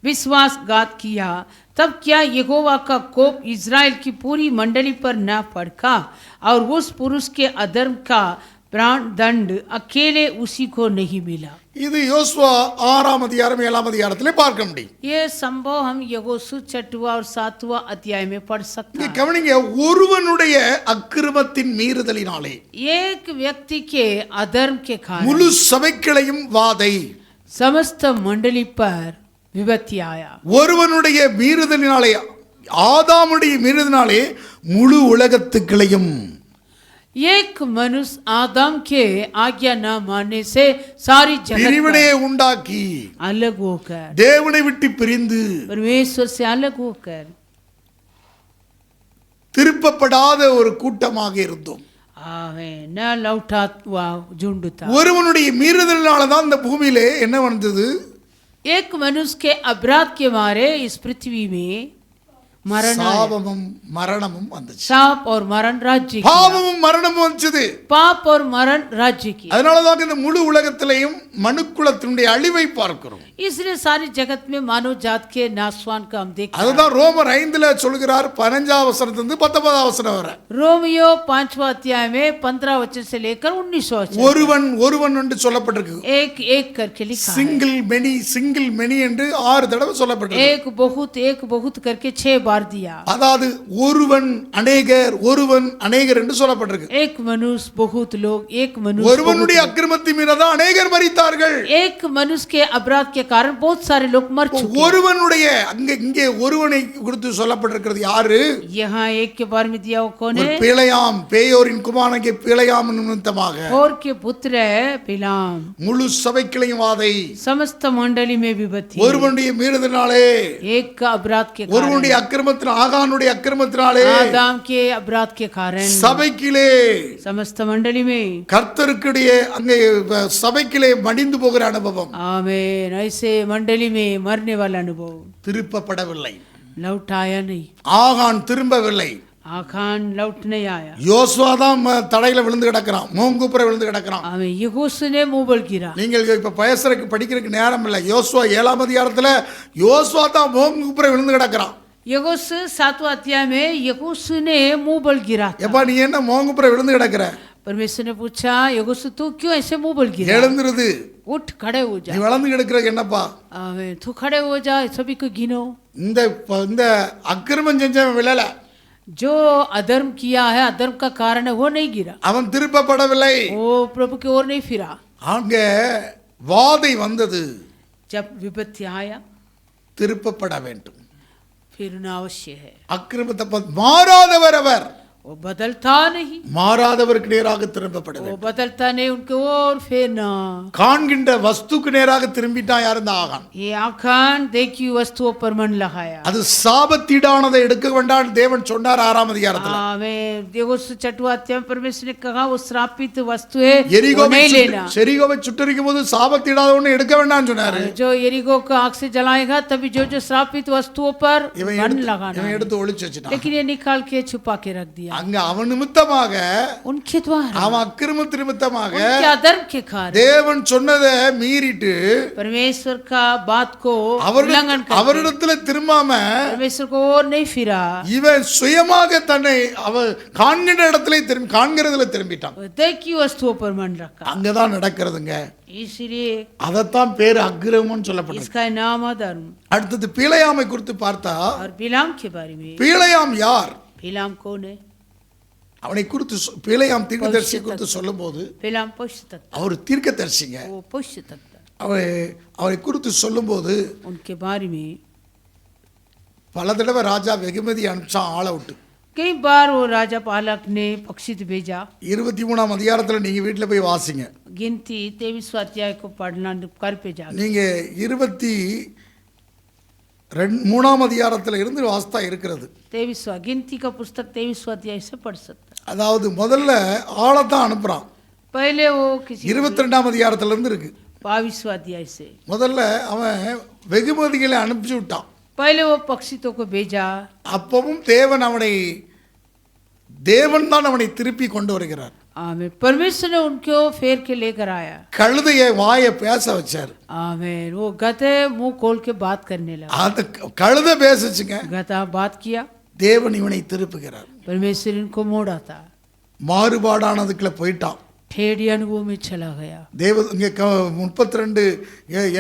विश्वासघात किया, तब क्या यहोवा का कोप इज़राइल की पूरी मंडली पर न भड़का और उस पुरुष के अधर्म का प्राण दंड अकेले उसी को नहीं मिला? இது யோசுவா 6ஆம் அதிகாரம் 7ஆம் அதிகாரத்திலே பார்க்க முடியும். ये संभव हम यहोशू 6वां और 7वां अध्याय में पढ़ सकते இங்க हैं. கவனிங்க, ஒருவனுடைய அக்கிரமத்தின் மீறுதலினாலே एक व्यक्ति के अधर्म के कारण முழு சபைகளையும் வாதை, समस्त मंडली पर विपत्ति आया. ஒருவனுடைய மீறுதலினாலே, ஆதாமுடைய மீறுதலினாலே முழு உலகத்துக்களையும், एक मनुष्य आदम के आज्ञा न मानने से सारी जगत பிரிவினையை உண்டாக்கி अलग होकर, தேவனை விட்டு பிரிந்து परमेश्वर से अलग होकर திருப்பப்படாத ஒரு கூட்டமாக இருந்தோம். आवे न लौटा हुआ झुंड था. ஒருவனுடைய மீறுதலினால தான் இந்த பூமியிலே என்ன வந்தது? एक मनुष्य के अपराध के मारे इस पृथ्वी में मरण आया. சாபமும் மரணமும் வந்துச்சு. साप और मरण राज्य किया. பாவமும் மரணமும் வந்துச்சு. पाप और मरण राज्य किया. அதனாலதான் இந்த முழு உலகத்திலேயும் மனுக்குலத்தினுடைய அழிவை பார்க்கிறோம். इसलिए सारी जगत में मानव जात के नाशवान का हम देखते हैं. அதுதான் ரோமர் 5ல சொல்கிறார், 15ஆம் வசனத்திலிருந்து 19ஆம் வசனம் வரை. रोमियो 5वां अध्याय में 15 वचन से लेकर 19 वचन. ஒருவன் ஒருவன் என்று சொல்லப்பட்டிருக்கு. एक एक करके लिखा है. சிங்கிள் மெனி என்று 6 தடவை சொல்லப்பட்டிருக்கு. एक बहुत करके 6 बार दिया. அதாவது ஒருவன் அநேகர் என்று சொல்லப்பட்டிருக்கு. एक मनुष्य बहुत लोग, एक मनुष्य ஒருவனுடைய அக்கிரமத்தின் மீதுதான் அநேகர் மரித்தார்கள். एक मनुष्य के अपराध के कारण बहुत सारे लोग मर चुके. ஒருவனுடைய இங்கே ஒருவனை குறித்து சொல்லப்பட்டிருக்கிறது யாரு? यहाँ एक के बारे में दिया वो कौन है? பிழையாம், பேயோரின் குமாரனாகிய பிழையாம் நிமித்தமாக और के पुत्र है बिलाम. முழு சபைக்கிளையும் வாதை, समस्त मंडली में विपत्ति. ஒருவனுடைய மீறுதலினாலே, एक का अपराध के कारण, ஒருவனுடைய ஆகானுடைய அக்கிரமத்தினாலே, आदम के अपराध के कारण சபைக்கிலே, समस्त मंडली में கர்த்தருக்கிடையே அங்கே சபைக்கிலே மடிந்து போகிற அனுபவம், आमेन, ऐसे मंडली में मरने वाला अनुभव திருப்பப்படவில்லை. लौटाया नहीं. ஆகான் திரும்பவில்லை. आखान लौट नहीं आया. யோசுவா தான் தடையில விழுந்து கிடக்கிறான், மூங்குப்புற விழுந்து கிடக்கிறான். हमें यहोशू ने मुंह बल गिरा. நீங்கள் இப்ப படிக்கிறதுக்கு நேரம் இல்லை. யோசுவா 7ஆம் அதிகாரத்துல யோசுவா தான் மூங்குப்புற விழுந்து கிடக்கிறான். यहोशू 7वां अध्याय में यहोशू ने मुंह बल गिरा. எப்பா நீ என்ன மூங்குப்புற விழுந்து கிடக்கிற? परमेश्वर ने पूछा, यहोशू तू क्यों ऐसे मुंह बल गिरा? எழுந்திருது, उठ, खड़े हो जा. நீ விழுந்து கிடக்கிற என்னப்பா? आमेन, तू खड़े हो जा, सभी को गिनो. இந்த அக்கிரமம் செஞ்சவன் விழல, जो अधर्म किया है, अधर्म का कारण है, वो नहीं गिरा. அவன் திருப்பப்படவில்லை. वो प्रभु की ओर नहीं फिरा. அங்க வாதை வந்தது. जब विपत्ति आया திருப்பப்பட வேண்டும். फिरना अवश्य है. அக்கிரமத்தை மாறாதவர் அவர். वो बदलता नहीं, மாறாதவருக்கு நேராக திரும்பப்பட वो வேண்டும். बदलता नहीं, उनके ओर फेरना. காண்கின்ற வஸ்துக்கு நேராக திரும்பிட்டான் யார்? இந்த ஆகான். ये आखान देखी वस्तुओं पर मन लगाया. அது சாபத்தீடானதை எடுக்க வேண்டாம் தேவன் சொன்னார் 6ஆம் அதிகாரத்துல. मैं देखो छठवां अध्याय में परमेश्वर ने कहा वो श्रापित वस्तु है, वो எரிகோவை नहीं लेना. செரிகோவை சுட்டரிக்கும் போது சாபத்தீடாத ஒண்ணு எடுக்க வேண்டாம்னு சொன்னாரு. जो यरीहो को आग से जलाएगा तभी जो जो श्रापित वस्तुओं पर இவன் मन எடுத்து- लगाना இவன் है. எடுத்து ஒளிச்சு வச்சுட்டான். लेकिन ये निकाल के छुपा के रख दिया. அங்க அவன் நிமித்தமாக, उनके द्वारा, அவன் அக்கிரம நிமித்தமாக उनके अधर्म के कारण தேவன் சொன்னதை மீறிட்டு परमेश्वर का बात को उल्लंघन करके அவரிடத்துல திரும்பாம परमेश्वर को और नहीं फिरा, இவன் சுயமாக தன்னை அவன் காண்கின்ற இடத்துல காண்கிறதுல திரும்பிட்டான். देखी वस्तुओं पर मन रखा. அங்கதான் நடக்கிறதுங்க. इसलिए அதத்தான் பேரு அக்கிரமம்னு சொல்லப்படுது. इसका नाम अधर्म. அடுத்தது பீலையாமை குறித்து பார்த்தா, और बिलाम के बारे में, பீலையாம் யார்? बिलाम कौन है? அவனை குறித்து பீலையாம் தீர்க்கதரிசி குறித்து சொல்லும் போது, बिलाम पुष्य तत्व, அவர் தீர்க்கதரிசிங்க. वो पुष्य तत्व. அவரை குறித்து சொல்லும் போது उनके बारे में பல தடவை ராஜா வெகுமதி அனுப்பிச்சான் ஆள விட்டு. कई बार वो राजा पालक ने पक्षित भेजा. 23ஆம் அதிகாரத்துல நீங்க வீட்டுல போய் வாசிங்க. गिनती 23वां अध्याय को पढ़ना कर पे जा. நீங்க 23ஆம் அதிகாரத்துல இருந்து வாஸ்தா இருக்கிறது. 23वां गिनती का पुस्तक 23वां अध्याय से पढ़ सकता. அதாவது முதல்ல ஆளத்தான் அனுப்புறான். पहले वो किसी 22ஆம் அதிகாரத்துல இருந்து இருக்கு. 22वां अध्याय से முதல்ல அவன் வெகுமதிகளை அனுப்பிச்சு விட்டான். पहले वो पक्षितों को भेजा. அப்பவும் தேவன் தான் அவனை திருப்பி கொண்டு வருகிறார். आमीन. परमेश्वर ने उनको फेर के लेकर आया. கழுதையை வாயை பேச வச்சார். आमीन. वो गधे मुंह खोल के बात करने लगा. அந்த கழுதை பேசுச்சுங்க. गधा बात किया. தேவன் இவனை திருப்புகிறார். परमेश्वर इनको मोड़ा था. மாறுபாடானதுக்குள்ள போயிட்டான். टेढ़ी अनुभव में चला गया. தேவ இங்க 32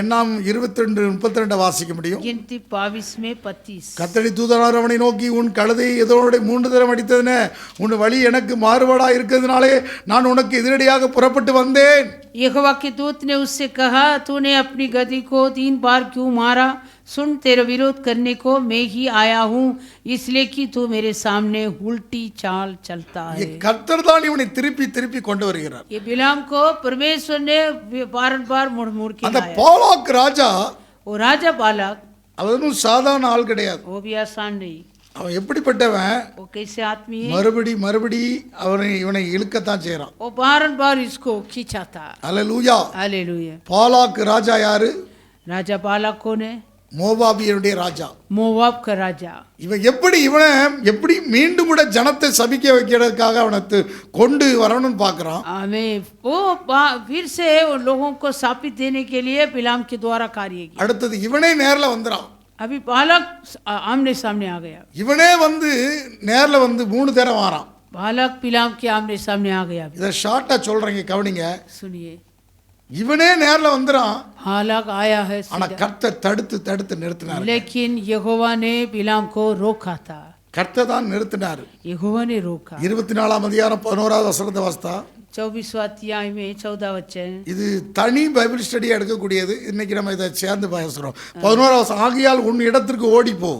எண்ணாம் 22:32 வாசிக்க முடியும். गिनती 22 में 25. கர்த்தருடைய தூதனார் அவனை நோக்கி, உன் கழுதை எதோட 3 தரம் அடித்ததுன்னு உன் வழி எனக்கு மாறுபாடா இருக்கிறதுனாலே நான் உனக்கு எதிரடியாக புறப்பட்டு வந்தேன். यहोवा के दूत ने उससे कहा, तूने अपनी गधी को 3 बार क्यों मारा? सुन, तेरा विरोध करने को मैं ही आया हूँ, इसलिए कि तू मेरे सामने उल्टी चाल चलता है. கர்த்தர் தான் இவனை திருப்பி திருப்பி கொண்டு வருகிறார். ये बिलाम को परमेश्वर ने बार मुड़ मुड़ के அந்த लाया. பாலாக் ராஜா वो राजा बालक, அவனும் சாதாரண ஆள் கிடையாது. वो भी आसान नहीं. அவன் எப்படிப்பட்டவன்? वो कैसे आदमी है? மறுபடி இவனை இழுக்கத்தான் செய்யறான். वो बार इसको खींचा था. அல்லேலூயா. हालेलुया. பாலாக் ராஜா யாரு? राजा बालक कौन है? மோவாபியருடைய ராஜா. मोवाब का राजा. இவனை எப்படி மீண்டும் கூட ஜனத்தை சபிக்க வைக்கிறதுக்காக அவனை கொண்டு வரணும்னு பார்க்கறான். हमें वो फिर से उन लोगों को साबित देने के लिए बिलाम के द्वारा कार्य किया. அடுத்தது இவனே நேர்ல வந்துறான். अभी बालक आमने सामने आ गया. இவனே நேர்ல 3 தடவை வரான். बालक बिलाम के आमने सामने आ गया. இத ஷார்ட்டா சொல்றேங்க, கவனிங்க. सुनिए. இவனே நேர்ல வந்துறான். बालक आया है ஆனா सीधा. கர்த்தர் தடுத்து நிறுத்தினார். लेकिन यहोवा ने बिलाम को रोका था. கர்த்தர் தான் நிறுத்தினார். यहोवा ने रोका. 24ஆம் அதிகாரம் 11வது வசனத்தை வாசித்தா, 24वां अध्याय में 14 वचन. இது தனி பைபிள் ஸ்டடியா எடுக்கக்கூடியது. இன்னைக்கு நம்ம இதை சேர்ந்து பேசுறோம். 11வது வசனம், ஆகையால் உன் இடத்திற்கு ஓடிப்போ,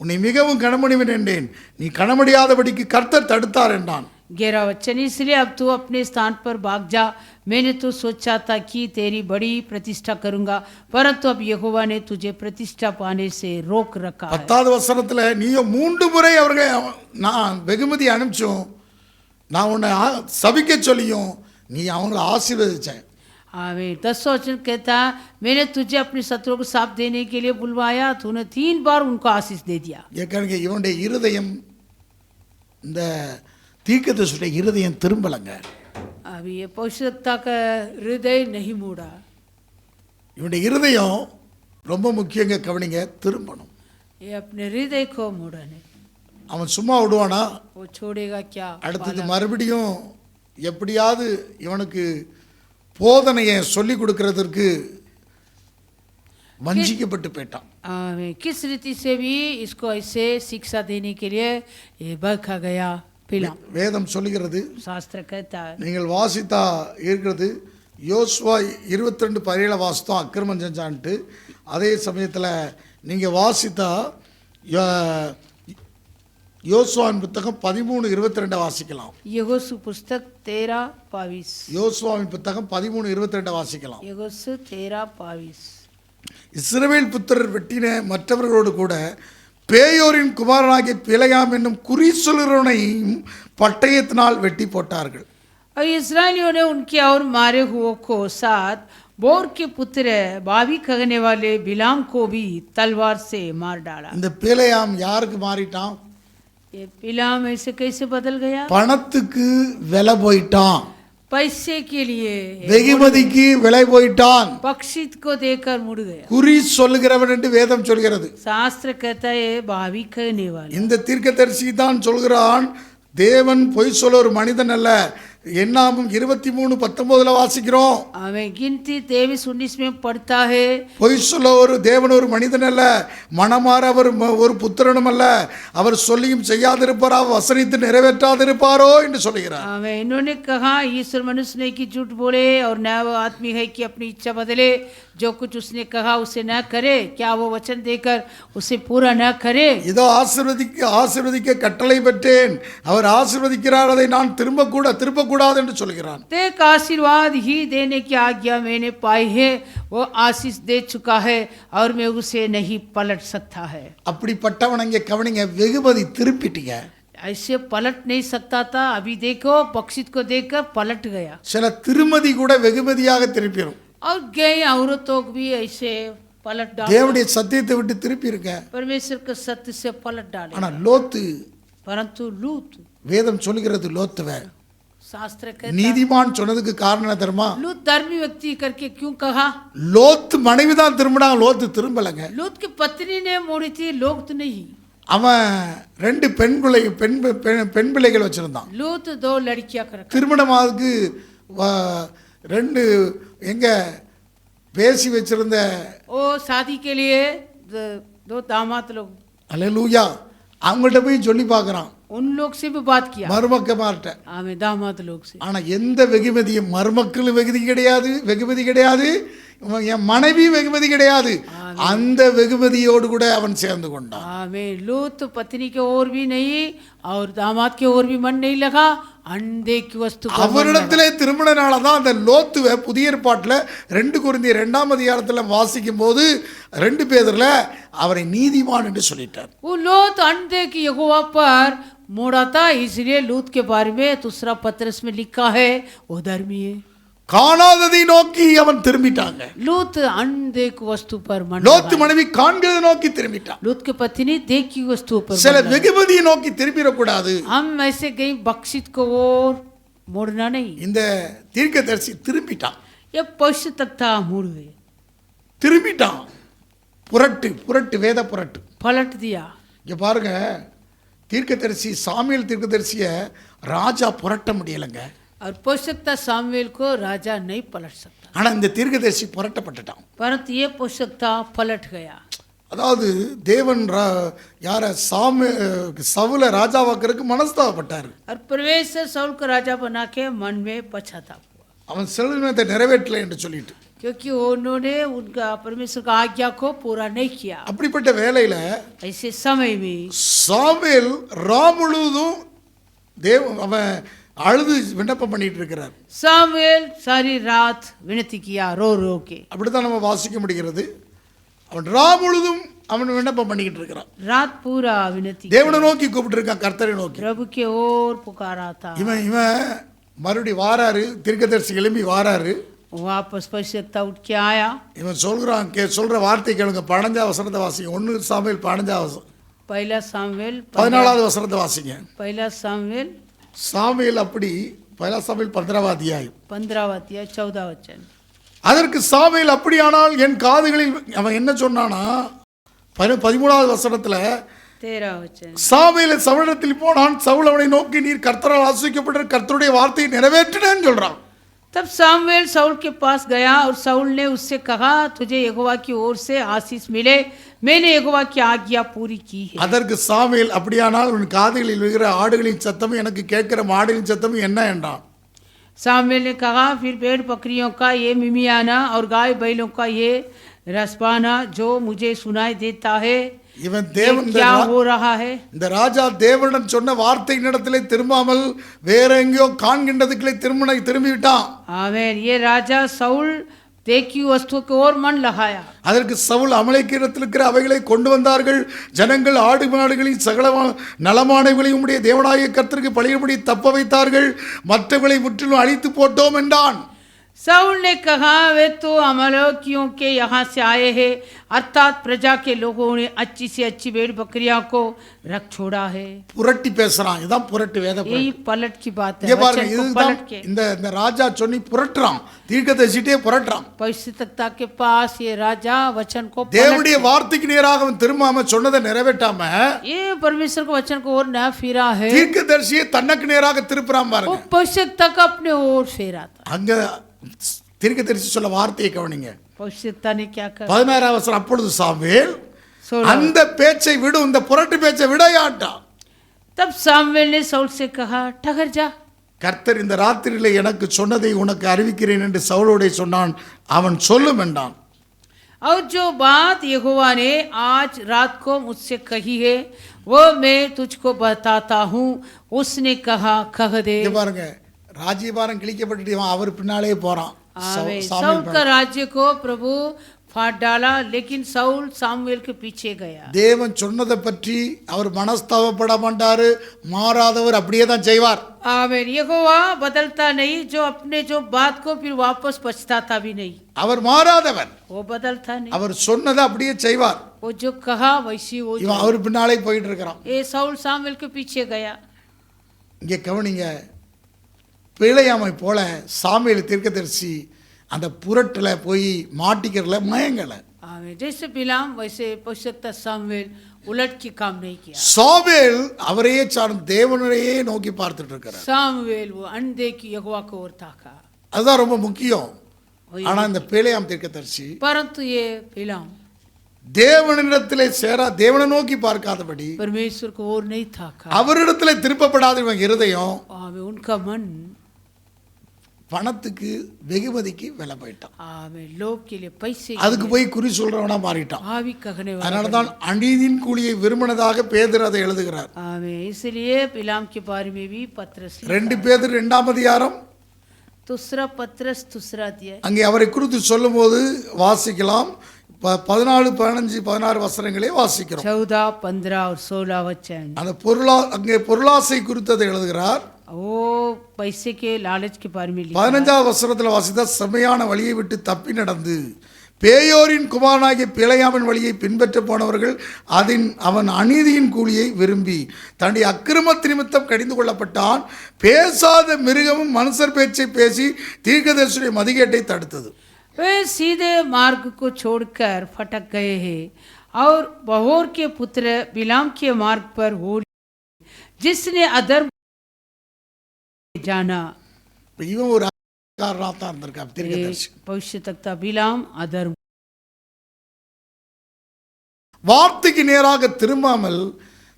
உன்னை மிகவும் கனமணிவன் என்றேன், நீ கனமடியாதபடிக்கு கர்த்தர் தடுத்தார் என்றான். 11 वचन, इसलिए अब तू अपने स्थान पर भाग जा, मैंने तो सोचा था कि तेरी बड़ी प्रतिष्ठा करूंगा, परंतु अब यहोवा ने तुझे प्रतिष्ठा पाने से रोक रखा है. 10வது வசனத்துல, நீயோ 3 முறை அவர்களை நான் வெகுமதி அனுப்பிச்சோம், நான் உன்னை சபிக்க சொல்லியும் நீ அவங்களை ஆசீர்வதிச்சேன். आमीन. 10 वचन कहता, मैंने तुझे अपने शत्रुओं को साथ देने के लिए बुलवाया, तूने 3 बार उनको आशीष दे दिया. ஏற்கனவே இவனுடைய இருதயம், இந்த தீர்க்கதரிசியுடைய இருதயம் திரும்பலங்க. अभी ये पवित्रता का हृदय नहीं मुड़ा. இவனுடைய இருதயம் ரொம்ப முக்கியங்க, கவனிங்க, திரும்பணும். ये अपने हृदय को मोड़ा नहीं. அவன் சும்மா விடுவானா? वो छोड़ेगा क्या? அடுத்தது மறுபடியும் எப்படியாவது இவனுக்கு போதனையை சொல்லி கொடுக்கறதற்கு வஞ்சிக்கப்பட்டு போயிட்டான். किस रीति से भी इसको ऐसे शिक्षा देने के लिए ये बखा गया. पिला வேதம் சொல்லுகிறது, शास्त्र कहता है. நீங்கள் வாசித்தா இருக்கிறது, யோசுவா 22:17 வாசித்தோம் அக்கிரமம் செஞ்சான்ட்டு. அதே சமயத்தில் நீங்கள் வாசித்தா யோசுவாவின் புத்தகம் 13:22 வாசிக்கலாம். यहोशू पुस्तक 13:22. யோசுவாவின் புத்தகம் 13:22 வாசிக்கலாம். यहोशू 13:22. இஸ்ரவேல் புத்திரர் வெட்டின மற்றவர்களோடு கூட பேயோரின் குமாரனாகிய பிலேயாம் என்னும் குறி சொல்லுறவனையும் பட்டயத்தினால் வெட்டி போட்டார்கள். और इस्राएलियों ने उनके और मारे हुओं को साथ बोर के पुत्र बावी कहने वाले बिलाम को भी तलवार से मार डाला. இந்த பிலேயாம் யாருக்கு மாறிட்டான்? ये बिलाम ऐसे कैसे बदल गया? பணத்துக்கு விலை போயிட்டான், पैसे के लिए வெகுமதிக்கு விலை போயிட்டான், पक्षित को देकर मुड़ गया. குறி சொல்லுகிறவன் என்று வேதம் சொல்கிறது. शास्त्र कहता है बावी कहने वाला. இந்த தீர்க்கதரிசி தான் சொல்கிறான், தேவன் பொய் சொல்ல ஒரு மனிதன் அல்ல. என்னாகும் 23:19 வாசிக்கிறோம். हमें गिनती 23:19 में पढ़ता है. பொய் சொல்ல ஒரு தேவன் ஒரு மனிதன் அல்ல, மனமாற அவர் ஒரு புத்திரனும் அல்ல. அவர் சொல்லியும் செய்யாதிருப்பாரோ, வசனித்து நிறைவேற்றாதிருப்பாரோ என்று சொல்கிறார். हमें इन्होंने कहा ईश्वर मनुष्य ने कि झूठ बोले और न वो आदमी है कि अपनी इच्छा बदले. जो कुछ उसने कहा उसे न करे, क्या वो वचन देकर उसे पूरा न करे? இதோ ஆசீர்வதிக்க கட்டளை பெற்றேன், அவர் ஆசீர்வதிக்கிறார், அதை நான் திருப்பக்கூடாது என்று சொல்கிறான். देख आशीर्वाद ही देने की आज्ञा मैंने पाई है, वो आशीष दे चुका है और मैं उसे नहीं पलट सकता है. அப்படிப்பட்டவன் இங்கே கவனிங்க, வெகுமதி திருப்பிட்டீங்க. ऐसे पलट नहीं सकता था. अभी देखो पक्षित को देखकर पलट गया. சில திருமதி கூட வெகுமதியாக திருப்பிடும். और गई औरतों को भी ऐसे पलट डाल. தேவனுடைய சத்தியத்தை விட்டு திருப்பி இருக்க. परमेश्वर के सत्य से पलट डाले. ஆனா லோத்து, परंतु लूत, வேதம் சொல்லுகிறது லோத்துவ शास्त्र कहता நீதிமான் சொன்னதுக்கு காரணம் தெரியுமா? लूत धर्मी व्यक्ति करके क्यों कहा? லோத்து மனைவி தான் திரும்பினாங்க, லோத்து திரும்பலங்க. लूत की पत्नी ने मोड़ी थी, लोग तो नहीं. அவன் 2 பெண் பிள்ளைகள் வச்சிருந்தான். लूत 2 लड़कियां कर. திருமணமாவுக்கு 2 எங்க பேசி வச்சிருந்த ओ शादी के लिए 2 दामाद लोग, அல்லேலூயா, அவங்கள்ட்ட போய் சொல்லி பார்க்கறான், उन लोग से भी बात किया. மருமக்கமார்ட்ட. हमें दामाद लोग से. ஆனா எந்த வெகுமதியும் மருமக்களும் வெகுமதி கிடையாது, என் மனைவி வெகுமதி கிடையாது. அந்த வெகுமதியோடு கூட அவன் சேர்ந்து கொண்டான். हमें लूत पत्नी के ओर भी नहीं और दामाद के ओर भी मन नहीं लगा. अंधे की वस्तु को मन लगा. அவரிடத்திலே திருமணனால தான் அந்த லோத்துவை புதிய ஏற்பாட்டில் 2 கொரிந்தியர் 2ஆம் அதிகாரத்தில் வாசிக்கும் போது 2 பேதுருல அவரை நீதிமான் என்று சொல்லிட்டார். वो लूत अंधे की यहोवा पर मोड़ा था, इसलिए लूत के बारे में दूसरा पत्रस में लिखा है वो धर्मी है. காணாததை நோக்கி அவன் திரும்பிட்டாங்க. लूत अंधे की वस्तु पर मन லோத்து மனைவி காண்கிறதை நோக்கி திரும்பிட்டான். लूत के पत्नी देखी वस्तु पर சில வெகுமதியை நோக்கி திரும்பிடக்கூடாது. हम ऐसे कहीं बख्शित को और मोड़ना नहीं. இந்த தீர்க்கதரிசி திரும்பிட்டான். ये पवित्रता मुड़ गए, திரும்பிட்டான். புரட்டு வேத புரட்டு. पलट दिया. இங்க பாருங்க, தீர்க்கதரிசி சாமுவேல் தீர்க்கதரிசிய ராஜா புரட்ட முடியலங்க. और पोषकता सामुएल को राजा नहीं पलट सकता. ஆனா இந்த தீர்க்கதரிசி புரட்டப்பட்டுட்டான். परंतु ये पोषकता पलट गया. அதாவது தேவன் யார சவுல ராஜாவாக்குறதுக்கு மனஸ்தாபப்பட்டார். और परमेश्वर साउल को राजा बना के मन में पछतावा हुआ, அவன் செல்வத்தை நிறைவேற்றலை என்று சொல்லிட்டு. क्योंकि उन्होंने उनका परमेश्वर का आज्ञा को पूरा नहीं किया. அப்படிப்பட்ட வேளையில ऐसे समय में சாமுவேல் முழுவதும் அவன் அழுது விண்ணப்பம் பண்ணிட்டு இருக்கிறார். सामुएल सारी रात विनती किया रो रो के. அப்படித்தான் நம்ம வாசிக்க முடிகிறது. அவன் முழுதும் அவன் விண்ணப்பம் பண்ணிக்கிட்டு இருக்கிறான். रात पूरा विनती தேவனை நோக்கி கூப்பிட்டு இருக்கான், கர்த்தரை நோக்கி. प्रभु के ओर पुकारा था. இவன் மறுபடி வாராரு, தீர்க்கதரிசி எழும்பி வாராரு. वापस पवित्रता उठ के आया. இவன் சொல்ற வார்த்தை கேளுங்க. 15ஆம் வசனத்தை வாசிங்க. 1 சாமுவேல் 15ஆம் வசனம். पहला सामुएल 14ஆவது வசனத்தை வாசிங்க. पहला सामुएल சாமுவேல் அப்படி 1 சாமுவேல் 15ஆம் அத்தியாயம் 15वां अध्याय 14वां वचन. அதற்கு சாமுவேல் அப்படியானால் என் காதுகளில், அவன் என்ன சொன்னானா 13ஆவது வசனத்துல, 13वां वचन. சாமுவேல் சவுலிடத்தில் போனான். சவுல் அவனை நோக்கி, நீர் கர்த்தரால் ஆசீர்வதிக்கப்பட்ட கர்த்தருடைய வார்த்தையை நிறைவேற்றினேன்னு சொல்றான். तब सामुएल साउल के पास गया और साउल ने उससे कहा, तुझे यहोवा की ओर से आशीष मिले, मैंने यहोवा की आज्ञा पूरी की है. அதற்கு சாமுவேல், அப்படியானால் உன் காதுகளில் விழுகிற ஆடுகளின் சத்தமும் எனக்கு கேட்கிற மாடுகளின் சத்தமும் என்ன என்றான். सामुएल ने कहा, फिर भेड़ बकरियों का ये मिमियाना और गाय बैलों का ये रसबाना जो मुझे सुनाई देता है இவன் ये தேவன் क्या हो रहा है। இந்த ராஜா தேவனிடம் சொன்ன வார்த்தையினிடத்திலே திரும்பாமல் வேற எங்கேயோ காண்கின்றதுக்குள்ளே திரும்பி விட்டான். आमीन। ये राजा साउल देखी वस्तु की ओर मन लगाया। அதற்கு சவுல் அமலேக்கியத்தில் இருக்கிற அவைகளை கொண்டு வந்தார்கள். ஜனங்கள் ஆடு மாடுகளின் சகல நலமானவைகளையும் உம்முடைய தேவனாகிய கர்த்தருக்கு பலியிடும்படி தப்ப வைத்தார்கள், மற்றவர்களை முற்றிலும் அழித்து போட்டோம் என்றான். साउल ने कहा वे तो अमलेकियों के यहाँ से आए हैं, अर्थात प्रजा के लोगों ने अच्छी से अच्छी भेड़ बकरियां को रख छोड़ा है। புரட்டி பேசுறான். இதான் புரட்டு வேத यही पलट की बात है। இங்க பாருங்க, वचन को இதுதான் पलट के இந்த ராஜா சொன்னி புரட்டுறான், தீர்க்கதரிசிட்டே புரட்டுறான். पवित्रता के पास ये राजा वचन को தேவனுடைய வார்த்தைக்கு நேராக அவன் திரும்பாம சொன்னதை நிறைவேற்றாம ये परमेश्वर के वचन को और न फिरा है, தீர்க்கதரிசியை தனக்கு நேராக திருப்புறான் वो பாருங்க. पवित्रता का अपने ओर फेरा था। அங்க தீர்க்கதரிசி சொல்ல வார்த்தையை கவனிங்க. पवित्रता ने क्या कर 16 வசனம், அப்பொழுது சாமுவேல் 16 அந்த பேச்சை விடும், இந்த புரட்டு பேச்சை விடையாட்டான். तब सामुएल ने साउल से कहा ठहर जा। கர்த்தர் இந்த ராத்திரியிலே எனக்கு சொன்னதை உனக்கு அறிவிக்கிறேன் என்று சவுலோடே சொன்னான். அவன் சொல்லும் என்றான். और जो बात यहोवा ने आज रात को मुझसे कही है वो मैं तुझको बताता हूँ। उसने कहा कह दे। இங்க பாருங்க, ராஜ்யபாரம் கிழிக்கப்பட்டு அவர் பின்னாலே போறான். आमीन। சாமுவேல் साउल का राज्य को प्रभु फाड़ डाला, लेकिन साउल सामुएल के पीछे गया। தேவன் சொன்னதை பற்றி அவர் மனஸ்தாபப்பட மாட்டாரு, மாறாதவர் அப்படியே தான் செய்வார். आमीन। यहोवा बदलता नहीं, जो अपने जो बात को फिर वापस पछताता भी नहीं। அவர் மாறாதவர், वो बदलता नहीं, அவர் சொன்னதை அப்படியே செய்வார். वो जो कहा वैसी वो இவன் அவர் பின்னாலே போயிட்டு இருக்கிறான். ये साउल सामुएल के पीछे गया। இங்கே கவனிங்க, பிழையாமை போல சாமுவேல் தீர்க்கதரிசி அந்த புரட்டில் போய் மாட்டிக்கிறல மயங்கலை. आमीन। जैसे बिलाम वैसे पवित्रता सामुएल उलट के काम नहीं किया। சாமுவேல் அவரையே சார்ந்த தேவனையே நோக்கி பார்த்துட்டு இருக்கிறார். सामुएल वो अंधे की यहोवा को ओर ताका। அதுதான் ரொம்ப முக்கியம். ஆனா இந்த பிழையாம் தீர்க்கதரிசி परंतु ये बिलाम தேவனிடத்திலே தேவனை நோக்கி பார்க்காதபடி, परमेश्वर को ओर नहीं ताका। அவரிடத்திலே திருப்பப்படாத இவன் இருதயம் आमीन। उनका मन பணத்துக்கு வெகுமதிக்கு விலை போயிட்டான். आमीन। लोभ के लिए पैसे அதுக்கு போய் குறி சொல்றவனா மாறிட்டான். भावी कहने वाला। அதனாலதான் அநீதியின் கூலியை விரும்பினதாக பேதுரு அதை எழுதுகிறார். आमीन। इसलिए बिलाम के बारे में भी पत्रस 2 பேதுரு 2ஆம் அதிகாரம் दूसरा पत्रस दूसरा अध्याय அங்கே அவரை குறித்து சொல்லும்போது வாசிக்கலாம். 14, 15, 16 வசனங்களே வாசிக்கிறோம். 14, 15 और 16 वचन। அந்த அங்கே பொருளாசை குறித்து அதை எழுதுகிறார். वो पैसे के लालच के बारे में लिखा। 15ஆம் வசனத்தில் வாசித்தா, செம்மையான வழியை விட்டு தப்பி நடந்து பேயோரின் குமாரனாகிய பிழையாமின் வழியை பின்பற்ற போனவர்கள் அவன் அநீதியின் கூலியை விரும்பி தன்னுடைய அக்கிரமத்து நிமித்தம் கடிந்து கொள்ளப்பட்டான். பேசாத மிருகமும் மனுஷர் பேச்சை பேசி தீர்க்கதரிசியுடைய மதிகேட்டை தடுத்தது. वे सीधे मार्ग को छोड़कर फटक गए हैं और बहोर के पुत्र बिलाम के मार्ग पर हो, जिसने अधर्म जाना। இவன் ஒரு காரணமாக தான் இருந்திருக்கான் தீர்க்கதரிசி. भविष्यवक्ता बिलाम अधर्म வார்த்தைக்கு நேராக திரும்பாமல்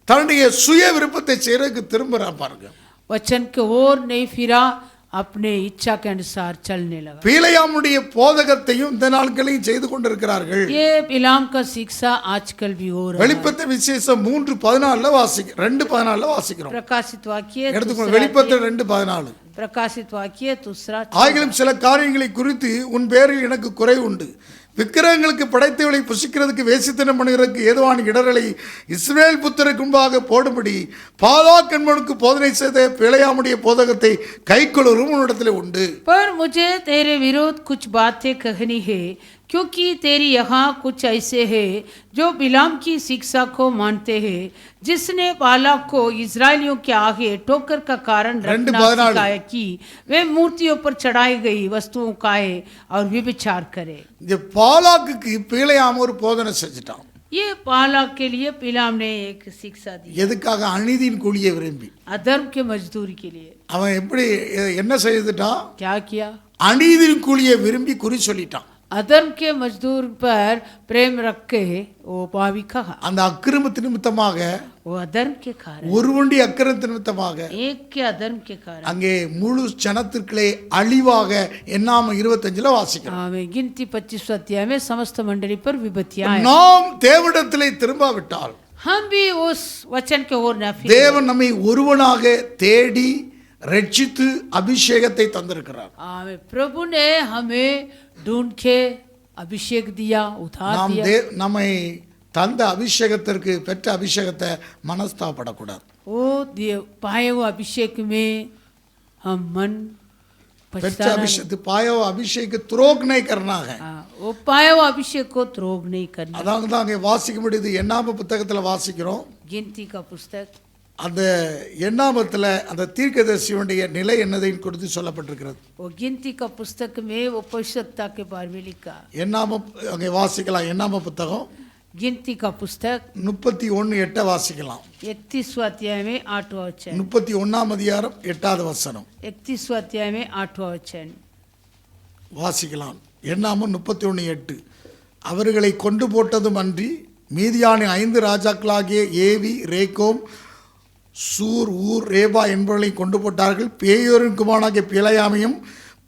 தன்னுடைய சுய விருப்பத்தை செய்யறதுக்கு திரும்புறான் பாருங்க. वचन के ओर नहीं फिरा, अपने इच्छा के अनुसार चलने लगा। பிழையாமுடைய போதகத்தையும் இந்த நாட்களையும் செய்து கொண்டிருக்கிறார்கள். ये बिलाम का शिक्षा आजकल भी हो रहा है। வெளிப்படுத்த விசேஷம் 3:14 வாசிக்கிறோம். 2:14 வாசிக்கிறோம். प्रकाशित वाक्य எடுத்துக்கோங்க, வெளிப்படுத்த 2:14. प्रकाशित वाक्य दूसरा। ஆகிலும் சில காரியங்களை குறித்து உன் பேரில் எனக்கு குறை உண்டு. விக்கிரகங்களுக்கு படைத்தவளை புசிக்கிறதுக்கு வேசித்தனம் பண்ணுகிறதுக்கு ஏதுவான இடரலை இஸ்ரவேல் புத்திரருக்கு முன்பாக போடும்படி பாலாக்கண்மனுக்கு போதனை செய்த பிழையாமுடைய போதகத்தை கைக்கொள்ளும் உன்னிடத்தில் உண்டு. पर मुझे तेरे विरोध कुछ बातें कहनी है, क्योंकि तेरी यहाँ कुछ ऐसे हैं जो बिलाम की शिक्षा को मानते हैं, जिसने बालाक को इजरायलियों के आगे ठोकर का कारण रखना सिखाया कि वे मूर्तियों पर चढ़ाई गई वस्तुओं खाए और व्यभिचार करे। இந்த பாலாக்குக்கு பிழையாம ஒரு போதனை செஞ்சுட்டான். ये बालाक के लिए बिलाम ने एक शिक्षा दी। எதுக்காக? அநீதியின் கூலியை விரும்பி. अधर्म के मजदूरी के लिए। அவன் எப்படி என்ன செய்துட்டான்? क्या किया? அநீதியின் கூலியை விரும்பி குறி சொல்லிட்டான். अधर्म के मजदूर पर प्रेम रख के वो पावी कहा, அந்த அக்கிரமத்தின் நிமித்தமாக, वो अधर्म के कारण, ஒருவனுடைய அக்கிரமத்தின் நிமித்தமாக एक के अधर्म के कारण। அங்கே முழு ஜனத்திற்குள்ளே அழிவாக என்னாம 25 வாசிக்கிறோம். हमें गिनती 25 अध्याय में समस्त मंडली पर विपत्तियां आए। நாம் தேவனிடத்திலே திரும்பாவிட்டால், हम भी उस वचन के ओर न फिरे। தேவன் நம்மை ஒருவனாக தேடி ரட்சித்து அபிஷேகத்தை தந்திருக்கிறார். हमें प्रभु ने हमें ढूंढ के अभिषेक दिया, उधार நாம் दिया। நம்மை தந்த அபிஷேகத்திற்கு பெற்ற அபிஷேகத்தை மனஸ்தாபப்படக்கூடாது. वो पाए वो अभिषेक में हम मन பெற்ற पछताना नहीं। அபிஷேகத்து பாயோ அபிஷேக துரோக் नहीं करना है. वो पाए वो अभिषेक को त्रोग नहीं करना। அதான் தான் அங்கே வாசிக்க முடியுது. எண்ணாம புத்தகத்தில் வாசிக்கிறோம். गिनती का पुस्तक அந்த எண்ணாமத்தில் அந்த தீர்க்கதரிசியுடைய நிலை என்னதையும் குறித்து சொல்லப்பட்டிருக்கிறது. वो गिनती का पुस्तक में वो पवित्रता के बारे में लिखा। எண்ணாம அங்கே வாசிக்கலாம். எண்ணாம புத்தகம் गिनती का पुस्तक 31:8 வாசிக்கலாம். 31वां अध्याय में 8वां वचन। 31ஆம் அதிகாரம் 8வது வசனம் 31वां अध्याय में 8वां वचन வாசிக்கலாம். எண்ணாமம் 31:8. அவர்களை கொண்டு போட்டதும் அன்றி மீதியானின் 5 ராஜாக்களாகிய ஏவி, ரேகோம், சூர், ஊர், ரேபா என்பவர்களை கொண்டு போட்டார்கள். பேயோரின் குமாரனாகிய பிலேயாமையும்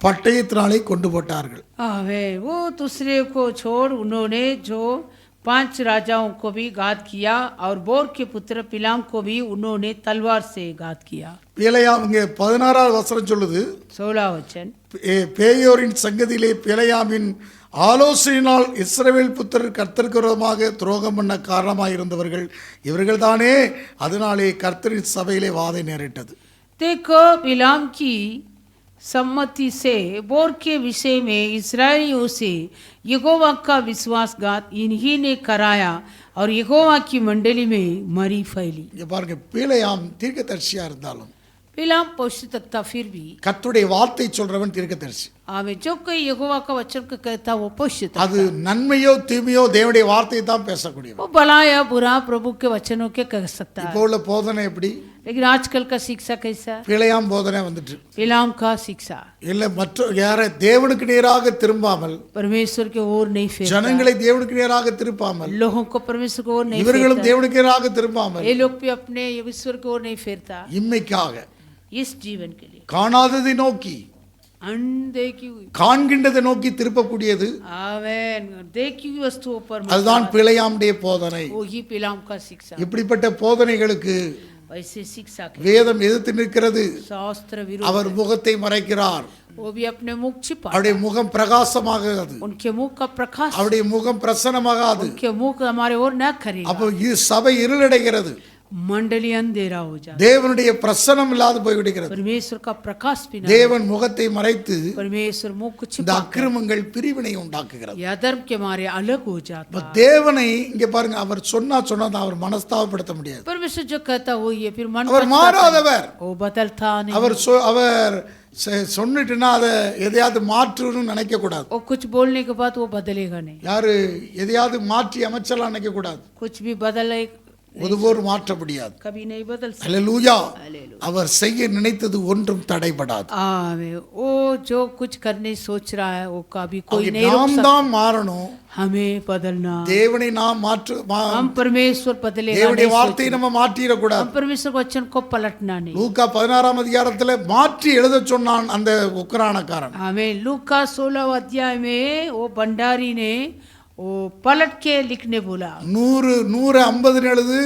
பட்டயத்தினாலே கொண்டு போட்டார்கள். वो दूसरे को छोड़ उन्होंने जो 5 राजाओं को भी घात किया और बोर के पुत्र पिलाम को भी उन्होंने तलवार से घात किया। பிலேயாம் இங்கே 16வது வசனம் சொல்லுது, 16 वचन। பேயோரின் சங்கதியிலே பிலேயாமின் ஆலோசனையினால் இஸ்ரவேல் புத்திரர் கர்த்தருக்கு விரோதமாக துரோகம் பண்ண காரணமாக இருந்தவர்கள் இவர்கள் தானே, அதனாலே கர்த்தரின் சபையிலே வாதை நேரிட்டது. देखो बिलाम की सम्मति से बोर के विषय में इस्राएलियों से यहोवा का विश्वासघात इन्हीं ने कराया और यहोवा की मंडली में मरी फैली। இங்க பாருங்க, பிலேயாம் தீர்க்கதரிசியா இருந்தாலும் बिलाम पौष्टिकता फिर भी கர்த்தருடைய வார்த்தை சொல்றவன் தீர்க்கதரிசி. हमें जो कोई यहोवा का वचन को कहता वो पौष्टिक, அது நன்மையோ தீமையோ தேவனுடைய வார்த்தையை தான் பேசக்கூடியவன். वो भला या बुरा प्रभु के वचनों के कह सकता இப்போ है। உள்ள போதனை எப்படி? लेकिन आजकल का शिक्षा कैसा? பிலேயாம் போதனை வந்துட்டு बिलाम का शिक्षा இல்ல மற்ற யார தேவனுக்கு நேராக திரும்பாமல், परमेश्वर के ओर नहीं फेरता, ஜனங்களை தேவனுக்கு நேராக திருப்பாமல், लोगों को परमेश्वर की ओर नहीं இவர்களும் फेरता, தேவனுக்கு நேராக திரும்பாமல் ये लोग भी अपने ईश्वर की ओर नहीं फेरता। இம்மைக்காக इस जीवन के लिए காணாததை நோக்கி अनदेखी हुई, காண்கின்றதை நோக்கி திருப்பக்கூடியது. आमेन, देखी हुई वस्तुओं पर मत அதுதான் हाथ। பிலேயாமுடைய போதனை. वही बिलाम का शिक्षा। இப்படிப்பட்ட போதனைகளுக்கு वैसे शिक्षा के வேதம் எதிர்த்து நிற்கிறது. शास्त्र அவர் विरोध, முகத்தை மறைக்கிறார். वो भी अपने मुख छिपा, அவருடைய முகம் பிரகாசமாகாது, उनके मुख का प्रकाश, அவருடைய முகம் பிரசன்னமாகாது. उनके मुख हमारे ओर न करेगा, அப்போ சபை இருளடைகிறது, मंडली अंधेरा हो जाए, தேவனுடைய பிரசன்னம் இல்லாது போய்விடுகிறது. परमेश्वर का प्रकाश भी न, தேவன் முகத்தை மறைத்து परमेश्वर मुख को இந்த छिपा அக்கிரமங்கள் பிரிவினை உண்டாக்குகிறது. या धर्म के मारे अलग हो जाता। இப்ப தேவனை இங்க பாருங்க, அவர் சொன்னா அவர் மனஸ்தாபப்படுத்த முடியாது. परमेश्वर जो कहता वो ये फिर मन அவர் पछताता மாறாதவர். नहीं, वो बदलता नहीं, அவர் சொன்னிட்டுனா அதை எதையாவது மாற்றணும்னு நினைக்க கூடாது. वो कुछ बोलने के बाद वो बदलेगा नहीं, யாரு எதையாவது மாற்றி அமைச்சலாம் நினைக்க கூடாது. कुछ भी बदले ஒருபோர் மாற்ற முடியாது. कभी नहीं बदल सकता। அல்லேலூயா. हालेलुया। அவர் செய்ய நினைத்தது ஒன்றும் தடைபடாது. आमीन। वो जो कुछ करने सोच रहा है वो कभी कोई नहीं रोक நாம் सकता। தான் மாறணும். हमें बदलना, தேவனை நாம் हम परमेश्वर बदलेगा தேவனுடைய नहीं வார்த்தையை सोचना। நம்ம மாற்றிட கூடாது. हम परमेश्वर के वचन को पलटना नहीं। லூக்கா 16ஆம் அதிகாரத்துல மாற்றி எழுத சொன்னான் அந்த உக்கிரானக்காரன். हमें लूका 16 अध्याय में वो भंडारी ने वो पलट के लिखने बोला, 100 எழுது,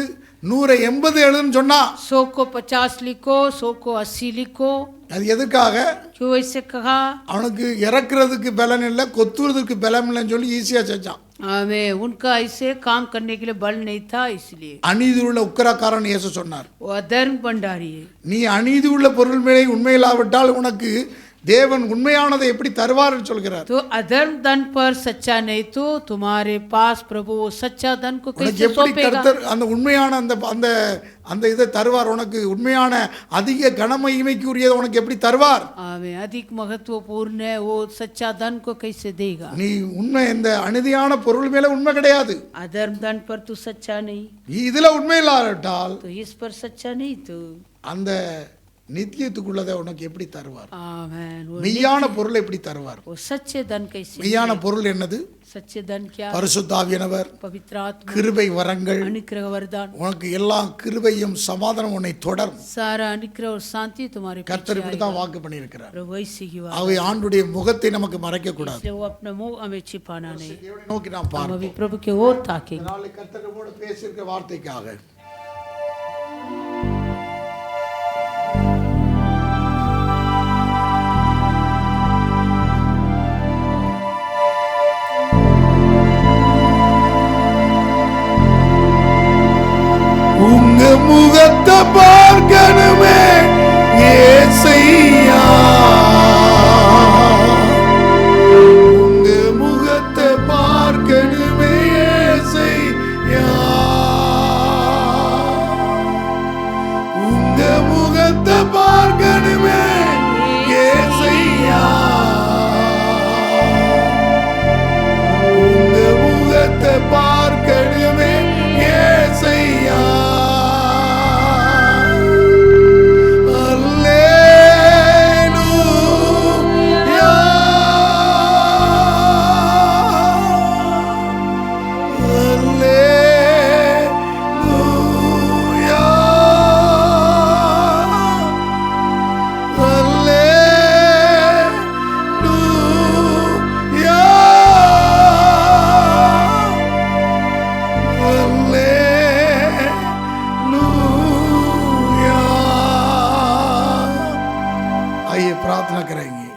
180 எழுதுன்னு சொன்னா 100 को 50 लिखो, 100 को 80 लिखो। அது எதுக்காக? क्यों ऐसे कहा? அவனுக்கு இறக்குறதுக்கு பலன் இல்லை, கொத்துறதுக்கு பலம் இல்லைன்னு சொல்லி ஈஸியா செஞ்சான். हमें उनका ऐसे काम करने के लिए बल नहीं था, इसलिए அநீதி உள்ள உக்கிரக்காரன் இயேசு சொன்னார், वो अधर्म भंडारी है। நீ அநீதி உள்ள பொருள் மேலே உண்மையில்லாவிட்டால் உனக்கு தேவன் உண்மையானதை எப்படி தருவார்னு சொல்கிறார். तो अधर्म धन पर सच्चा नहीं तो तुम्हारे पास प्रभु वो सच्चा धन को உனக்கு कैसे எப்படி सौंपेगा? கர்த்தர் அந்த உண்மையான அந்த அந்த அந்த இதை தருவார்? உனக்கு உண்மையான அதிக கனமகிமைக்கு உரியதை உனக்கு எப்படி தருவார்? हमें अधिक महत्वपूर्ण है, वो सच्चा धन को कैसे देगा? நீ உண்மை இந்த அநீதியான பொருள் மேல உண்மை கிடையாது, अधर्म धन पर तू सच्चा नहीं, நீ இதுல உண்மை இல்லாவிட்டால் तो इस पर सच्चा नहीं तो அந்த நித்தியத்துக்குள்ளதை உனக்கு எப்படி தருவார்? आमेन। वो மெய்யான பொருள் எப்படி தருவார்? वो सच्चे धन कैसे? மெய்யான பொருள் என்னது? सच्चे धन क्या? பரிசுத்த ஆவியானவர், पवित्र आत्मा, கிருபை வரங்கள், अनुग्रह वरदान, உனக்கு எல்லா கிருபையும் சமாதானம் உன்னை தொடரும். सारा अनुग्रह और शांति तुम्हारे கர்த்தர் पीछे இப்படி தான் आएगा। வாக்கு பண்ணியிருக்கிறார். और वैसे ही हुआ, அவை ஆண்டுடைய முகத்தை நமக்கு மறைக்க கூடாது. इसलिए वो अपना मुंह हमें छिपाना नहीं। தேவனை நோக்கி நாம் हम பார்ப்போம். अभी प्रभु के ओर ताकेंगे। நாளை கர்த்தர் நம்மோடு பேசியிருக்கிற வார்த்தைக்காக உங்க முகத்தை பார்க்கணுமே ஏசையா, உங்க முகத்தை பார்க்கணுமே ஏசையா, உங்க முகத்தை பார்க்கணுமே ஏசையா, உங்க முகத்தை பார்க்கணுமே ஏசையா. आइए प्रार्थना करेंगे।